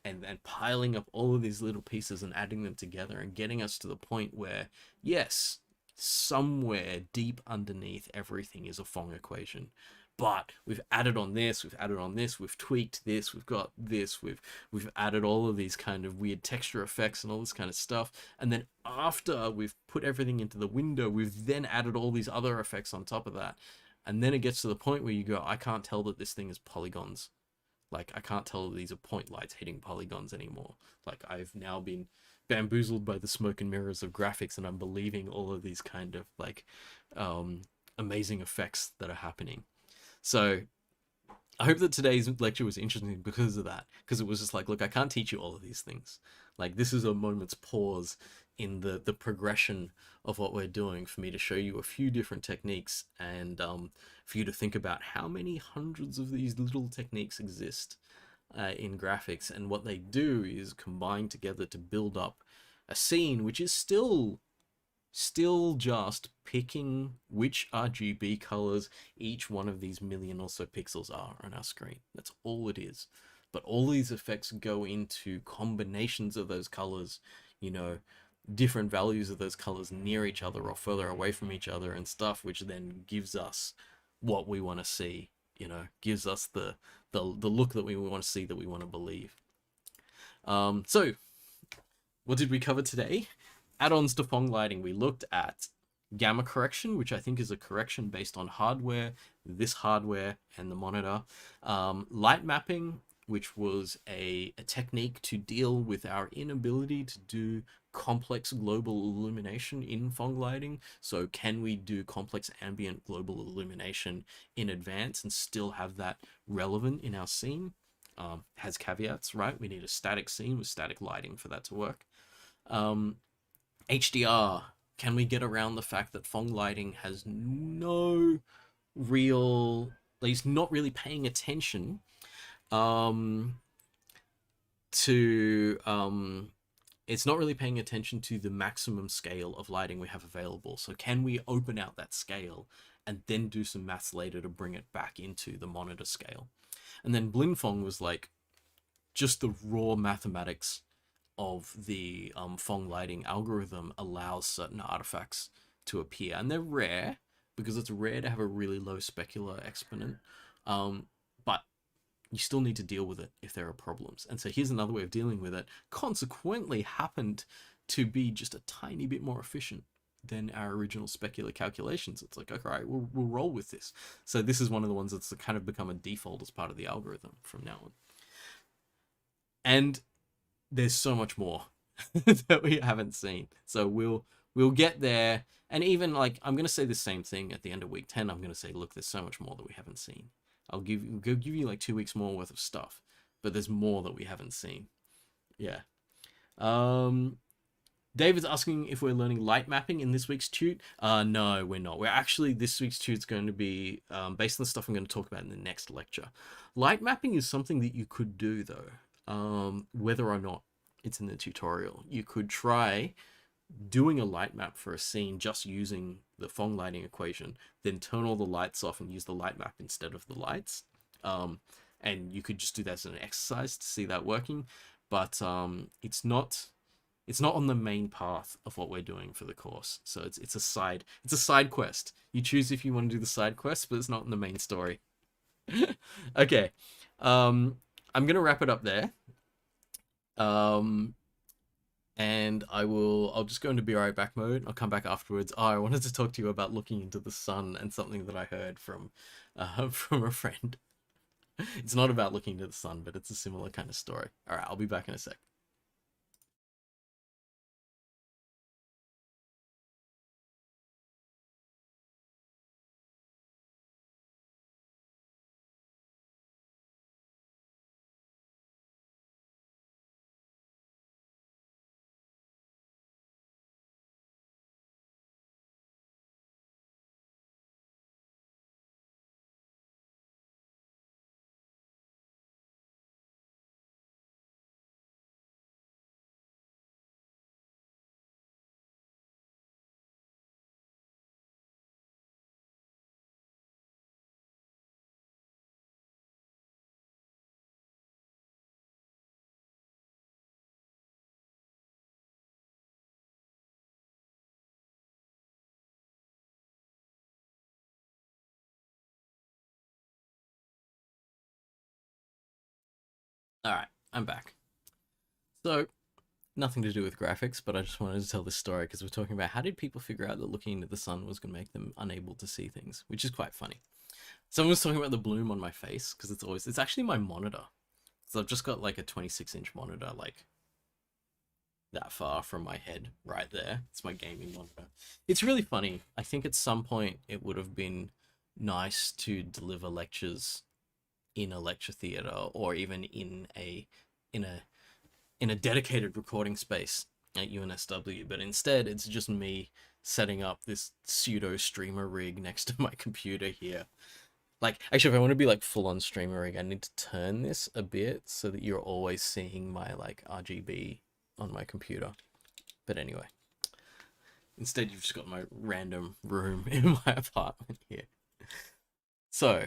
and piling up all of these little pieces and adding them together and getting us to the point where, yes, somewhere deep underneath everything is a Phong equation. But we've added on this, we've added on this, we've tweaked this, we've got this, we've added all of these kind of weird texture effects and all this kind of stuff. And then after we've put everything into the window, we've then added all these other effects on top of that. And then it gets to the point where you go, I can't tell that this thing is polygons. Like, I can't tell that these are point lights hitting polygons anymore. Like, I've now been bamboozled by the smoke and mirrors of graphics, and I'm believing all of these kind of, like, amazing effects that are happening. So I hope that today's lecture was interesting because of that. Because it was just like, look, I can't teach you all of these things. Like, this is a moment's pause in the progression of what we're doing for me to show you a few different techniques and for you to think about how many hundreds of these little techniques exist in graphics, and what they do is combine together to build up a scene which is still just picking which RGB colors each one of these million or so pixels are on our screen. That's all it is. But all these effects go into combinations of those colors, you know, different values of those colors near each other or further away from each other and stuff, which then gives us what we want to see, you know, gives us the look that we want to see, that we want to believe. So what did we cover today? Add-ons to Phong Lighting. We looked at gamma correction, which I think is a correction based on hardware, this hardware and the monitor. Light mapping, which was a technique to deal with our inability to do complex global illumination in Phong Lighting. So can we do complex ambient global illumination in advance and still have that relevant in our scene? Has caveats, right? We need a static scene with static lighting for that to work. HDR, can we get around the fact that Phong Lighting has no real, like, he's not really paying attention it's not really paying attention to the maximum scale of lighting we have available. So can we open out that scale and then do some maths later to bring it back into the monitor scale? And then Blinn-phong was like just the raw mathematics of the Phong Lighting algorithm allows certain artifacts to appear, and they're rare because it's rare to have a really low specular exponent, but you still need to deal with it if there are problems. And so here's another way of dealing with it. Consequently happened to be just a tiny bit more efficient than our original specular calculations. It's like, okay, right, we'll roll with this. So this is one of the ones that's kind of become a default as part of the algorithm from now on. And there's so much more that we haven't seen. So we'll get there. And even, like, I'm going to say the same thing at the end of week 10. I'm going to say, look, there's so much more that we haven't seen. I'll give you like 2 weeks more worth of stuff, but there's more that we haven't seen. Yeah. David's asking if we're learning light mapping in this week's tute. No, we're not. We're actually, this week's tute's going to be based on the stuff I'm going to talk about in the next lecture. Light mapping is something that you could do, though, whether or not it's in the tutorial. You could try doing a light map for a scene just using the Phong Lighting equation, then turn all the lights off and use the light map instead of the lights. And you could just do that as an exercise to see that working, but it's not on the main path of what we're doing for the course. So it's a side quest. You choose if you want to do the side quest, but it's not in the main story. Okay, I'm gonna wrap it up there. And I'll just go into be right back mode. I'll come back afterwards. Oh, I wanted to talk to you about looking into the sun and something that I heard from a friend. It's not about looking into the sun, but it's a similar kind of story. All right, I'll be back in a sec. Alright, I'm back. So, nothing to do with graphics, but I just wanted to tell this story because we're talking about how did people figure out that looking into the sun was going to make them unable to see things, which is quite funny. Someone was talking about the bloom on my face because it's actually my monitor. So I've just got like a 26-inch monitor, like that far from my head right there. It's my gaming monitor. It's really funny. I think at some point it would have been nice to deliver lectures in a lecture theater or even in a in a dedicated recording space at UNSW, but instead it's just me setting up this pseudo streamer rig next to my computer here. Like, actually, if I want to be like full on streamer rig, I need to turn this a bit so that you're always seeing my like RGB on my computer. But anyway, instead you've just got my random room in my apartment here. So,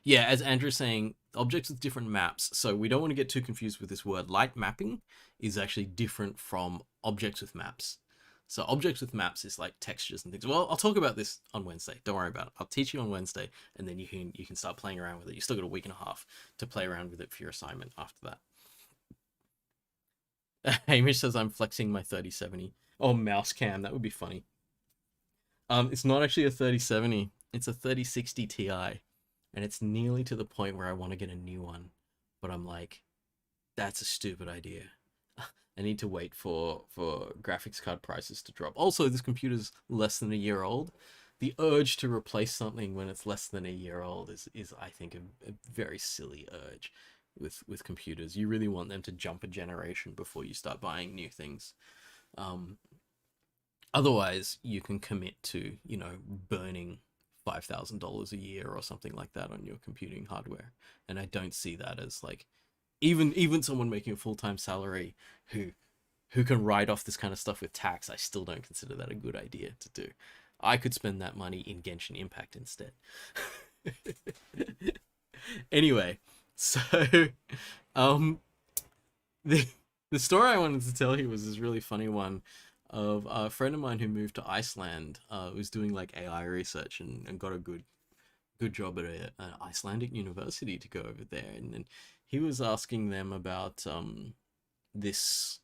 yeah, as Andrew's saying, objects with different maps. So we don't want to get too confused with this word. Light mapping is actually different from objects with maps. So objects with maps is like textures and things. Well, I'll talk about this on Wednesday. Don't worry about it. I'll teach you on Wednesday, and then you can start playing around with it. You still got a week and a half to play around with it for your assignment after that. Hamish says I'm flexing my 3070. Oh, mouse cam. That would be funny. It's not actually a 3070. It's a 3060 Ti. And it's nearly to the point where I want to get a new one. But I'm like, that's a stupid idea. I need to wait for graphics card prices to drop. Also, this computer's less than a year old. The urge to replace something when it's less than a year old is I think, a very silly urge with computers. You really want them to jump a generation before you start buying new things. Otherwise, you can commit to, burning $5,000 a year or something like that on your computing hardware. And I don't see that as like, even someone making a full-time salary who can write off this kind of stuff with tax, I still don't consider that a good idea to do. I could spend that money in Genshin Impact instead. Anyway, so the story I wanted to tell you was this really funny one of a friend of mine who moved to Iceland, was doing like AI research and got a good job at an Icelandic university to go over there. And then he was asking them about this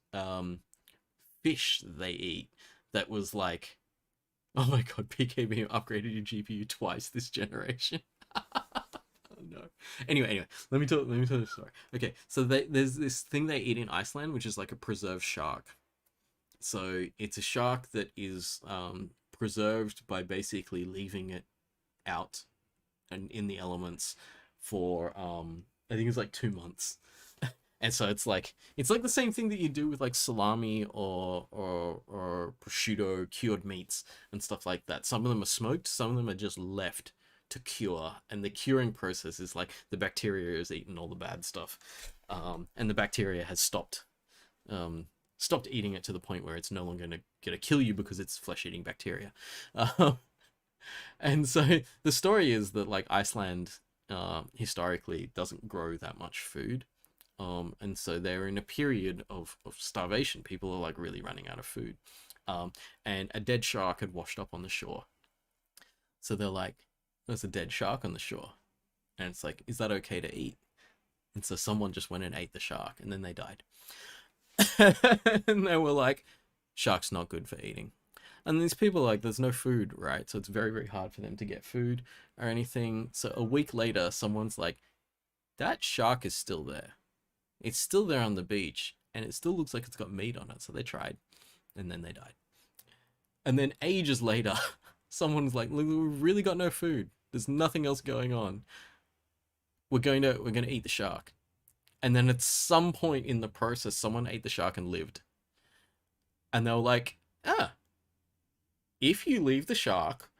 fish they eat that was like, oh my god, PKB upgraded your GPU twice this generation. Oh no. Anyway, let me tell the story. Okay, so there's this thing they eat in Iceland, which is like a preserved shark. So it's a shark that is preserved by basically leaving it out and in the elements for I think it's like 2 months. And so it's like the same thing that you do with like salami or prosciutto, cured meats and stuff like that. Some of them are smoked, some of them are just left to cure, and the curing process is like the bacteria has eaten all the bad stuff, and the bacteria has stopped eating it to the point where it's no longer gonna kill you because it's flesh-eating bacteria. And so the story is that like Iceland historically doesn't grow that much food, and so they're in a period of starvation. People are like really running out of food, and a dead shark had washed up on the shore. So they're like, there's a dead shark on the shore, and it's like, is that okay to eat? And so someone just went and ate the shark, and then they died. And they were like, shark's not good for eating. And these people are like, there's no food, right? So it's very, very hard for them to get food or anything. So a week later, someone's like, that shark is still there. It's still there on the beach, and it still looks like it's got meat on it. So they tried, and then they died. And then ages later, someone's like, look, we've really got no food. There's nothing else going on. We're going to eat the shark. And then at some point in the process, someone ate the shark and lived. And they were like, if you leave the shark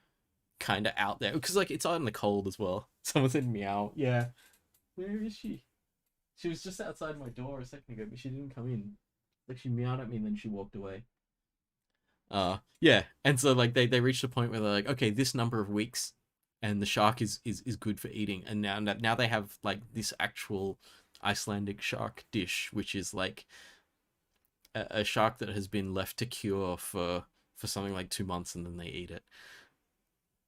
kind of out there, because like it's out in the cold as well. Someone said meow. Yeah. Where is she? She was just outside my door a second ago, but she didn't come in. Like she meowed at me and then she walked away. Yeah. And so like they reached a point where they're like, okay, this number of weeks and the shark is good for eating. And now they have like this actual Icelandic shark dish, which is like a shark that has been left to cure for something like 2 months, and then they eat it.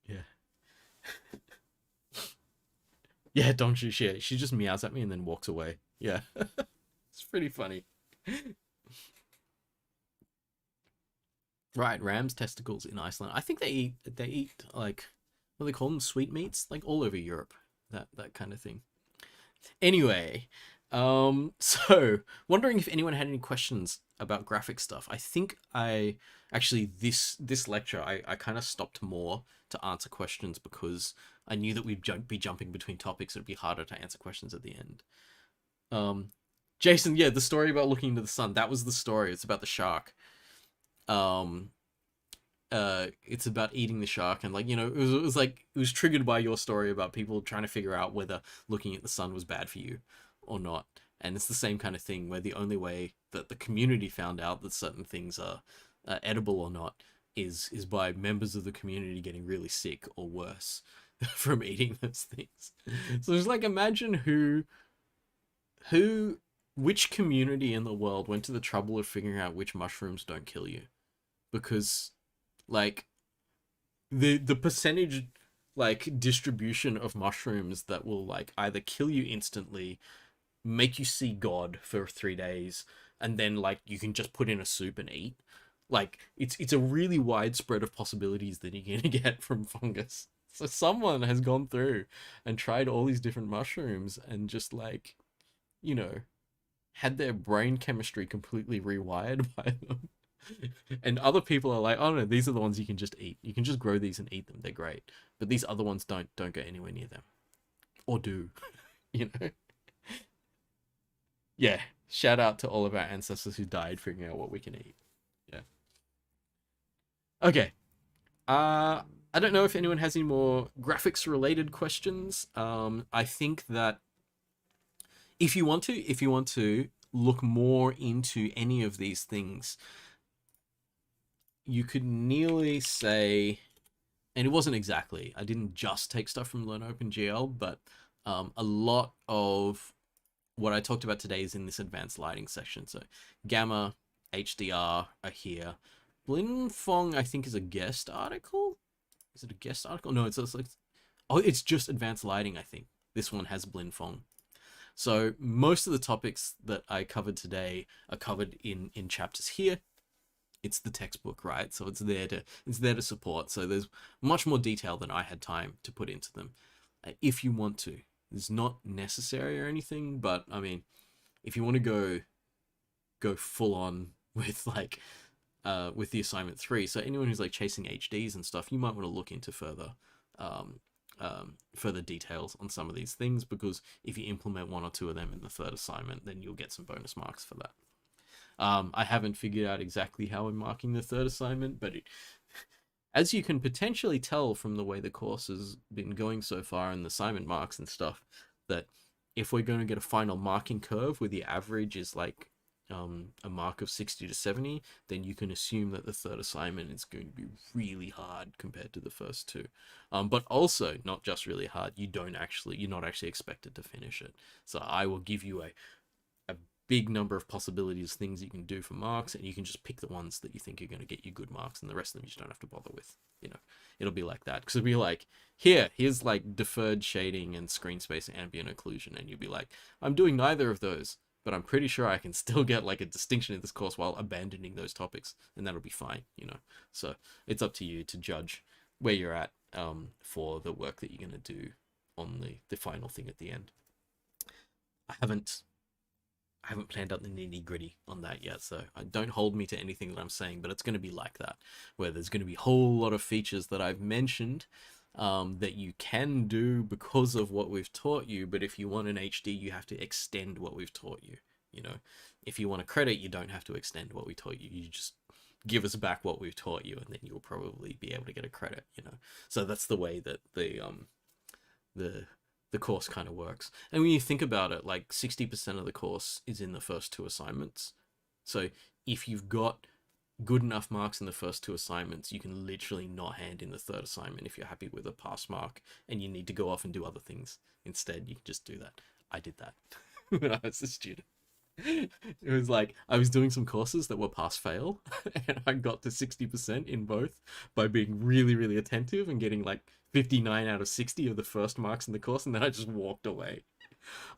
Yeah. Yeah, don't you? She just meows at me and then walks away. Yeah. It's pretty funny. Right, ram's testicles in Iceland. I think they eat like what do they call them, sweetmeats, like all over Europe. That kind of thing. Anyway, so wondering if anyone had any questions about graphic stuff. I think I actually this lecture I kind of stopped more to answer questions because I knew that we'd be jumping between topics. It'd be harder to answer questions at the end. Um, Jason, yeah, the story about looking into the sun. That was the story. It's about the shark. Um, it's about eating the shark, and like, it was like it was triggered by your story about people trying to figure out whether looking at the sun was bad for you or not. And it's the same kind of thing where the only way that the community found out that certain things are edible or not is by members of the community getting really sick or worse from eating those things. So it's like, imagine who which community in the world went to the trouble of figuring out which mushrooms don't kill you, because like the percentage like distribution of mushrooms that will like either kill you instantly, make you see God for 3 days, and then like you can just put in a soup and eat. Like it's a really wide spread of possibilities that you're gonna get from fungus. So someone has gone through and tried all these different mushrooms and just like, you know, had their brain chemistry completely rewired by them. And other people are like, oh no, these are the ones you can just eat. You can just grow these and eat them. They're great. But these other ones don't go anywhere near them. Or do. You know? Yeah. Shout out to all of our ancestors who died figuring out what we can eat. Yeah. Okay. I don't know if anyone has any more graphics related questions. I think that if you want to look more into any of these things, you could nearly say, and it wasn't exactly, I didn't just take stuff from Learn OpenGL, but a lot of what I talked about today is in this advanced lighting section. So Gamma, HDR are here. Blinn-phong, I think, is a guest article. Is it a guest article? No, it's like, oh, it's just advanced lighting, I think. This one has Blinn-phong. So most of the topics that I covered today are covered in chapters here. It's the textbook, right? So it's there to support. So there's much more detail than I had time to put into them. If you want to, it's not necessary or anything, but I mean, if you want to go full on with like with the assignment 3, so anyone who's like chasing HDs and stuff, you might want to look into further details on some of these things, because if you implement one or two of them in the third assignment, then you'll get some bonus marks for that. I haven't figured out exactly how I'm marking the third assignment, but as you can potentially tell from the way the course has been going so far and the assignment marks and stuff, that if we're going to get a final marking curve where the average is like a mark of 60 to 70, then you can assume that the third assignment is going to be really hard compared to the first two. But also not just really hard, you're not actually expected to finish it. So I will give you a big number of possibilities, things you can do for marks, and you can just pick the ones that you think are going to get you good marks, and the rest of them you just don't have to bother with. It'll be like that, because it'll be like, here's like deferred shading and screen space and ambient occlusion, and you'll be like, I'm doing neither of those, but I'm pretty sure I can still get like a distinction in this course while abandoning those topics, and that'll be fine. So it's up to you to judge where you're at for the work that you're going to do on the final thing at the end. I haven't planned out the nitty gritty on that yet, so don't hold me to anything that I'm saying, but it's going to be like that, where there's going to be a whole lot of features that I've mentioned that you can do because of what we've taught you, but if you want an HD, you have to extend what we've taught you. If you want a credit, you don't have to extend what we taught you. You just give us back what we've taught you, and then you'll probably be able to get a credit. So that's the way that the course kind of works. And when you think about it, like 60% of the course is in the first two assignments. So if you've got good enough marks in the first two assignments, you can literally not hand in the third assignment if you're happy with a pass mark and you need to go off and do other things instead. You can just do that. I did that when I was a student. It was like I was doing some courses that were pass fail, and I got to 60% in both by being really, really attentive and getting like 59 out of 60 of the first marks in the course, and then I just walked away.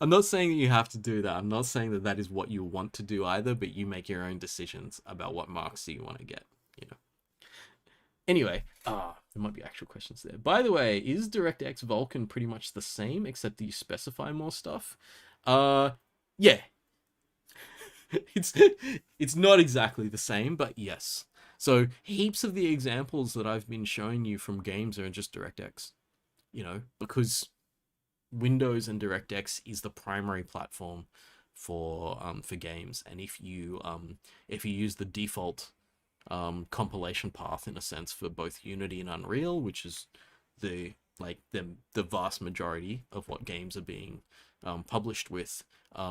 I'm not saying that you have to do that. I'm not saying that that is what you want to do either, but you make your own decisions about what marks you want to get, you know. Anyway, there might be actual questions there. By the way, is DirectX Vulkan pretty much the same, except that you specify more stuff? Yeah. It's not exactly the same, but yes. So heaps of the examples that I've been showing you from games are just DirectX, you know, because Windows and DirectX is the primary platform for games, and if you use the default compilation path in a sense for both Unity and Unreal, which is the vast majority of what games are being published with,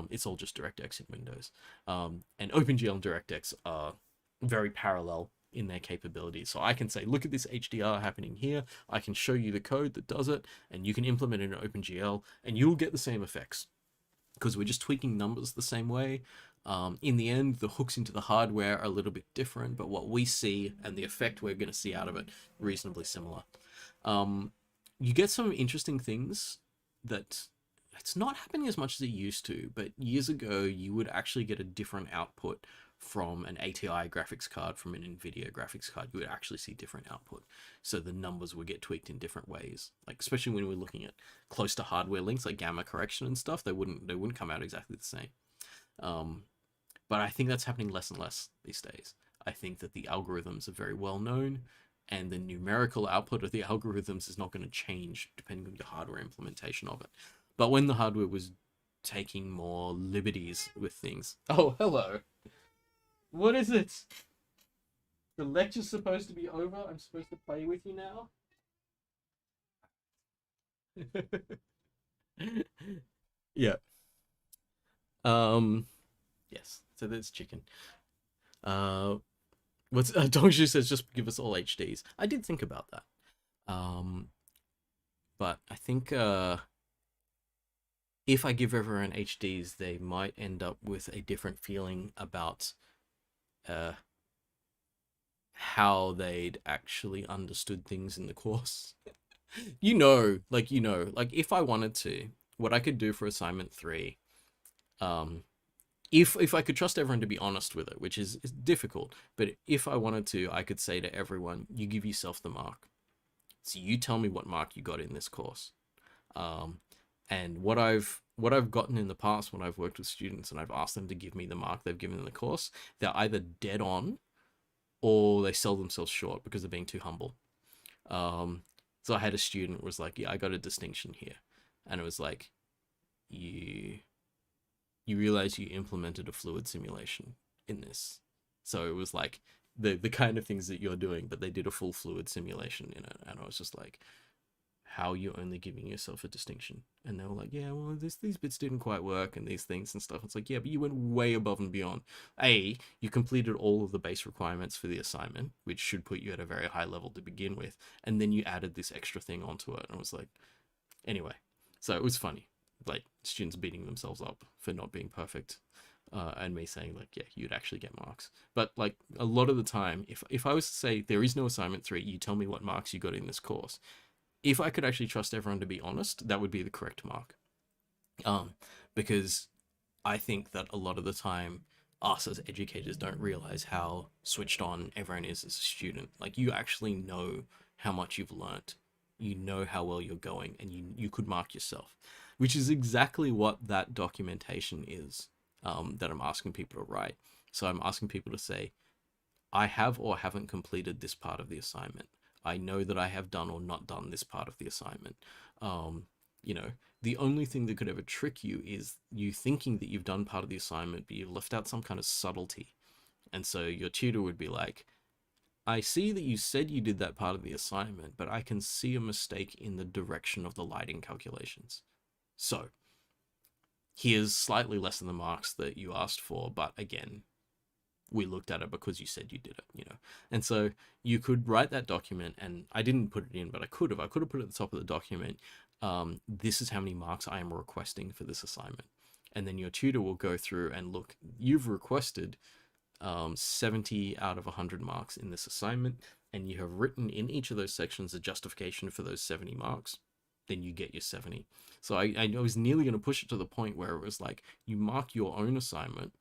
it's all just DirectX in Windows. And OpenGL and DirectX are very parallel in their capabilities. So I can say, look at this HDR happening here. I can show you the code that does it, and you can implement it in OpenGL, and you'll get the same effects because we're just tweaking numbers the same way. In the end, the hooks into the hardware are a little bit different, but what we see and the effect we're going to see out of it reasonably similar. You get some interesting things that it's not happening as much as it used to, but years ago you would actually get a different output from an ATI graphics card, from an NVIDIA graphics card. You would actually see different output. So the numbers would get tweaked in different ways. Like, especially when we're looking at close to hardware links like gamma correction and stuff, they wouldn't come out exactly the same. But I think that's happening less and less these days. I think that the algorithms are very well known, and the numerical output of the algorithms is not going to change depending on your hardware implementation of it. But when the hardware was taking more liberties with things... Oh, hello. What is it? The lecture's supposed to be over? I'm supposed to play with you now? Yeah. Yes. So there's chicken. What's Dongshu says, just give us all HDs. I did think about that. But I think if I give everyone HDs, they might end up with a different feeling about how they'd actually understood things in the course. Like if I wanted to, what I could do for assignment 3, if I could trust everyone to be honest with it, which is difficult, but if I wanted to, I could say to everyone, you give yourself the mark. So you tell me what mark you got in this course. And what I've gotten in the past when I've worked with students and I've asked them to give me the mark they've given in the course, they're either dead on or they sell themselves short because they're being too humble. So I had a student who was like, yeah, I got a distinction here. And it was like, you realize you implemented a fluid simulation in this. So it was like the kind of things that you're doing, but they did a full fluid simulation in it. And I was just like, how are you only giving yourself a distinction? And they were like, yeah, well, these bits didn't quite work and these things and stuff. It's like, yeah, but you went way above and beyond. You completed all of the base requirements for the assignment, which should put you at a very high level to begin with. And then you added this extra thing onto it. And I was like, anyway, so it was funny. Like, students beating themselves up for not being perfect, and me saying like, yeah, you'd actually get marks. But like a lot of the time, if I was to say there is no assignment 3, you tell me what marks you got in this course, if I could actually trust everyone to be honest, that would be the correct mark. Because I think that a lot of the time us as educators don't realize how switched on everyone is as a student. Like, you actually know how much you've learnt, you know how well you're going, and you could mark yourself, which is exactly what that documentation is, that I'm asking people to write. So I'm asking people to say, I have or haven't completed this part of the assignment. I know that I have done or not done this part of the assignment. The only thing that could ever trick you is you thinking that you've done part of the assignment, but you've left out some kind of subtlety. And so your tutor would be like, I see that you said you did that part of the assignment, but I can see a mistake in the direction of the lighting calculations. So here's slightly less than the marks that you asked for, but again, we looked at it because you said you did it, And so you could write that document, and I didn't put it in, but I could have put it at the top of the document. This is how many marks I am requesting for this assignment. and then your tutor will go through and look, you've requested 70 out of 100 marks in this assignment, and you have written in each of those sections a justification for those 70 marks, then you get your 70. So I was nearly going to push it to the point where it was like, you mark your own assignment,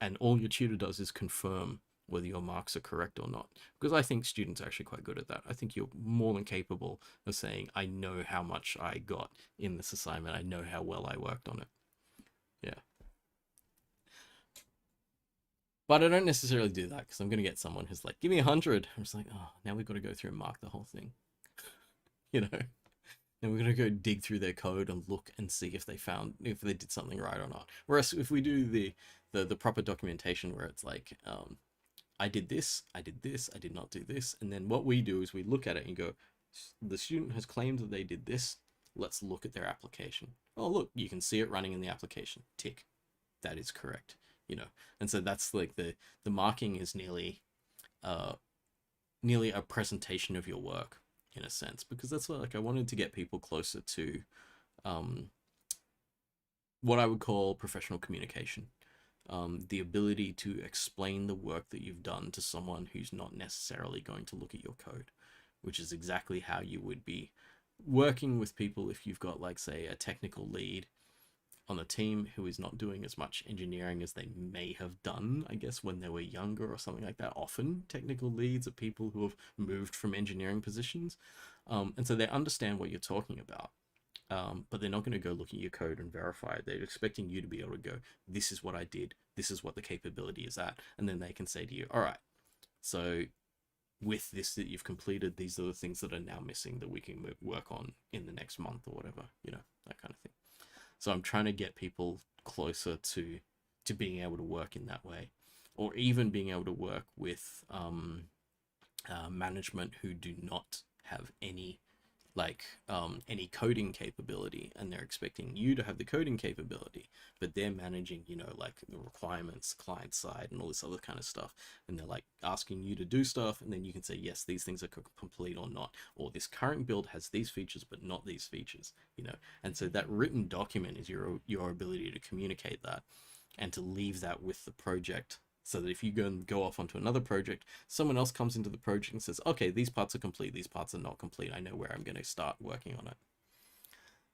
and all your tutor does is confirm whether your marks are correct or not. Because I think students are actually quite good at that. I think you're more than capable of saying, I know how much I got in this assignment. I know how well I worked on it. Yeah. But I don't necessarily do that because I'm going to get someone who's like, give me 100. I'm just like, oh, now we've got to go through and mark the whole thing. You know? And we're going to go dig through their code and look and see if they did something right or not. Whereas if we do the proper documentation where it's like, I did this, I did not do this. And then what we do is we look at it and go, the student has claimed that they did this. Let's look at their application. Oh, look, you can see it running in the application. Tick. That is correct. You know, and so that's like the marking is nearly a presentation of your work in a sense, because that's what, like, I wanted to get people closer to what I would call professional communication. The ability to explain the work that you've done to someone who's not necessarily going to look at your code, which is exactly how you would be working with people if you've got, like, say, a technical lead on the team who is not doing as much engineering as they may have done, I guess, when they were younger or something like that. Often technical leads are people who have moved from engineering positions. And so they understand what you're talking about. But they're not going to go look at your code and verify it. They're expecting you to be able to go, this is what I did, this is what the capability is at. And then they can say to you, all right, so with this that you've completed, these are the things that are now missing that we can work on in the next month or whatever, you know, that kind of thing. So I'm trying to get people closer to being able to work in that way, or even being able to work with management who do not have any coding capability, and they're expecting you to have the coding capability, but they're managing, you know, like the requirements, client side, and all this other kind of stuff, and they're like asking you to do stuff, and then you can say, yes, these things are complete or not, or this current build has these features but not these features, you know. And so that written document is your ability to communicate that and to leave that with the project, so that if you go off onto another project, someone else comes into the project and says, okay, these parts are complete, these parts are not complete, I know where I'm going to start working on it.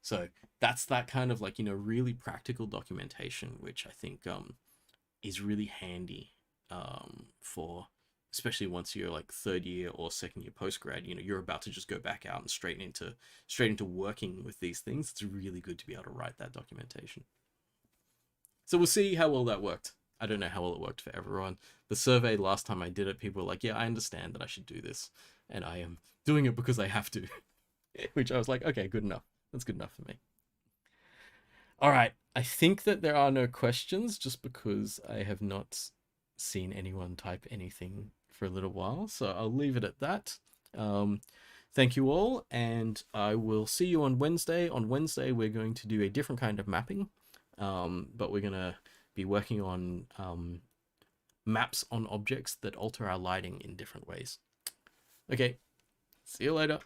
So that's that kind of, like, you know, really practical documentation, which I think is really handy for, especially once you're like third year or second year postgrad, you know, you're about to just go back out and straight into working with these things. It's really good to be able to write that documentation. So we'll see how well that worked. I don't know how well it worked for everyone. The survey last time I did it, people were like, yeah, I understand that I should do this, and I am doing it because I have to. Which I was like, okay, good enough. That's good enough for me. All right, I think that there are no questions, just because I have not seen anyone type anything for a little while, so I'll leave it at that. Thank you all, and I will see you on Wednesday. On Wednesday, we're going to do a different kind of mapping, but we're going to be working on maps on objects that alter our lighting in different ways. Okay, see you later.